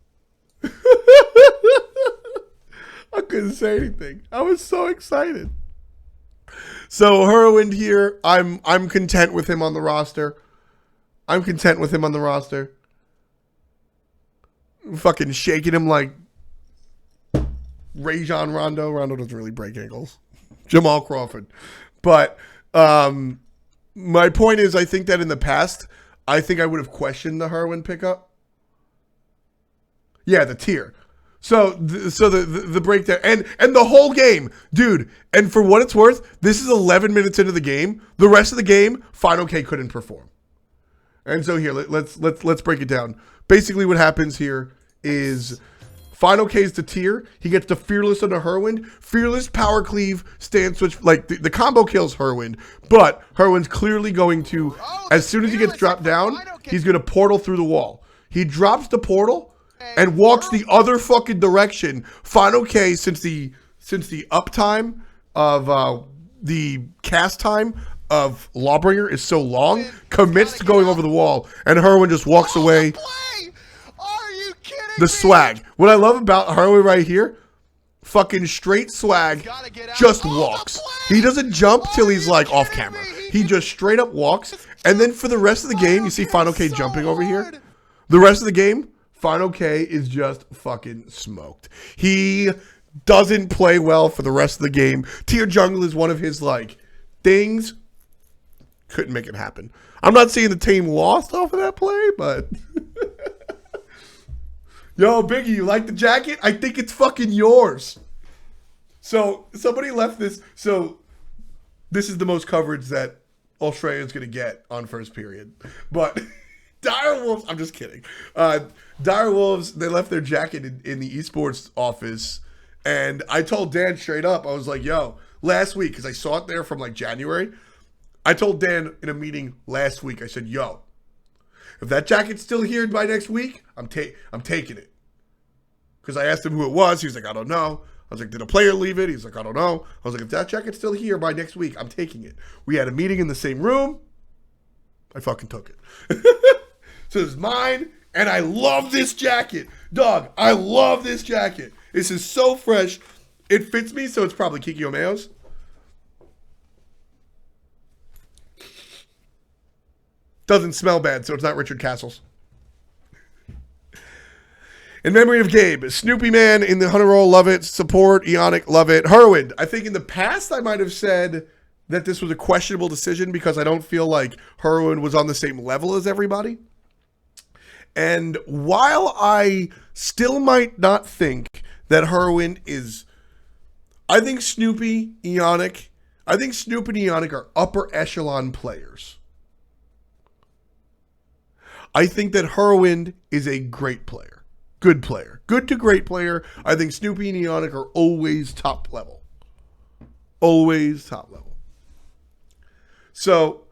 I couldn't say anything. I was so excited. So Heroin here, I'm content with him on the roster. Fucking shaking him like Rajon Rondo. Rondo doesn't really break ankles. Jamal Crawford. But my point is, I think that in the past, I think I would have questioned the Heroin pickup. Yeah, the tier. So the breakdown and the whole game, dude. And for what it's worth, this is 11 minutes into the game. The rest of the game, Fineokay couldn't perform. And so here, let's break it down. Basically, what happens here is Fineokay's the tier. He gets the Fearless on the Heroin. Fearless, Power Cleave, Stand Switch. Like, the combo kills Heroin. But Heroin's clearly going to, as soon as he gets dropped down, he's going to portal through the wall. He drops the portal and walks the other fucking direction. Fineokay, since the uptime of the cast time of Lawbringer is so long, commits to going over the wall. And Heroin just walks away. Are you kidding me? The swag. What I love about Heroin right here, fucking straight swag, just walks. He doesn't jump till he's like off camera. He just straight up walks. And then for the rest of the game, you see Fineokay jumping over here. The rest of the game, Fineokay is just fucking smoked. He doesn't play well for the rest of the game. Tier jungle is one of his like things. Couldn't make it happen. I'm not saying the team lost off of that play, but yo, Biggie, you like the jacket? I think it's fucking yours. So somebody left this. So this is the most coverage that Australia's gonna get on first period. But Direwolves, I'm just kidding. Direwolves, they left their jacket in the esports office, and I told Dan straight up, I was like, yo, last week, because I saw it there from like January, I told Dan in a meeting last week, I said, yo, if that jacket's still here by next week, I'm taking it. Because I asked him who it was, he was like, I don't know. I was like, did a player leave it? He's like, I don't know. I was like, if that jacket's still here by next week, I'm taking it. We had a meeting in the same room. I fucking took it. So it's mine, and I love this jacket. Dog, I love this jacket. This is so fresh. It fits me, so it's probably Kiki Omeo's. Doesn't smell bad, so it's not Richard Castle's. In Memory of Gabe, Snoopy Man in the Hunter Roll, love it. Support, Eonic, love it. Heroin, I think in the past I might have said that this was a questionable decision because I don't feel like Heroin was on the same level as everybody. And while I still might not think that Heroin is, I think Snoopy, Eonic, I think Snoopy and Eonic are upper echelon players. I think that Heroin is a great player. Good player. Good to great player. I think Snoopy and Eonic are always top level. Always top level. So,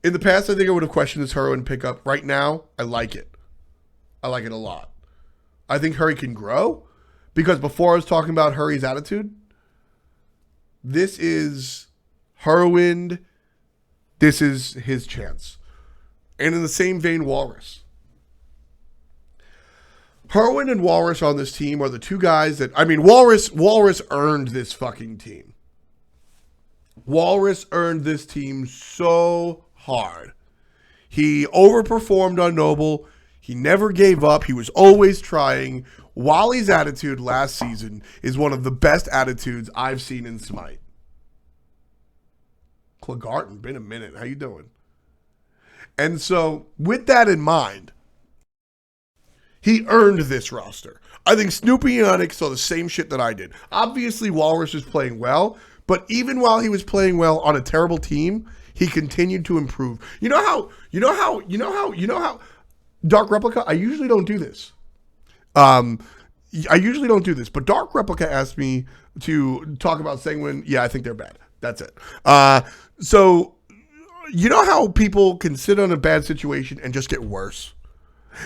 in the past, I think I would have questioned this Heroin pickup. Right now, I like it. I like it a lot. I think Hurry can grow. Because before I was talking about Hurry's attitude, this is Heroin. This is his chance. And in the same vein, Walrus. Heroin and Walrus on this team are the two guys that, I mean, Walrus earned this fucking team. Walrus earned this team so hard. He overperformed on Noble. He never gave up. He was always trying. Wally's attitude last season is one of the best attitudes I've seen in Smite. Clegarton, been a minute. How you doing? And so, with that in mind, he earned this roster. I think Snoopy and Eonic saw the same shit that I did. Obviously, Walrus was playing well, but even while he was playing well on a terrible team, he continued to improve. You know how Dark Replica, I usually don't do this. But Dark Replica asked me to talk about Sanguine. Yeah, I think they're bad. That's it. So, you know how people can sit on a bad situation and just get worse?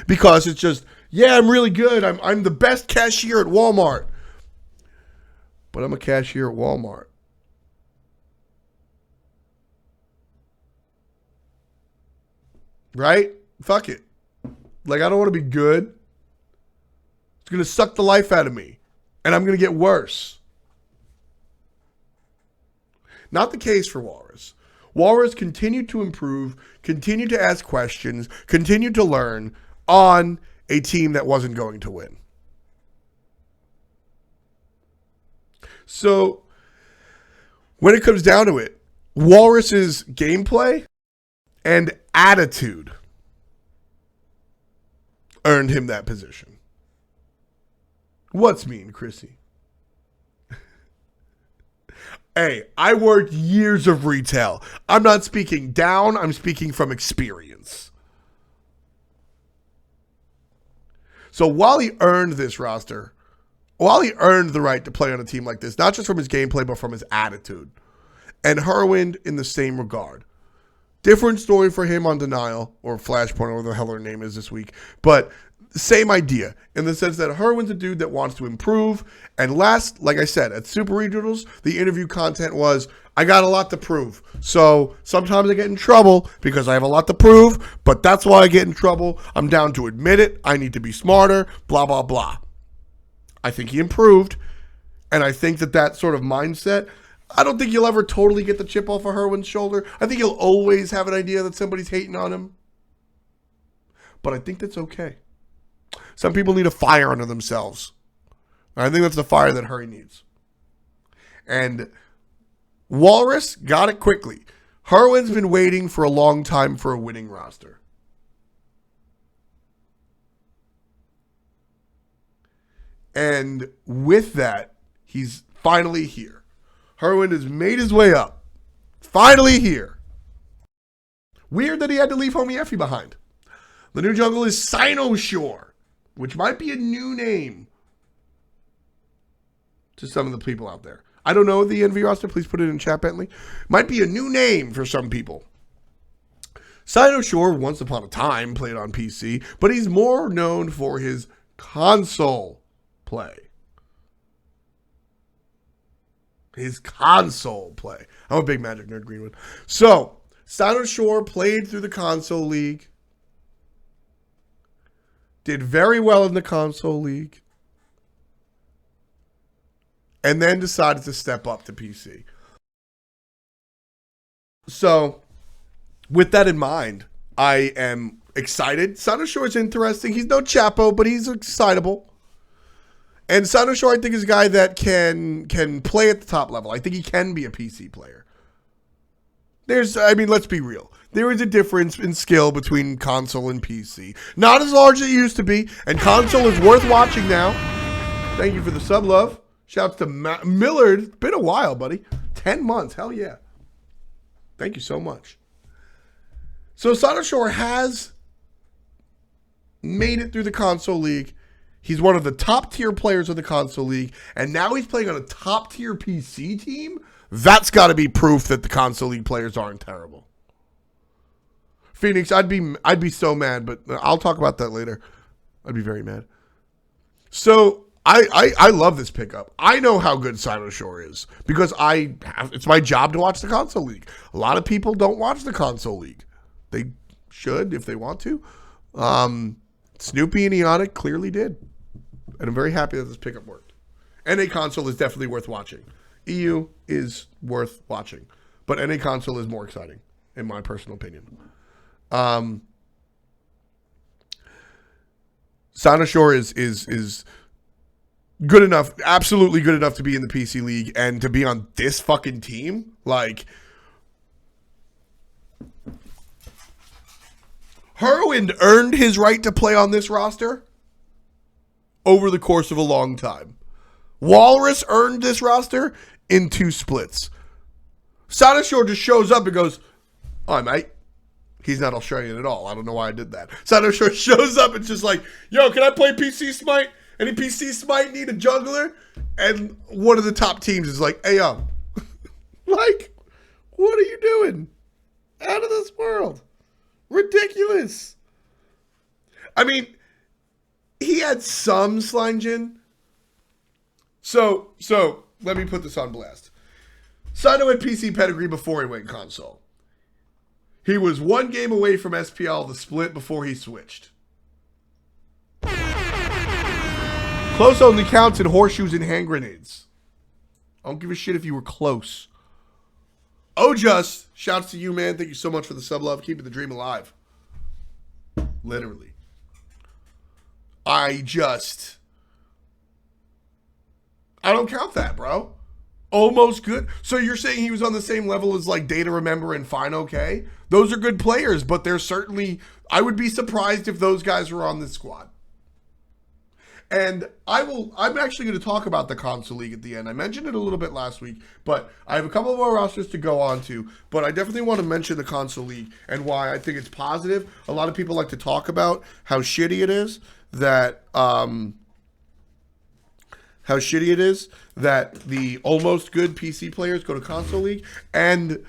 Because it's just, yeah, I'm really good. I'm the best cashier at Walmart. But I'm a cashier at Walmart. Right? Fuck it. Like, I don't want to be good. It's going to suck the life out of me. And I'm going to get worse. Not the case for Walrus. Walrus continued to improve, continued to ask questions, continued to learn on a team that wasn't going to win. So, when it comes down to it, Walrus's gameplay and attitude earned him that position. What's mean, Chrissy? Hey, I worked years of retail. I'm not speaking down. I'm speaking from experience. So while he earned this roster, while he earned the right to play on a team like this, not just from his gameplay, but from his attitude, and Heroin in the same regard. Different story for him on Denial, or Flashpoint, or whatever the hell her name is this week, but same idea, in the sense that Heroin's a dude that wants to improve, and last, like I said, at Super Regionals, the interview content was, I got a lot to prove, so sometimes I get in trouble because I have a lot to prove, but that's why I get in trouble. I'm down to admit it. I need to be smarter, blah, blah, blah. I think he improved, and I think that sort of mindset, I don't think you'll ever totally get the chip off of Heroin's shoulder. I think he'll always have an idea that somebody's hating on him, but I think that's okay. Some people need a fire under themselves. And I think that's the fire that Hurry needs. And Walrus got it quickly. Heroin's been waiting for a long time for a winning roster. And with that, he's finally here. Heroin has made his way up. Finally here. Weird that he had to leave Homie Effie behind. The new jungle is Sinosure, which might be a new name to some of the people out there. I don't know the NV roster. Please put it in chat, Bentley. Might be a new name for some people. Sinosure, once upon a time, played on PC, but he's more known for his console play. His console play. I'm a big Magic nerd, Greenwood. So, Sinosure played through the console league. Did very well in the console league. And then decided to step up to PC. So, with that in mind, I am excited. Sinosure is interesting. He's no Chapo, but he's excitable. And Sinosure, I think, is a guy that can play at the top level. I think he can be a PC player. Let's be real. There is a difference in skill between console and PC. Not as large as it used to be, and console is worth watching now. Thank you for the sub love. Shouts to Millard. It's been a while, buddy. 10 months. Hell yeah. Thank you so much. So Sinosure has made it through the console league. He's one of the top tier players of the console league, and now he's playing on a top tier PC team. That's got to be proof that the console league players aren't terrible. Phoenix, I'd be so mad, but I'll talk about that later. I'd be very mad. So I love this pickup. I know how good Sinosure is because it's my job to watch the console league. A lot of people don't watch the console league. They should if they want to. Snoopy and Eonic clearly did. And I'm very happy that this pickup worked. NA console is definitely worth watching. EU is worth watching. But NA console is more exciting, in my personal opinion. Sinosure is good enough, absolutely good enough to be in the PC league and to be on this fucking team. Like, Heroin earned his right to play on this roster over the course of a long time. Walrus earned this roster in 2 splits. Sinosure just shows up and goes, "Hi, mate." He's not Australian at all. I don't know why I did that. Sinosure shows up and just like, "Yo, can I play PC Smite? Any PC Smite need a jungler?" And one of the top teams is like, "Hey, yo." Like, what are you doing? Out of this world. Ridiculous. I mean, he had some Slangin. So let me put this on blast. Sino had PC pedigree before he went console. He was 1 game away from SPL the split before he switched. Close only counts in horseshoes and hand grenades. I don't give a shit if you were close. Ojust, shouts to you, man. Thank you so much for the sub love. Keeping the dream alive. Literally. I don't count that, bro. Almost good. So you're saying he was on the same level as like Data Remember and Fineokay? Those are good players, but they're certainly, I would be surprised if those guys were on this squad. And I'm actually going to talk about the console league at the end. I mentioned it a little bit last week, but I have a couple of more rosters to go on to. But I definitely want to mention the console league and why I think it's positive. A lot of people like to talk about how shitty it is that the almost good PC players go to console league, and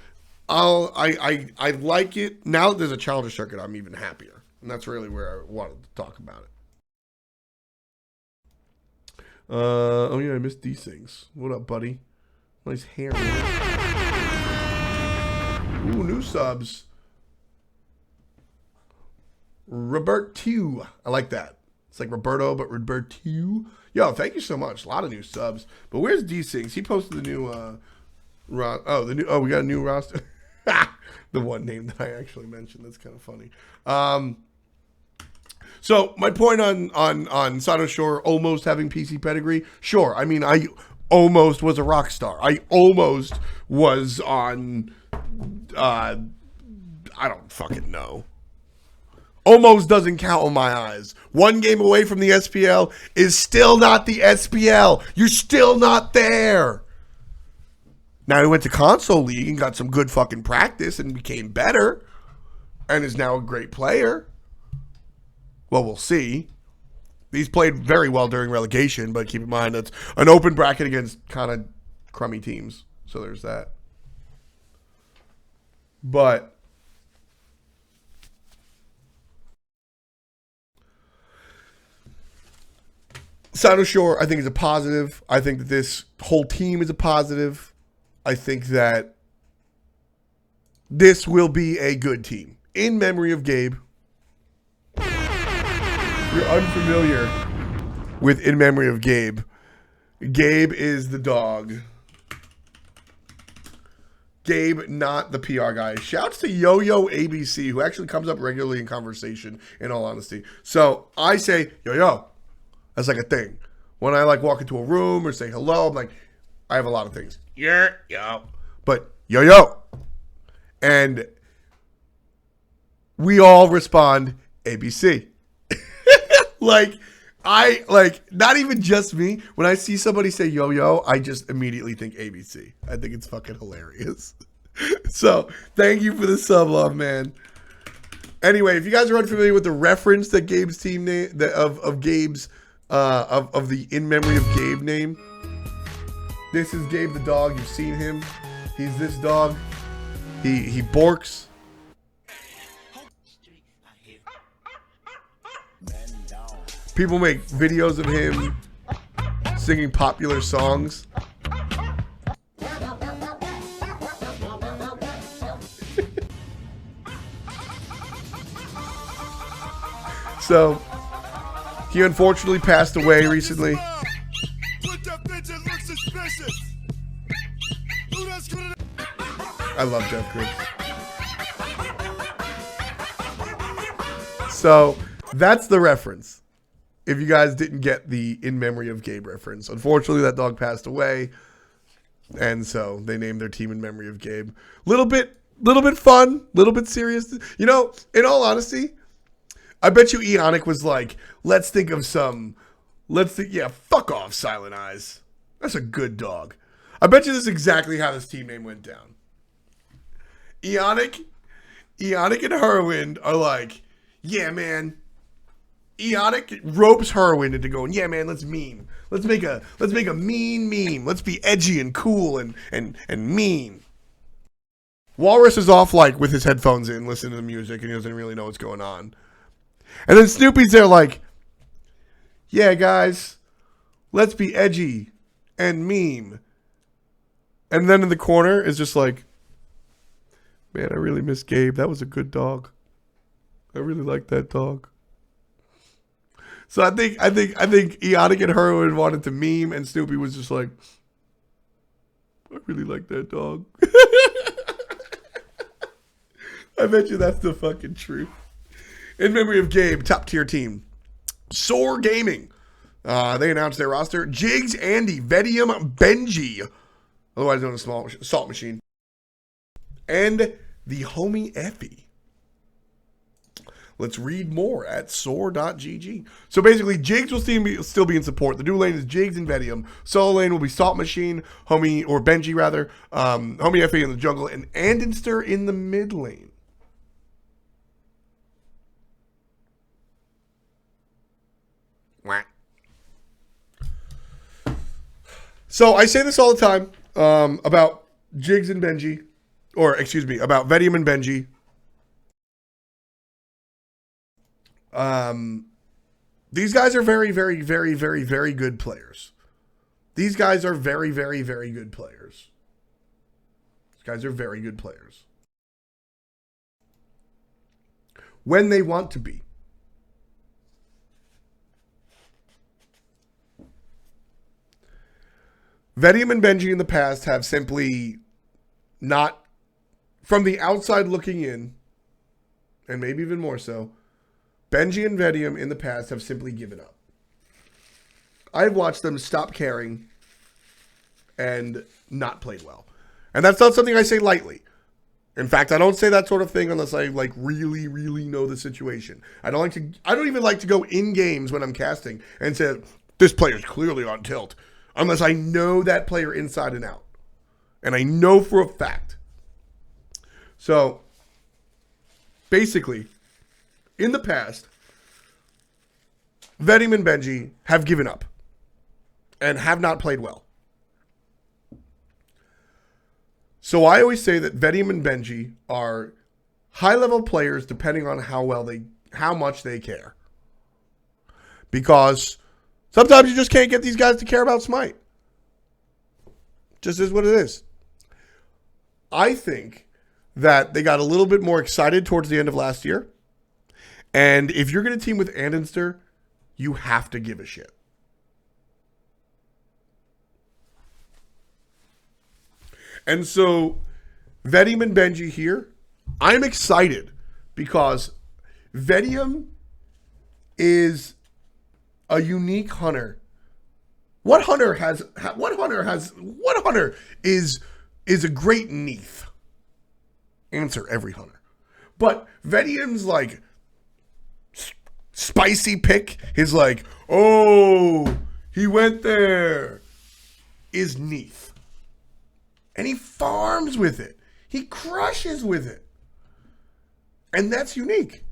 I like it. Now that there's a challenger circuit, I'm even happier. And that's really where I wanted to talk about it. Oh yeah, I missed these things. What up, buddy? Nice hair, man. Ooh, new subs. Roberto. I like that. It's like Roberto, but Roberto. Yo, thank you so much. A lot of new subs. But where's D-Sings? He posted the new we got a new roster. The one name that I actually mentioned. That's kind of funny. So my point on Sano Shore almost having PC pedigree, sure. I mean, I almost was a rock star. I almost was on I don't fucking know. Almost doesn't count on my eyes. One game away from the SPL is still not the SPL. You're still not there. Now he went to console league and got some good fucking practice and became better and is now a great player. Well, we'll see. He's played very well during relegation, but keep in mind that's an open bracket against kind of crummy teams. So there's that. But Sino Shore, I think, is a positive. I think that this whole team is a positive. I think that this will be a good team. In memory of Gabe. If you're unfamiliar with In Memory of Gabe, Gabe is the dog. Gabe, not the PR guy. Shouts to Yo-Yo ABC, who actually comes up regularly in conversation, in all honesty. So I say, Yo-Yo. That's like a thing. When I like walk into a room or say hello, I'm like, I have a lot of things. Yeah, yo. But Yo-Yo. And we all respond ABC. Not even just me. When I see somebody say yo-yo, I just immediately think ABC. I think it's fucking hilarious. So, thank you for the sub love, man. Anyway, if you guys are unfamiliar with the reference that Gabe's team name, of Gabe's, of the In Memory of Gabe name, this is Gabe the dog. You've seen him. He's this dog. He borks. People make videos of him singing popular songs. So, he unfortunately passed away recently. I love Jeff Griggs. So, that's the reference. If you guys didn't get the In Memory of Gabe reference. Unfortunately, that dog passed away. And so they named their team In Memory of Gabe. Little bit fun, little bit serious. You know, in all honesty, I bet you Eonic was like, fuck off, Silent Eyes. That's a good dog. I bet you this is exactly how this team name went down. Eonic and Heroin are like, yeah, man. Eonic ropes Heroin into going, yeah, man, let's meme. Let's make a mean meme. Let's be edgy and cool and mean. Walrus is off like with his headphones in, listening to the music, and he doesn't really know what's going on. And then Snoopy's there like, yeah, guys, let's be edgy and meme. And then in the corner is just like, man, I really miss Gabe. That was a good dog. I really like that dog. So I think Eonic and Heroin wanted to meme, and Snoopy was just like, I really like that dog. I bet you that's the fucking truth. In Memory of Gabe, top tier team. Soar Gaming. They announced their roster. Jigs, Andy, Vitium, Benji, otherwise known as Salt Machine, and the homie Effie. Let's read more at soar.gg. So basically, Jigs will still be in support. The dual lane is Jigs and Vitium. Solo lane will be Salt Machine, Homie, or Benji rather, Homie FA in the jungle, and Andinster in the mid lane. Wah. So I say this all the time about Jigs and Benji, or excuse me, about Vitium and Benji. These guys are very, very, very, very, very good players. These guys are very, very, very good players. These guys are very good players. When they want to be. Vitium and Benji in the past have simply not, from the outside looking in, and maybe even more so, Benji and Vitium in the past have simply given up. I've watched them stop caring and not played well. And that's not something I say lightly. In fact, I don't say that sort of thing unless I like really, really know the situation. I don't even like to go in games when I'm casting and say, this player's clearly on tilt. Unless I know that player inside and out. And I know for a fact. So, basically, in the past, Vitium and Benji have given up. And have not played well. So I always say that Vitium and Benji are high-level players depending on how much they care. Because sometimes you just can't get these guys to care about Smite. Just is what it is. I think that they got a little bit more excited towards the end of last year. And if you're going to team with Andinster, you have to give a shit. And so, Vitium and Benji here, I'm excited because Vitium is a unique hunter. What hunter is a great Neath? Answer, every hunter. But Vitium's like spicy pick, his like, oh, he went there, is Neath. And he farms with it. He crushes with it. And that's unique.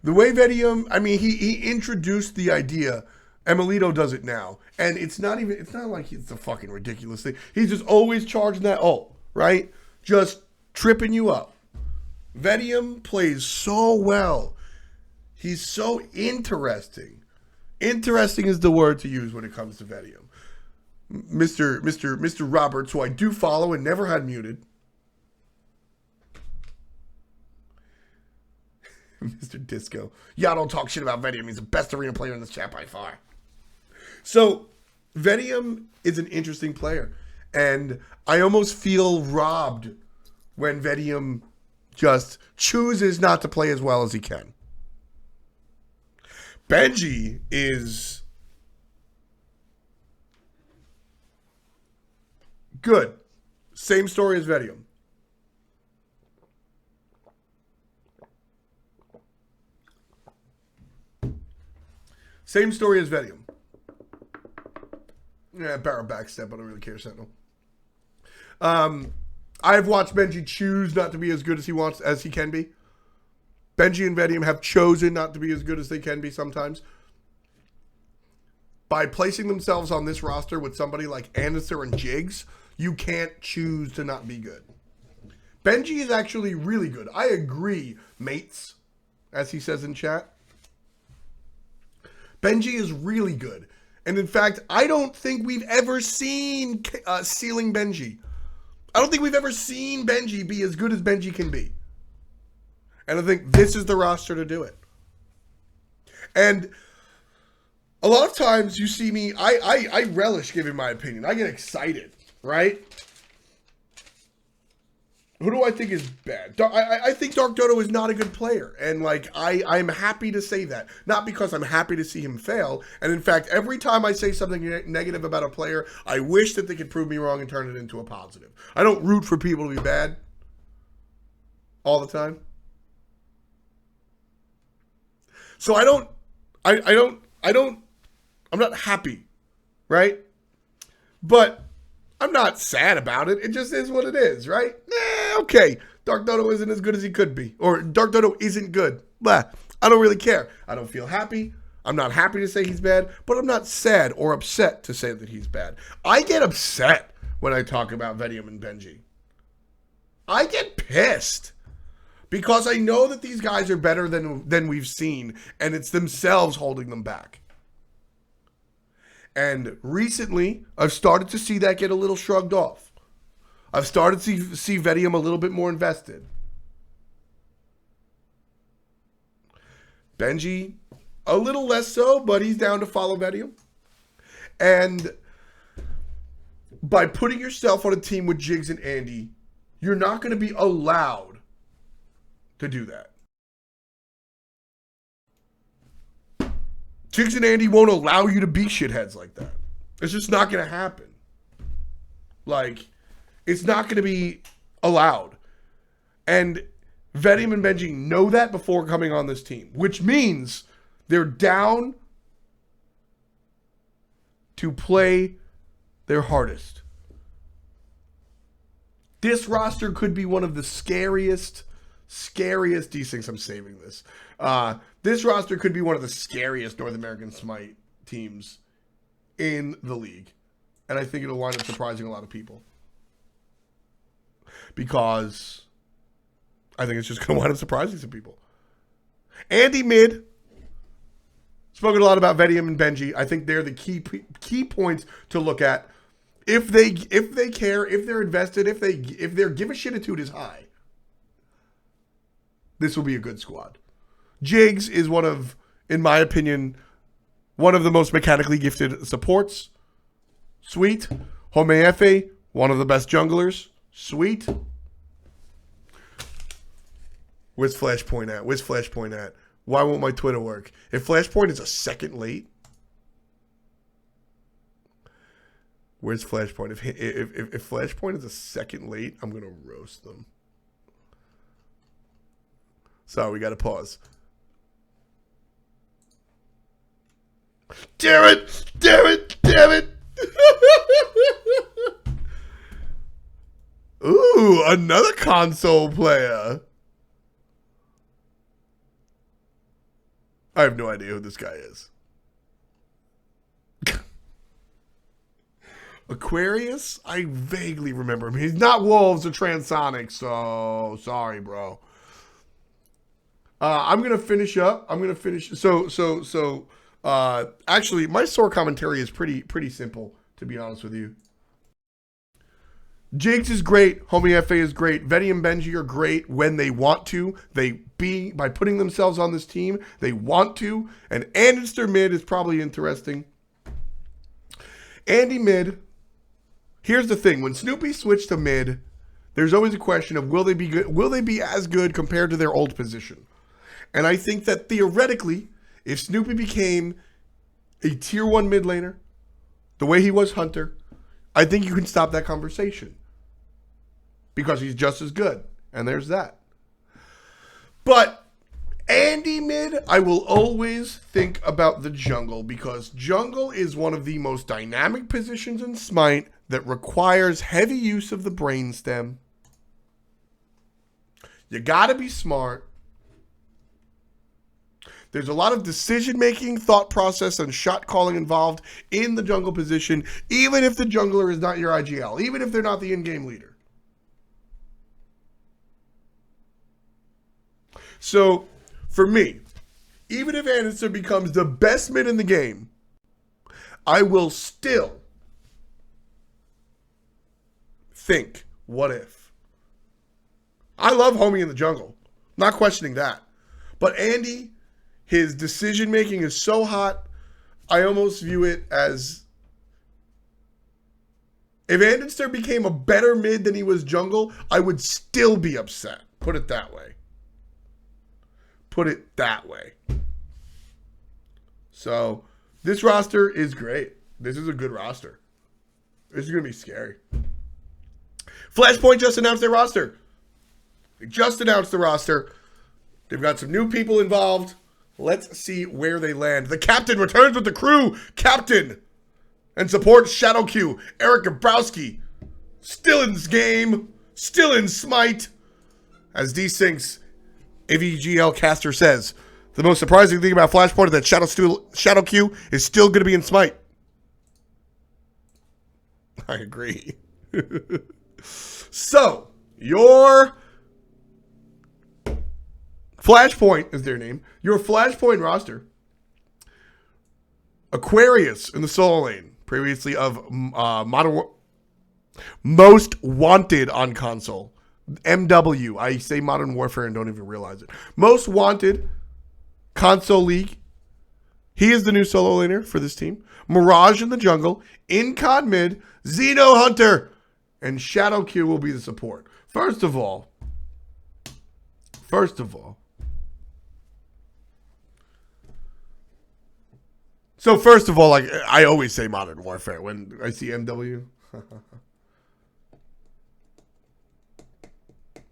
The way Vitium, I mean, he introduced the idea. Emilito does it now. And it's not like it's a fucking ridiculous thing. He's just always charging that ult, right? Just tripping you up. Vitium plays so well. He's so interesting. Interesting is the word to use when it comes to Vitium. Mr. Roberts, who I do follow and never had muted. Mr. Disco. Y'all don't talk shit about Vitium. He's the best arena player in this chat by far. So, Vitium is an interesting player. And I almost feel robbed when Vitium just chooses not to play as well as he can. Benji is good. Same story as Vitium. Same story as Vitium. Yeah, barrel backstep. I don't really care, Sentinel. I've watched Benji choose not to be as good as he can be. Benji and Vitium have chosen not to be as good as they can be sometimes. By placing themselves on this roster with somebody like Andinster and Jigs, you can't choose to not be good. Benji is actually really good. I agree, mates, as he says in chat. Benji is really good. And in fact, I don't think we've ever seen ceiling Benji. I don't think we've ever seen Benji be as good as Benji can be. And I think this is the roster to do it. And a lot of times you see me, I relish giving my opinion. I get excited, right? Who do I think is bad? I think Dark Dodo is not a good player. And like, I'm happy to say that. Not because I'm happy to see him fail. And in fact, every time I say something negative about a player, I wish that they could prove me wrong and turn it into a positive. I don't root for people to be bad all the time. So I'm not happy, right? But I'm not sad about it. It just is what it is, right? Okay. Dark Dodo isn't as good as he could be. Or Dark Dodo isn't good. Blah. I don't really care. I don't feel happy. I'm not happy to say he's bad, but I'm not sad or upset to say that he's bad. I get upset when I talk about Vitium and Benji. I get pissed because I know that these guys are better than we've seen, and it's themselves holding them back. And recently, I've started to see that get a little shrugged off. I've started to see Vitium a little bit more invested. Benji, a little less so, but he's down to follow Vitium. And by putting yourself on a team with Jigs and Andy, you're not going to be allowed to do that. Jigs and Andy won't allow you to be shitheads like that. It's just not going to happen. Like, it's not going to be allowed. And Vitium and Benji know that before coming on this team, which means they're down to play their hardest. This roster could be one of the scariest, these I'm saving this. This roster could be one of the scariest North American Smite teams in the league. And I think it'll wind up surprising a lot of people. Because I think it's just going to wind up surprising some people. Andy mid. Spoken a lot about Vitium and Benji. I think they're the key points to look at. If they care, if they're invested, if their give a shit-itude is high, this will be a good squad. Jigs is one of, in my opinion, one of the most mechanically gifted supports. Sweet. Homeefe, one of the best junglers. Sweet. Where's Flashpoint at? Where's Flashpoint at? Why won't my Twitter work? If Flashpoint is a second late, where's Flashpoint? If Flashpoint is a second late, I'm gonna roast them. Sorry, we gotta pause. Damn it! Damn it! Damn it! Ooh, another console player. I have no idea who this guy is. Aquarius? I vaguely remember him. He's not Wolves or Transonic, so sorry, bro. I'm gonna finish up. Actually, my sore commentary is pretty simple, to be honest with you. Jigs is great. Homeefe is great. Vitium and Benji are great when they want to. By putting themselves on this team, they want to. And Andinster mid is probably interesting. Andy mid. Here's the thing. When Snoopy switched to mid, there's always a question of will they be good? Will they be as good compared to their old position? And I think that theoretically, if Snoopy became a tier 1 mid laner, the way he was Hunter, I think you can stop that conversation. Because he's just as good. And there's that. But Andy mid, I will always think about the jungle. Because jungle is one of the most dynamic positions in Smite that requires heavy use of the brainstem. You gotta be smart. There's a lot of decision-making, thought process, and shot calling involved in the jungle position, even if the jungler is not your IGL, even if they're not the in-game leader. So, for me, even if Andinster becomes the best mid in the game, I will still think, what if? I love Homie in the jungle. Not questioning that. But Andy, his decision-making is so hot, I almost view it as, if Andinster became a better mid than he was jungle, I would still be upset. Put it that way. Put it that way. So, this roster is great. This is a good roster. This is going to be scary. Flashpoint just announced their roster. They just announced the roster. They've got some new people involved. Let's see where they land. The captain returns with the crew. Captain. And supports Shadow Q. Eric Gabrowski. Still in this game. Still in Smite. As D-Syncs AVGL caster says, the most surprising thing about Flashpoint is that Shadow Q is still going to be in Smite. I agree. So, your Flashpoint is their name. Your Flashpoint roster. Aquarius in the solo lane. Previously of Most Wanted on console. MW. I say Modern Warfare and don't even realize it. Most Wanted console league. He is the new solo laner for this team. Mirage in the jungle. Incon mid. Xeno Hunter. And Shadow Q will be the support. First of all. So first of all, like I always say Modern Warfare when I see MW.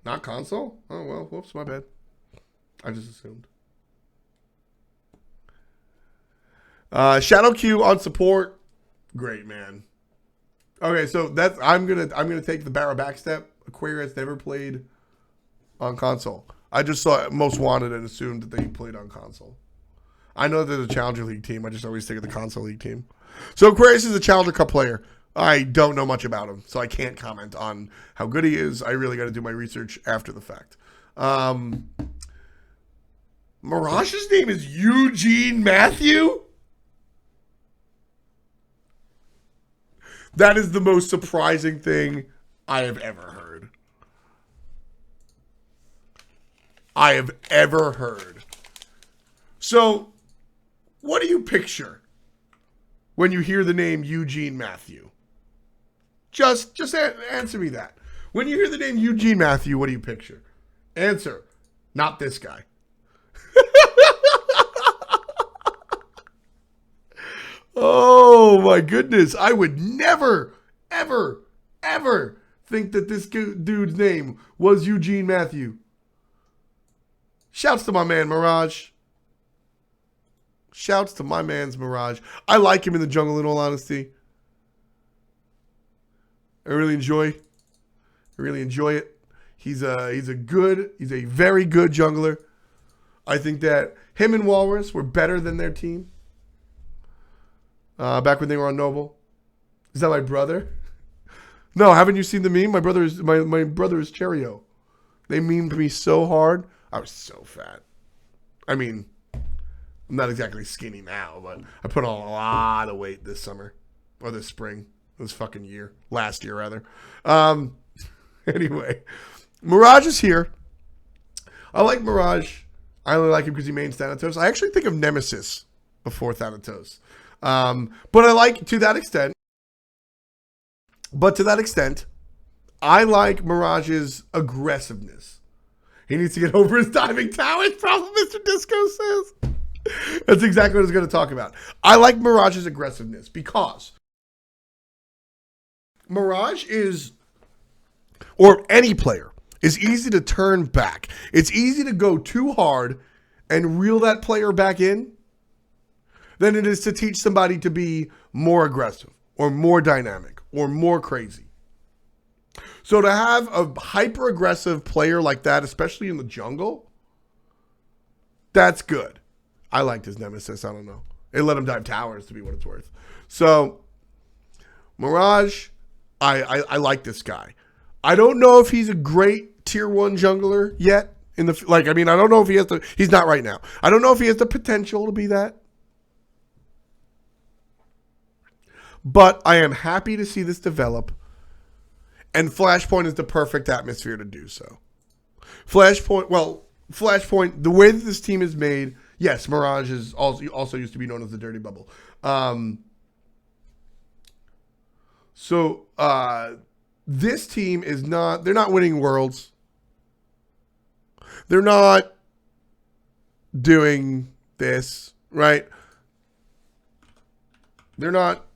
Not console? Oh, well, whoops, my bad. I just assumed. Shadow Q on support. Great, man. Okay, so that's I'm gonna take the Barra backstep. Aquarius never played on console. I just saw Most Wanted and assumed that they played on console. I know they're the Challenger League team. I just always think of the console league team. So Aquarius is a Challenger Cup player. I don't know much about him, so I can't comment on how good he is. I really got to do my research after the fact. Mirage's name is Eugene Matthew? That is the most surprising thing I have ever heard. So, what do you picture when you hear the name Eugene Matthew? Just answer me that. When you hear the name Eugene Matthew, what do you picture? Answer, not this guy. Oh my goodness. I would never, ever, ever think that this dude's name was Eugene Matthew. Shouts to my man Mirage. Shouts to my man's Mirage. I like him in the jungle, in all honesty. I really enjoy it. He's a very good jungler. I think that him and Walrus were better than their team. Back when they were on Noble. Is that my brother? No, haven't you seen the meme? My brother is Cherio. They memed me so hard. I was so fat. I mean, I'm not exactly skinny now, but I put on a lot of weight this summer. Or this spring. This fucking year. Last year, rather. Anyway. Mirage is here. I like Mirage. I only like him because he mains Thanatos. I actually think of Nemesis before Thanatos. But I like, to that extent, I like Mirage's aggressiveness. He needs to get over his diving towers, probably Mr. Disco says. That's exactly what I was going to talk about. I like Mirage's aggressiveness because Mirage is, or any player, is easy to turn back. It's easy to go too hard and reel that player back in than it is to teach somebody to be more aggressive or more dynamic or more crazy. So to have a hyper-aggressive player like that, especially in the jungle, that's good. I liked his Nemesis. I don't know. It let him dive towers to be what it's worth. So, Mirage, I like this guy. I don't know if he's a great tier 1 jungler yet. I don't know if he has the... He's not right now. I don't know if he has the potential to be that. But I am happy to see this develop. And Flashpoint is the perfect atmosphere to do so. Flashpoint, the way that this team is made, yes, Mirage is also used to be known as the Dirty Bubble. This team is not, they're not winning worlds. They're not doing this, right? They're not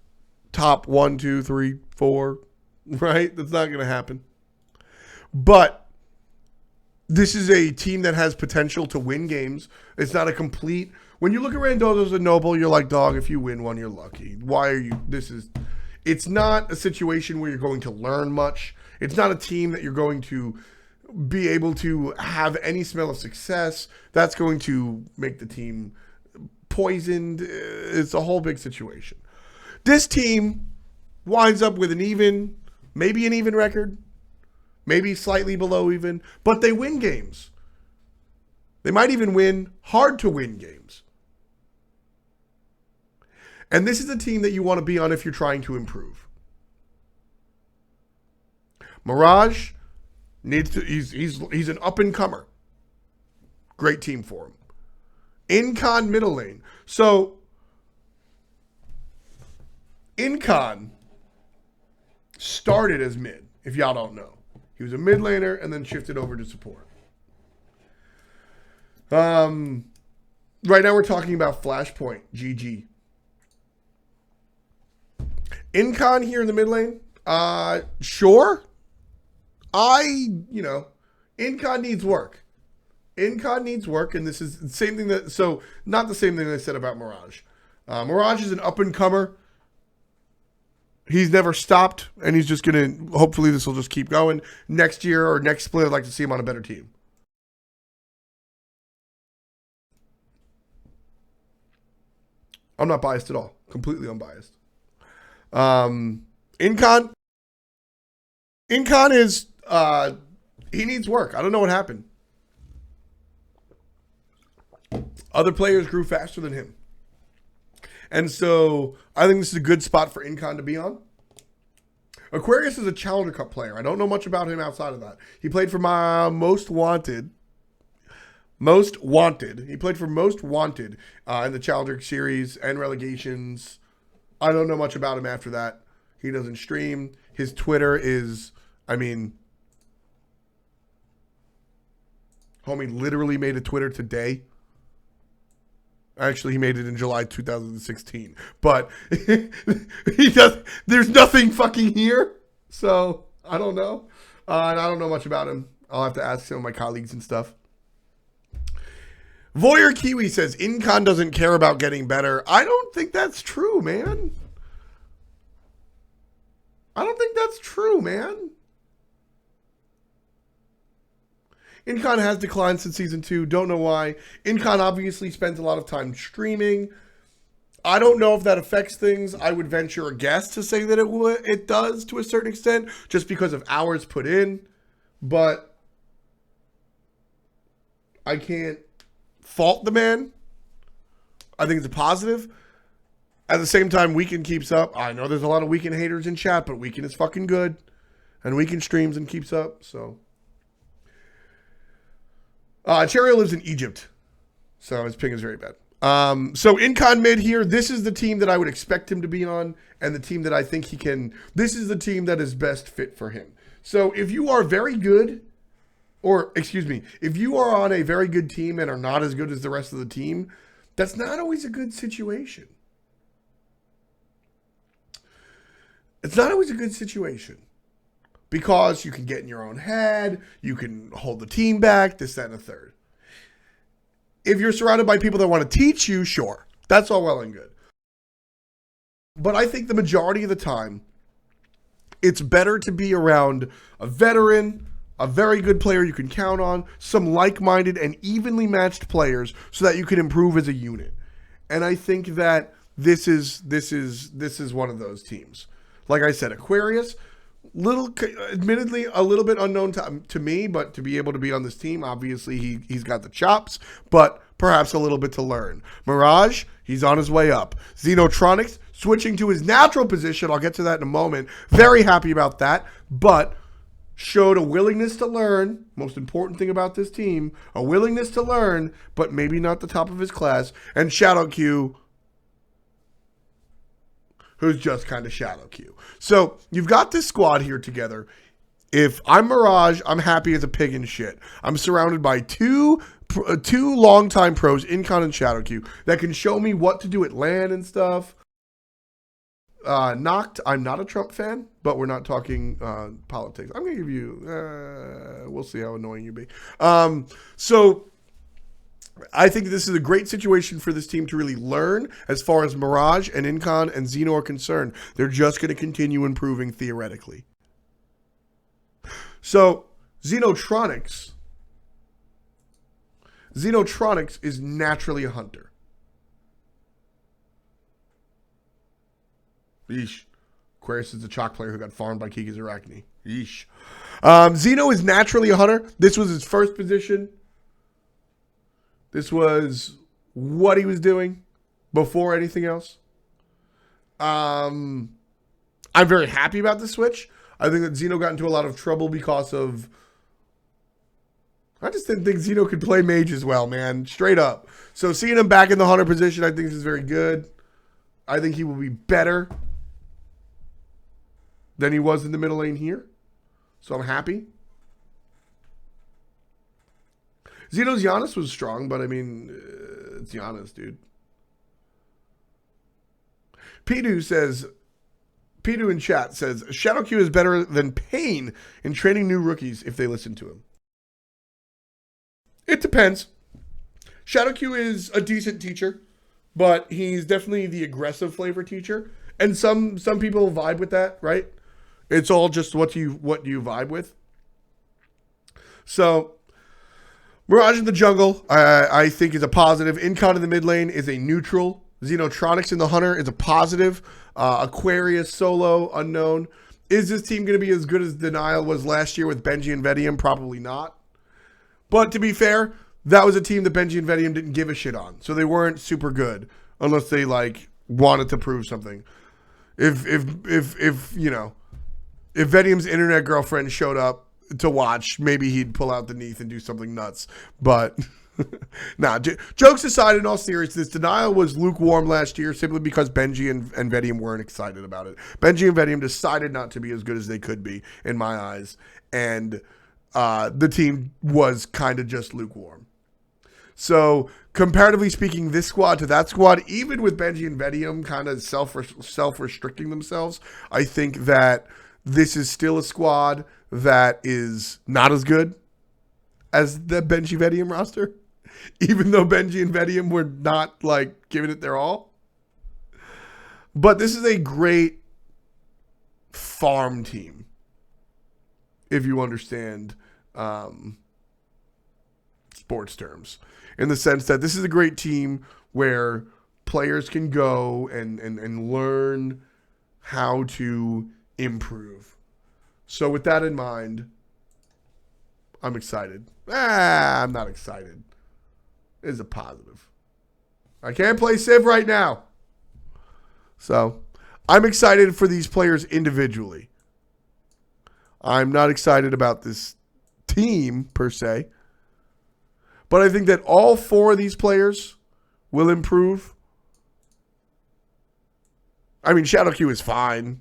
top 1, 2, 3, 4, right? That's not going to happen. But This is a team that has potential to win games. It's not a complete. When you look at Randolos and Noble, you're like, dog, if you win one, you're lucky. Why are you? It's not a situation where you're going to learn much. It's not a team that you're going to be able to have any smell of success. That's going to make the team poisoned. It's a whole big situation. This team winds up with maybe an even record, maybe slightly below even, but they win games. They might even win hard to win games. And this is a team that you want to be on if you're trying to improve. Mirage needs to, he's an up-and-comer. Great team for him. Incon middle lane. So, Incon started as mid, if y'all don't know. He was a mid laner and then shifted over to support. Right now we're talking about Flashpoint GG. Incon here in the mid lane? Sure. Incon needs work. Incon needs work, and this is the same thing not the same thing I said about Mirage. Mirage is an up-and-comer. He's never stopped, and he's just going to, hopefully this will just keep going. Next year or next split, I'd like to see him on a better team. I'm not biased at all. Completely unbiased. Incon is, he needs work. I don't know what happened. Other players grew faster than him. And so I think this is a good spot for Incon to be on. Aquarius is a Challenger Cup player. I don't know much about him outside of that. He played for my Most Wanted. He played for Most Wanted in the Challenger series and relegations. I don't know much about him after that. He doesn't stream. His Twitter is, homie literally made a Twitter today. Actually, he made it in July 2016. But there's nothing fucking here. So, I don't know. And I don't know much about him. I'll have to ask some of my colleagues and stuff. Voyeur Kiwi says, Incon doesn't care about getting better. I don't think that's true, man. Incon has declined since Season 2. Don't know why. Incon obviously spends a lot of time streaming. I don't know if that affects things. I would venture a guess to say that it does to a certain extent, just because of hours put in. But I can't fault the man. I think it's a positive. At the same time, Weekend keeps up. I know there's a lot of Weekend haters in chat, but Weekend is fucking good. And Weekend streams and keeps up, so... Cherio lives in Egypt, so his ping is very bad. So Incon mid here, this is the team that I would expect him to be on, and the team that I think he can, this is the team that is best fit for him. So if you are very good, if you are on a very good team and are not as good as the rest of the team, that's not always a good situation. It's not always a good situation. Because you can get in your own head, you can hold the team back, this, that, and the third. If you're surrounded by people that want to teach you, sure. That's all well and good. But I think the majority of the time, it's better to be around a veteran, a very good player you can count on, some like-minded and evenly matched players so that you can improve as a unit. And I think that this is one of those teams. Like I said, Aquarius, admittedly a little bit unknown to me, but to be able to be on this team, obviously he's got the chops, but perhaps a little bit to learn. Mirage, he's on his way up. Xenotronics, switching to his natural position, I'll get to that in a moment. Very happy about that, but showed a willingness to learn. Most important thing about this team, a willingness to learn, but maybe not the top of his class. And Shadow Q, who's just kind of Shadow Q. So you've got this squad here together. If I'm Mirage, I'm happy as a pig in shit. I'm surrounded by two longtime pros, Incon and Shadow Q, that can show me what to do at LAN and stuff. Knocked, I'm not a Trump fan, but we're not talking politics. I'm going to give you, we'll see how annoying you be. So I think this is a great situation for this team to really learn as far as Mirage and Incon and Xeno are concerned. They're just going to continue improving theoretically. So Xenotronics is naturally a hunter. Yeesh. Aquarius is a chalk player who got farmed by Kiki's Arachne. Yeesh. Xeno is naturally a hunter. This was his first position. This was what he was doing before anything else. I'm very happy about the switch. I think that Xeno got into a lot of trouble because of... I just didn't think Xeno could play mage as well, man. Straight up. So seeing him back in the hunter position, I think this is very good. I think he will be better than he was in the middle lane here. So I'm happy. Xeno's Giannis was strong, but I mean, it's Giannis, dude. Pidu in chat says, Shadow Q is better than Pain in training new rookies if they listen to him. It depends. Shadow Q is a decent teacher, but he's definitely the aggressive flavor teacher. And some people vibe with that, right? It's all just what you vibe with. So Mirage in the jungle, I think is a positive. Incon in the mid lane is a neutral. Xenotronics in the hunter is a positive. Aquarius solo, unknown. Is this team going to be as good as Denial was last year with Benji and Vitium? Probably not. But to be fair, that was a team that Benji and Vitium didn't give a shit on. So they weren't super good unless they like wanted to prove something. If you know, if Vitium's internet girlfriend showed up to watch, maybe he'd pull out the Neath and do something nuts. But nah, jokes aside, in all seriousness, Denial was lukewarm last year simply because Benji and Vitium weren't excited about it. Benji and Vitium decided not to be as good as they could be, in my eyes. And the team was kind of just lukewarm. So, comparatively speaking, this squad to that squad, even with Benji and Vitium kind of self-restricting themselves, I think that this is still a squad that is not as good as the Benji Vitium roster, even though Benji and Vitium were not like giving it their all. But this is a great farm team, if you understand sports terms, in the sense that this is a great team where players can go and learn how to improve. So with that in mind, I'm excited. I'm not excited. It's a positive. I can't play Civ right now. So I'm excited for these players individually. I'm not excited about this team per se. But I think that all four of these players will improve. I mean, Shadow Q is fine.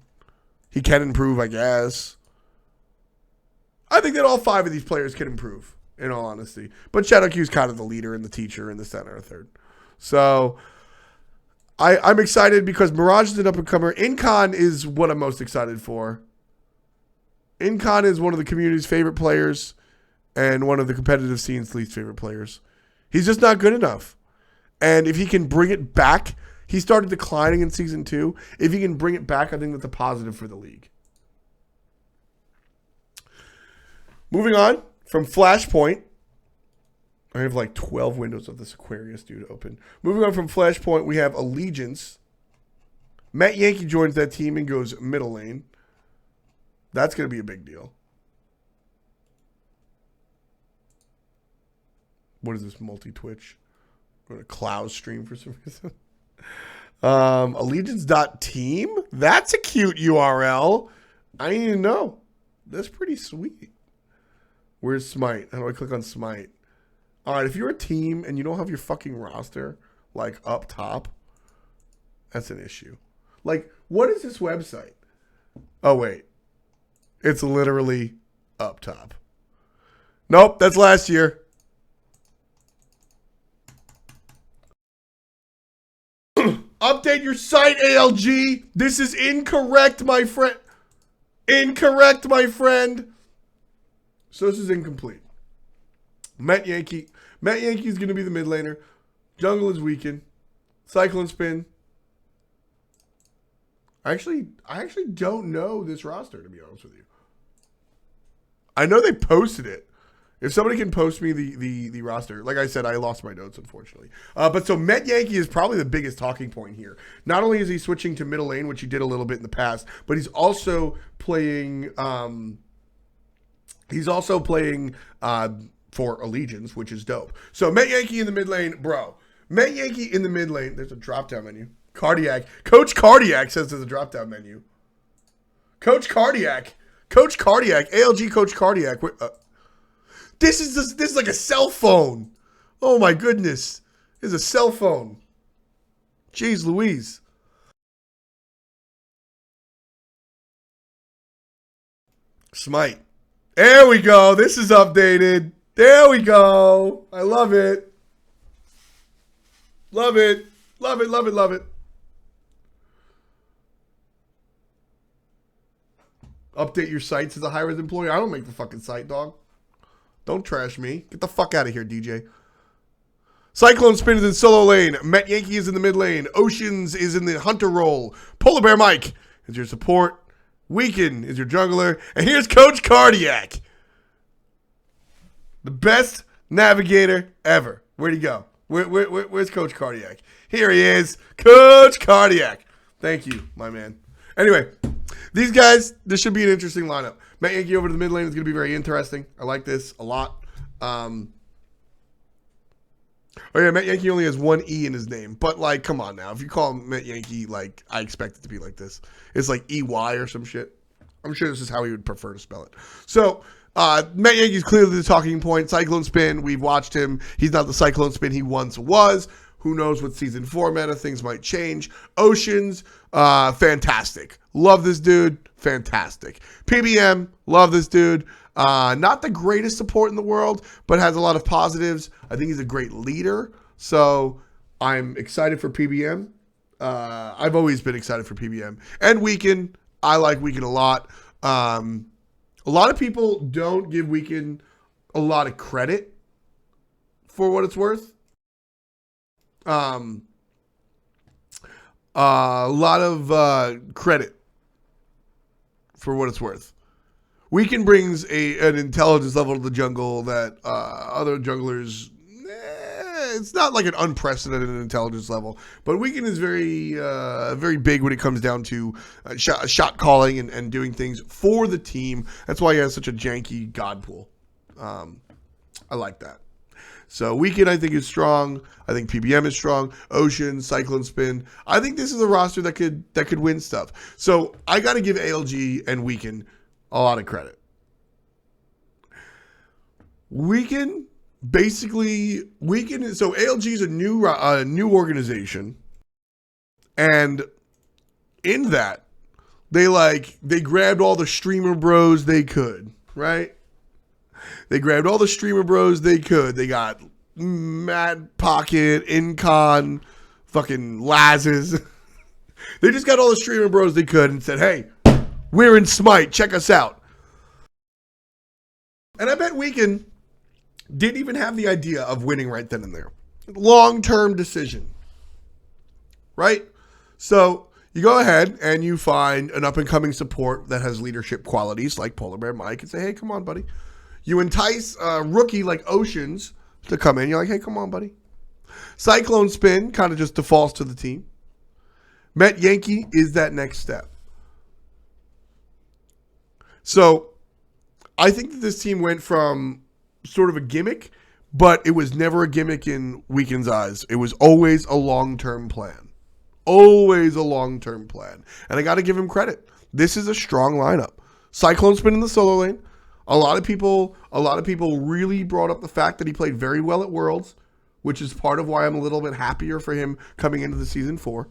He can improve, I guess. I think that all five of these players can improve, in all honesty. But Shadow Q is kind of the leader and the teacher and the center and third. So I'm excited because Mirage is an up-and-comer. Incon is what I'm most excited for. Incon is one of the community's favorite players and one of the competitive scene's least favorite players. He's just not good enough. And if he can bring it back, he started declining in Season 2. If he can bring it back, I think that's a positive for the league. Moving on from Flashpoint. I have like 12 windows of this Aquarius dude open. Moving on from Flashpoint, we have Allegiance. Matt Yankee joins that team and goes middle lane. That's going to be a big deal. What is this, multi-Twitch? Go to Cloud stream for some reason. Allegiance.team? That's a cute URL. I didn't even know. That's pretty sweet. Where's Smite? How do I click on Smite? All right, if you're a team and you don't have your fucking roster, like, up top, that's an issue. Like, what is this website? Oh, wait. It's literally up top. Nope, that's last year. Update your site, ALG. This is incorrect, my friend. Incorrect, my friend. So this is incomplete. Met Yankee. Met Yankee is going to be the mid laner. Jungle is weakened. Cyclone Spin. I actually don't know this roster, to be honest with you. I know they posted it. If somebody can post me the roster, like I said, I lost my notes, unfortunately. But so Met Yankee is probably the biggest talking point here. Not only is he switching to middle lane, which he did a little bit in the past, but he's also playing for Allegiance, which is dope. So Met Yankee in the mid lane, bro. Met Yankee in the mid lane. There's a drop-down menu. Cardiac. Coach Cardiac says there's a drop-down menu. Coach Cardiac. Coach Cardiac. ALG Coach Cardiac. This is like a cell phone. Oh my goodness. This is a cell phone. Jeez Louise. Smite. There we go. This is updated. There we go. I love it. Love it. Love it, love it, love it. Update your sites as a high-res employee. I don't make the fucking site, dog. Don't trash me. Get the fuck out of here, DJ. Cyclone Spin is in solo lane. Met Yankee is in the mid lane. Oceans is in the hunter role. PolarBearMike is your support. Weaken is your jungler. And here's Coach Cardiac. The best navigator ever. Where'd he go? Where's Coach Cardiac? Here he is. Coach Cardiac. Thank you, my man. Anyway, these guys, this should be an interesting lineup. Met Yankee over to the mid lane is going to be very interesting. I like this a lot. Oh, yeah, Met Yankee only has one E in his name. But, like, come on now. If you call him Met Yankee, like, I expect it to be like this. It's like EY or some shit. I'm sure this is how he would prefer to spell it. So, Met Yankee is clearly the talking point. Cyclone Spin, we've watched him. He's not the Cyclone Spin he once was. Who knows what season 4 meta, things might change. Oceans, fantastic. Love this dude, fantastic. PBM, love this dude. Not the greatest support in the world, but has a lot of positives. I think he's a great leader. So I'm excited for PBM. I've always been excited for PBM. And Weaken, I like Weaken a lot. A lot of people don't give Weaken a lot of credit for what it's worth. A lot of credit for what it's worth. Weaken brings an intelligence level to the jungle that other junglers, it's not like an unprecedented intelligence level, but Weaken is very big when it comes down to shot calling and doing things for the team. That's why he has such a janky god pool. I like that. So Weaken, I think, is strong. I think PBM is strong. Ocean, Cyclone Spin. I think this is a roster that could win stuff. So I got to give ALG and Weaken a lot of credit. Weaken, basically, so ALG is a new organization, and in that, they grabbed all the streamer bros they could, right? They grabbed all the streamer bros they could. They got Mad Pocket, Incon, fucking Lazes. They just got all the streamer bros they could and said, hey, we're in Smite. Check us out. And I bet Weaken didn't even have the idea of winning right then and there. Long-term decision. Right? So you go ahead and you find an up-and-coming support that has leadership qualities like PolarBearMike and say, hey, come on, buddy. You entice a rookie like Oceans to come in. You're like, hey, come on, buddy. Cyclone Spin kind of just defaults to the team. Met Yankee is that next step. So I think that this team went from sort of a gimmick, but it was never a gimmick in Weaken's eyes. It was always a long-term plan. Always a long-term plan. And I got to give him credit. This is a strong lineup. Cyclone Spin in the solo lane. A lot of people really brought up the fact that he played very well at Worlds, which is part of why I'm a little bit happier for him coming into the season 4.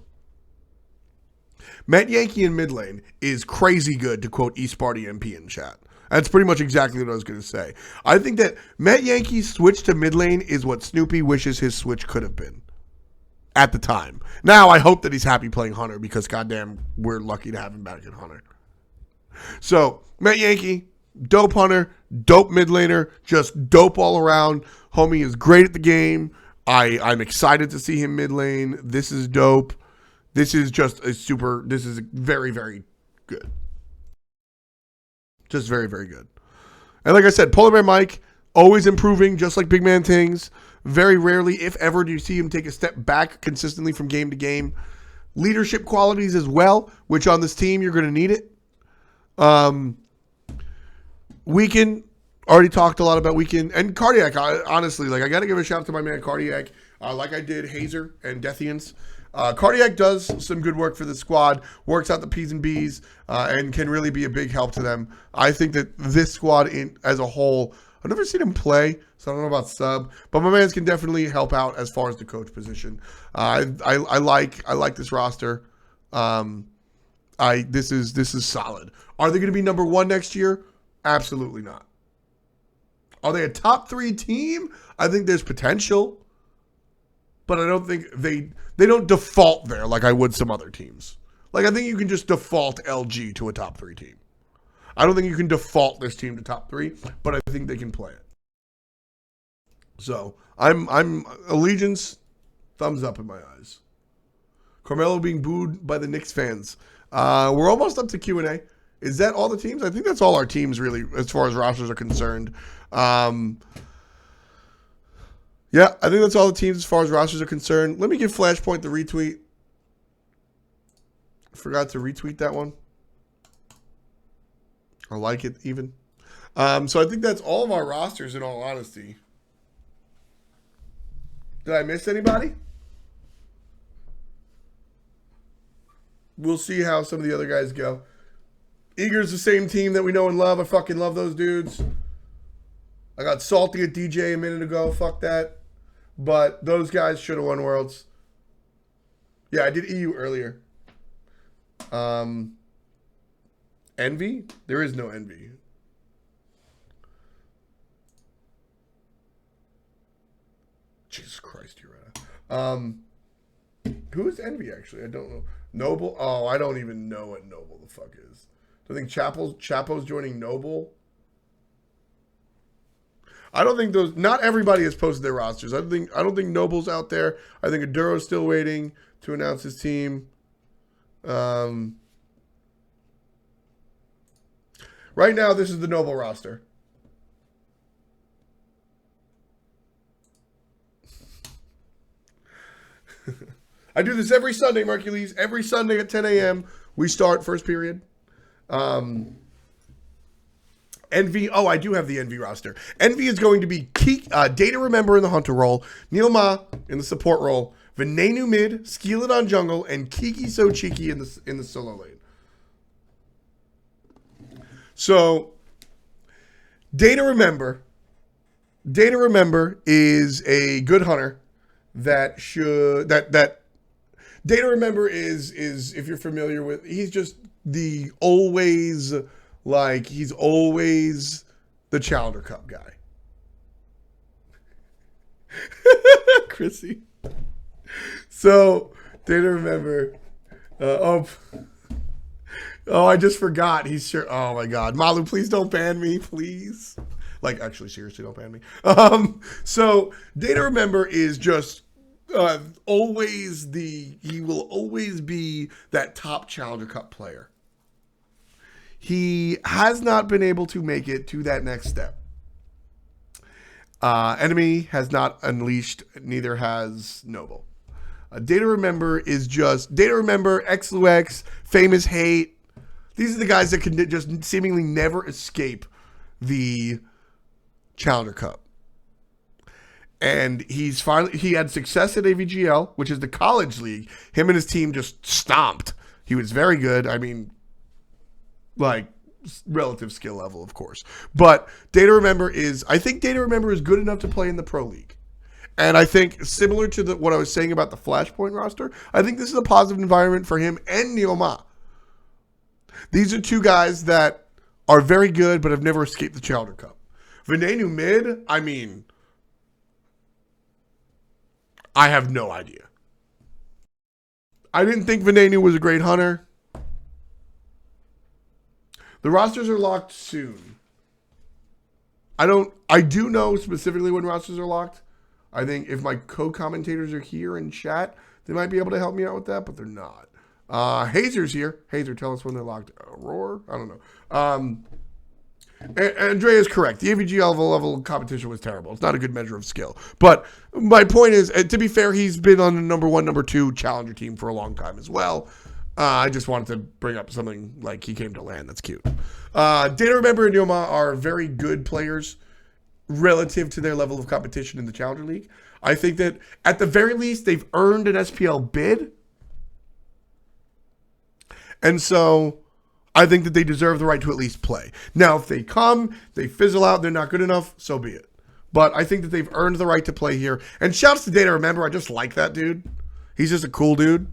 Met Yankee in mid lane is crazy good, to quote Esports MP in chat. That's pretty much exactly what I was going to say. I think that Met Yankee's switch to mid lane is what Snoopy wishes his switch could have been. at the time. Now I hope that he's happy playing Hunter because goddamn, we're lucky to have him back in Hunter. So Matt Yankee, dope Hunter, dope mid laner, just dope all around. Homie is great at the game. I'm excited to see him mid lane. This is dope. This is just this is very, very good. Just very, very good. And like I said, PolarBearMike, always improving, just like Big Man Tings. Very rarely, if ever, do you see him take a step back consistently from game to game. Leadership qualities as well, which on this team, you're going to need it. Weekend, already talked a lot about Weekend. And Cardiac, honestly, like I got to give a shout out to my man Cardiac, like I did Hazer and Deathians. Cardiac does some good work for the squad, works out the P's and B's, and can really be a big help to them. I think that this squad as a whole, I've never seen him play, so I don't know about sub, but my mans can definitely help out as far as the coach position. I like this roster. This is solid. Are they going to be number one next year? Absolutely not. Are they a top 3 team? I think there's potential. But I don't think they don't default there like I would some other teams. Like I think you can just default LG to a top 3 team. I don't think you can default this team to top 3, but I think they can play it. So I'm Allegiance, thumbs up in my eyes. Carmelo being booed by the Knicks fans. We're almost up to Q&A. Is that all the teams? I think that's all our teams really, as far as rosters are concerned. Yeah, I think that's all the teams as far as rosters are concerned. Let me give Flashpoint the retweet. Forgot to retweet that one. I like it even. So I think that's all of our rosters in all honesty. Did I miss anybody? We'll see how some of the other guys go. Eager's the same team that we know and love. I fucking love those dudes. I got salty at DJ a minute ago. Fuck that. But those guys should have won Worlds. Yeah, I did EU earlier. Envy? There is no Envy. Jesus Christ, you're right. Who is Envy, actually? I don't know. Noble? Oh, I don't even know what Noble the fuck is. Do I think Chapo's joining Noble? I don't think those. Not everybody has posted their rosters. I don't think Noble's out there. I think Aduro's still waiting to announce his team. Right now, this is the Noble roster. I do this every Sunday, Mercules. Every Sunday at 10 a.m. we start first period. Envy. Oh, I do have the Envy roster. Envy is going to be Data Remember in the Hunter role, Neil Ma in the support role, Venenu mid, Skeleton jungle, and Kiki So Cheeky in the solo lane. So, Data Remember is a good hunter that Data Remember is if you're familiar with, he's just the always he's always the Challenger Cup guy. Chrissy. So, Data Remember. I just forgot. He's sure. Oh my God, Malu, please don't ban me, please. Like, actually, seriously, don't ban me. So Data Remember is just always he will always be that top Challenger Cup player. He has not been able to make it to that next step. Enemy has not unleashed, neither has Noble. Data Remember is just Data Remember, Xluex, Famous Hate. These are the guys that can just seemingly never escape the Challenger Cup. And he had success at AVGL, which is the college league. Him and his team just stomped. He was very good. I mean, like, relative skill level, of course. But Data Remember I think Data Remember is good enough to play in the Pro League. And I think, similar to what I was saying about the Flashpoint roster, I think this is a positive environment for him and Neil Ma. These are two guys that are very good, but have never escaped the Challenger Cup. Venenu mid, I mean, I have no idea. I didn't think Venenu was a great hunter. The rosters are locked soon. I do know specifically when rosters are locked. I think if my co-commentators are here in chat, they might be able to help me out with that, but they're not. Hazer's here. Hazer, tell us when they're locked. Roar? I don't know. Andrea is correct. The AVG level competition was terrible. It's not a good measure of skill. But my point is, to be fair, he's been on the number 1, number 2 challenger team for a long time as well. I just wanted to bring up something like he came to land. That's cute. Data Remember and Yoma are very good players relative to their level of competition in the Challenger League. I think that at the very least, they've earned an SPL bid. And so I think that they deserve the right to at least play. Now, if they come, they fizzle out, they're not good enough, so be it. But I think that they've earned the right to play here. And shouts to Data Remember. I just like that dude. He's just a cool dude.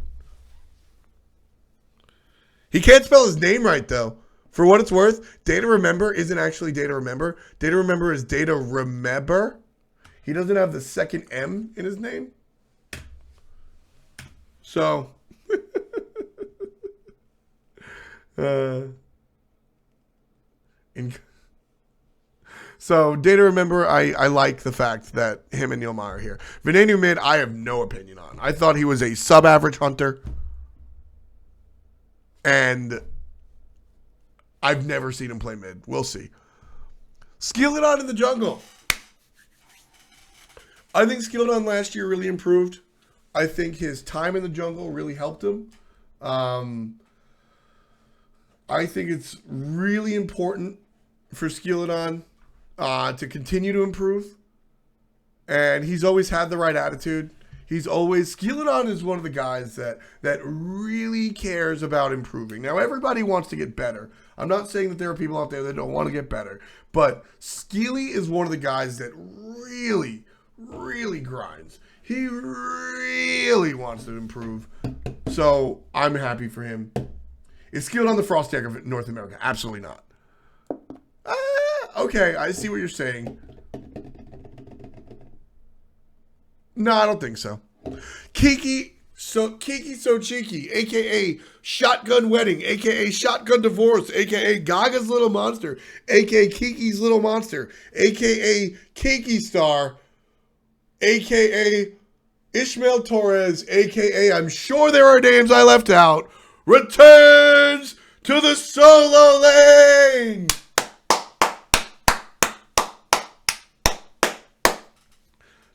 He can't spell his name right, though. For what it's worth, Data Remember isn't actually Data Remember. Data Remember is Data Remember. He doesn't have the second M in his name. So, so Data Remember, I like the fact that him and Yilma are here. Venenu mid, I have no opinion on. I thought he was a sub-average hunter. And I've never seen him play mid. We'll see. Skeleton in the jungle. I think Skeleton last year really improved. I think his time in the jungle really helped him. I think it's really important for Skeleton to continue to improve. And he's always had the right attitude. He's always, Skeleton is one of the guys that really cares about improving. Now, everybody wants to get better. I'm not saying that there are people out there that don't want to get better. But Skeely is one of the guys that really, really grinds. He really wants to improve. So, I'm happy for him. Is Skeleton the Frostak of North America? Absolutely not. Okay, I see what you're saying. No, I don't think so. Kiki so cheeky, aka Shotgun Wedding, aka Shotgun Divorce, aka Gaga's Little Monster, aka Kiki's Little Monster, aka Kiki Star, aka Ishmael Torres, aka I'm sure there are names I left out, returns to the solo lane.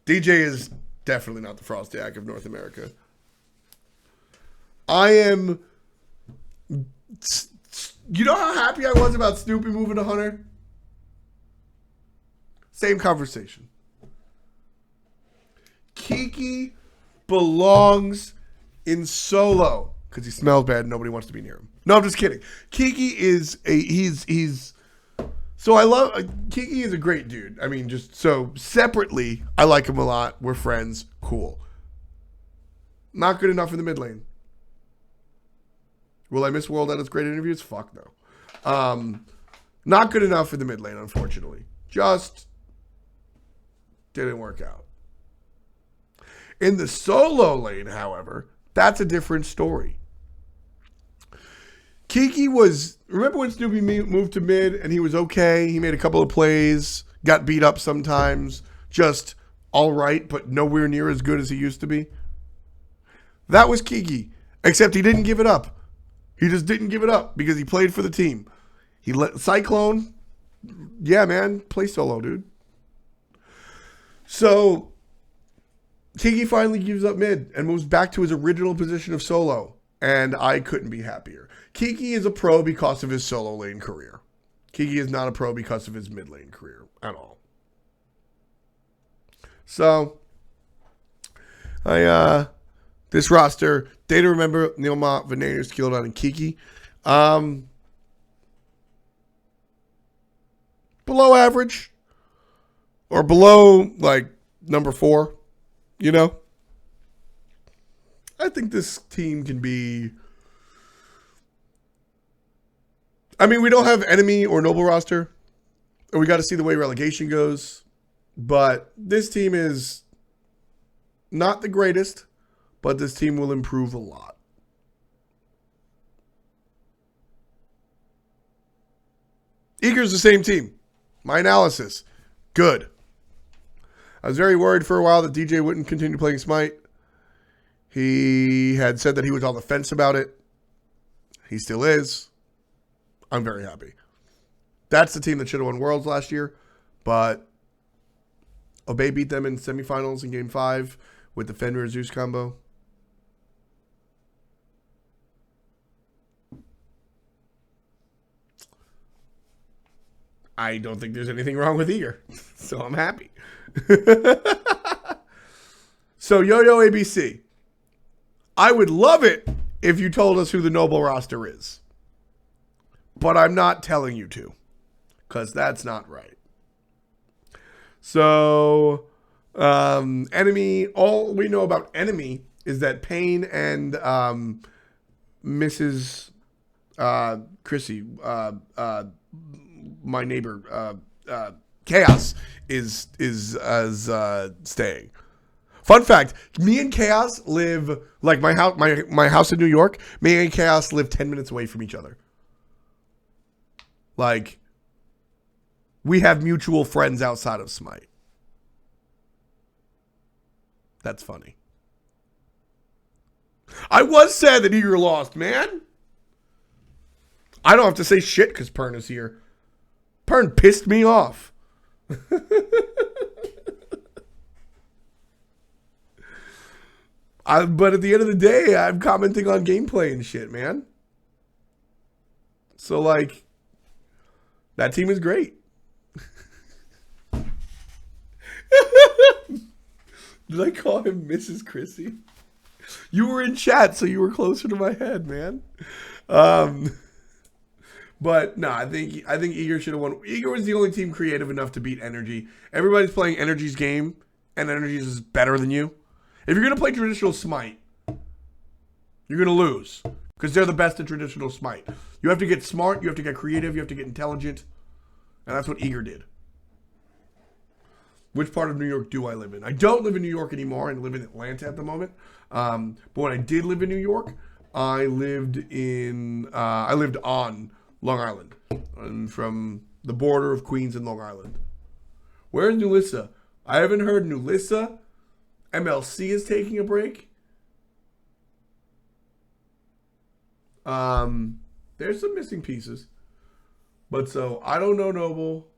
DJ is definitely not the Frostak of North America. I am... You know how happy I was about Snoopy moving to Hunter? Same conversation. Kiki belongs in solo because he smells bad and nobody wants to be near him. No, I'm just kidding. Kiki is he's so I love Kiki is a great dude. I mean, just so separately, I like him a lot. We're friends. Cool. Not good enough in the mid lane. Will I miss World Edit's great interviews? Fuck no. Not good enough in the mid lane, unfortunately. Just didn't work out. In the solo lane, however, that's a different story. Kiki was, remember when Snoopy moved to mid and he was okay? He made a couple of plays, got beat up sometimes, just all right, but nowhere near as good as he used to be. That was Kiki, except he didn't give it up. He just didn't give it up because he played for the team. He let Cyclone, yeah, man, play solo, dude. So Kiki finally gives up mid and moves back to his original position of solo, and I couldn't be happier. Kiki is a pro because of his solo lane career. Kiki is not a pro because of his mid lane career at all. So, this roster, Data Remember, Nilma, Venanus, Skeleton, and Kiki. Below average. Or below, like, number 4. You know? I think this team can be... I mean, we don't have enemy or noble roster. And we got to see the way relegation goes. But this team is not the greatest. But this team will improve a lot. Eager's the same team. My analysis, good. I was very worried for a while that DJ wouldn't continue playing Smite. He had said that he was on the fence about it. He still is. I'm very happy. That's the team that should have won Worlds last year, but Obey beat them in semifinals in Game 5 with the Fenrir Zeus combo. I don't think there's anything wrong with Eager, so I'm happy. So, Yo-Yo ABC. I would love it if you told us who the Noble roster is. But I'm not telling you to, because that's not right. So, Enemy, all we know about Enemy is that Payne and Mrs. Chrissy, my neighbor, Chaos, is staying. Fun fact, me and Chaos live, like my house in New York, me and Chaos live 10 minutes away from each other. Like, we have mutual friends outside of Smite. That's funny. I was sad that Eager lost, man. I don't have to say shit because Pern is here. Pern pissed me off. But at the end of the day, I'm commenting on gameplay and shit, man. So, like, that team is great. Did I call him Mrs. Chrissy? You were in chat, so you were closer to my head, man. But no, I think Eager should have won. Eager was the only team creative enough to beat Energy. Everybody's playing Energy's game, and Energy's is better than you. If you're gonna play traditional Smite, you're gonna lose because they're the best at traditional Smite. You have to get smart, you have to get creative, you have to get intelligent, and that's what Eager did. Which part of New York do I live in? I don't live in New York anymore. I live in Atlanta at the moment. But when I did live in New York, I lived on Long Island, and from the border of Queens and Long Island. Where's Nulissa? I haven't heard Nulissa. MLC is taking a break. There's some missing pieces. But so, I don't know Noble.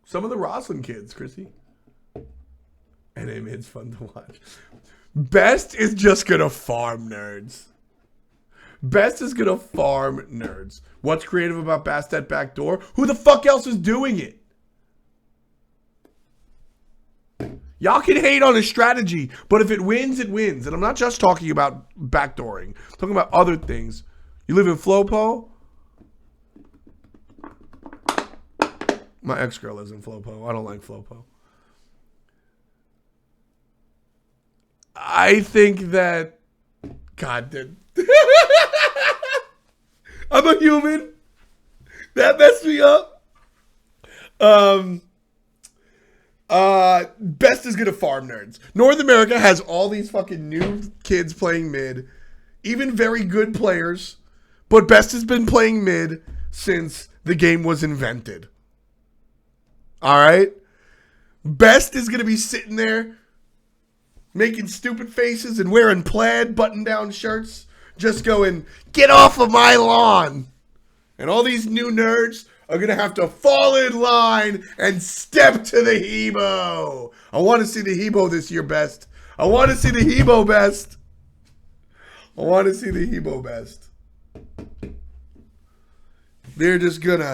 Some of the Roslyn kids, Chrissy. And it's fun to watch. Best is just gonna farm nerds. Best is gonna farm nerds. What's creative about Bastet Backdoor? Who the fuck else is doing it? Y'all can hate on his strategy, but if it wins, it wins. And I'm not just talking about backdooring. I'm talking about other things. You live in Flopo? My ex-girl lives in Flopo. I don't like Flopo. I think that... God, dude. I'm a human. That messed me up. Best is gonna farm nerds. North America has all these fucking new kids playing mid, even very good players, but Best has been playing mid since the game was invented. Alright? Best is gonna be sitting there making stupid faces and wearing plaid button-down shirts, just going, get off of my lawn. And all these new nerds are going to have to fall in line and step to the Hebo. I want to see the Hebo this year, Best. I want to see the Hebo, Best. I want to see the Hebo, Best. They're just going to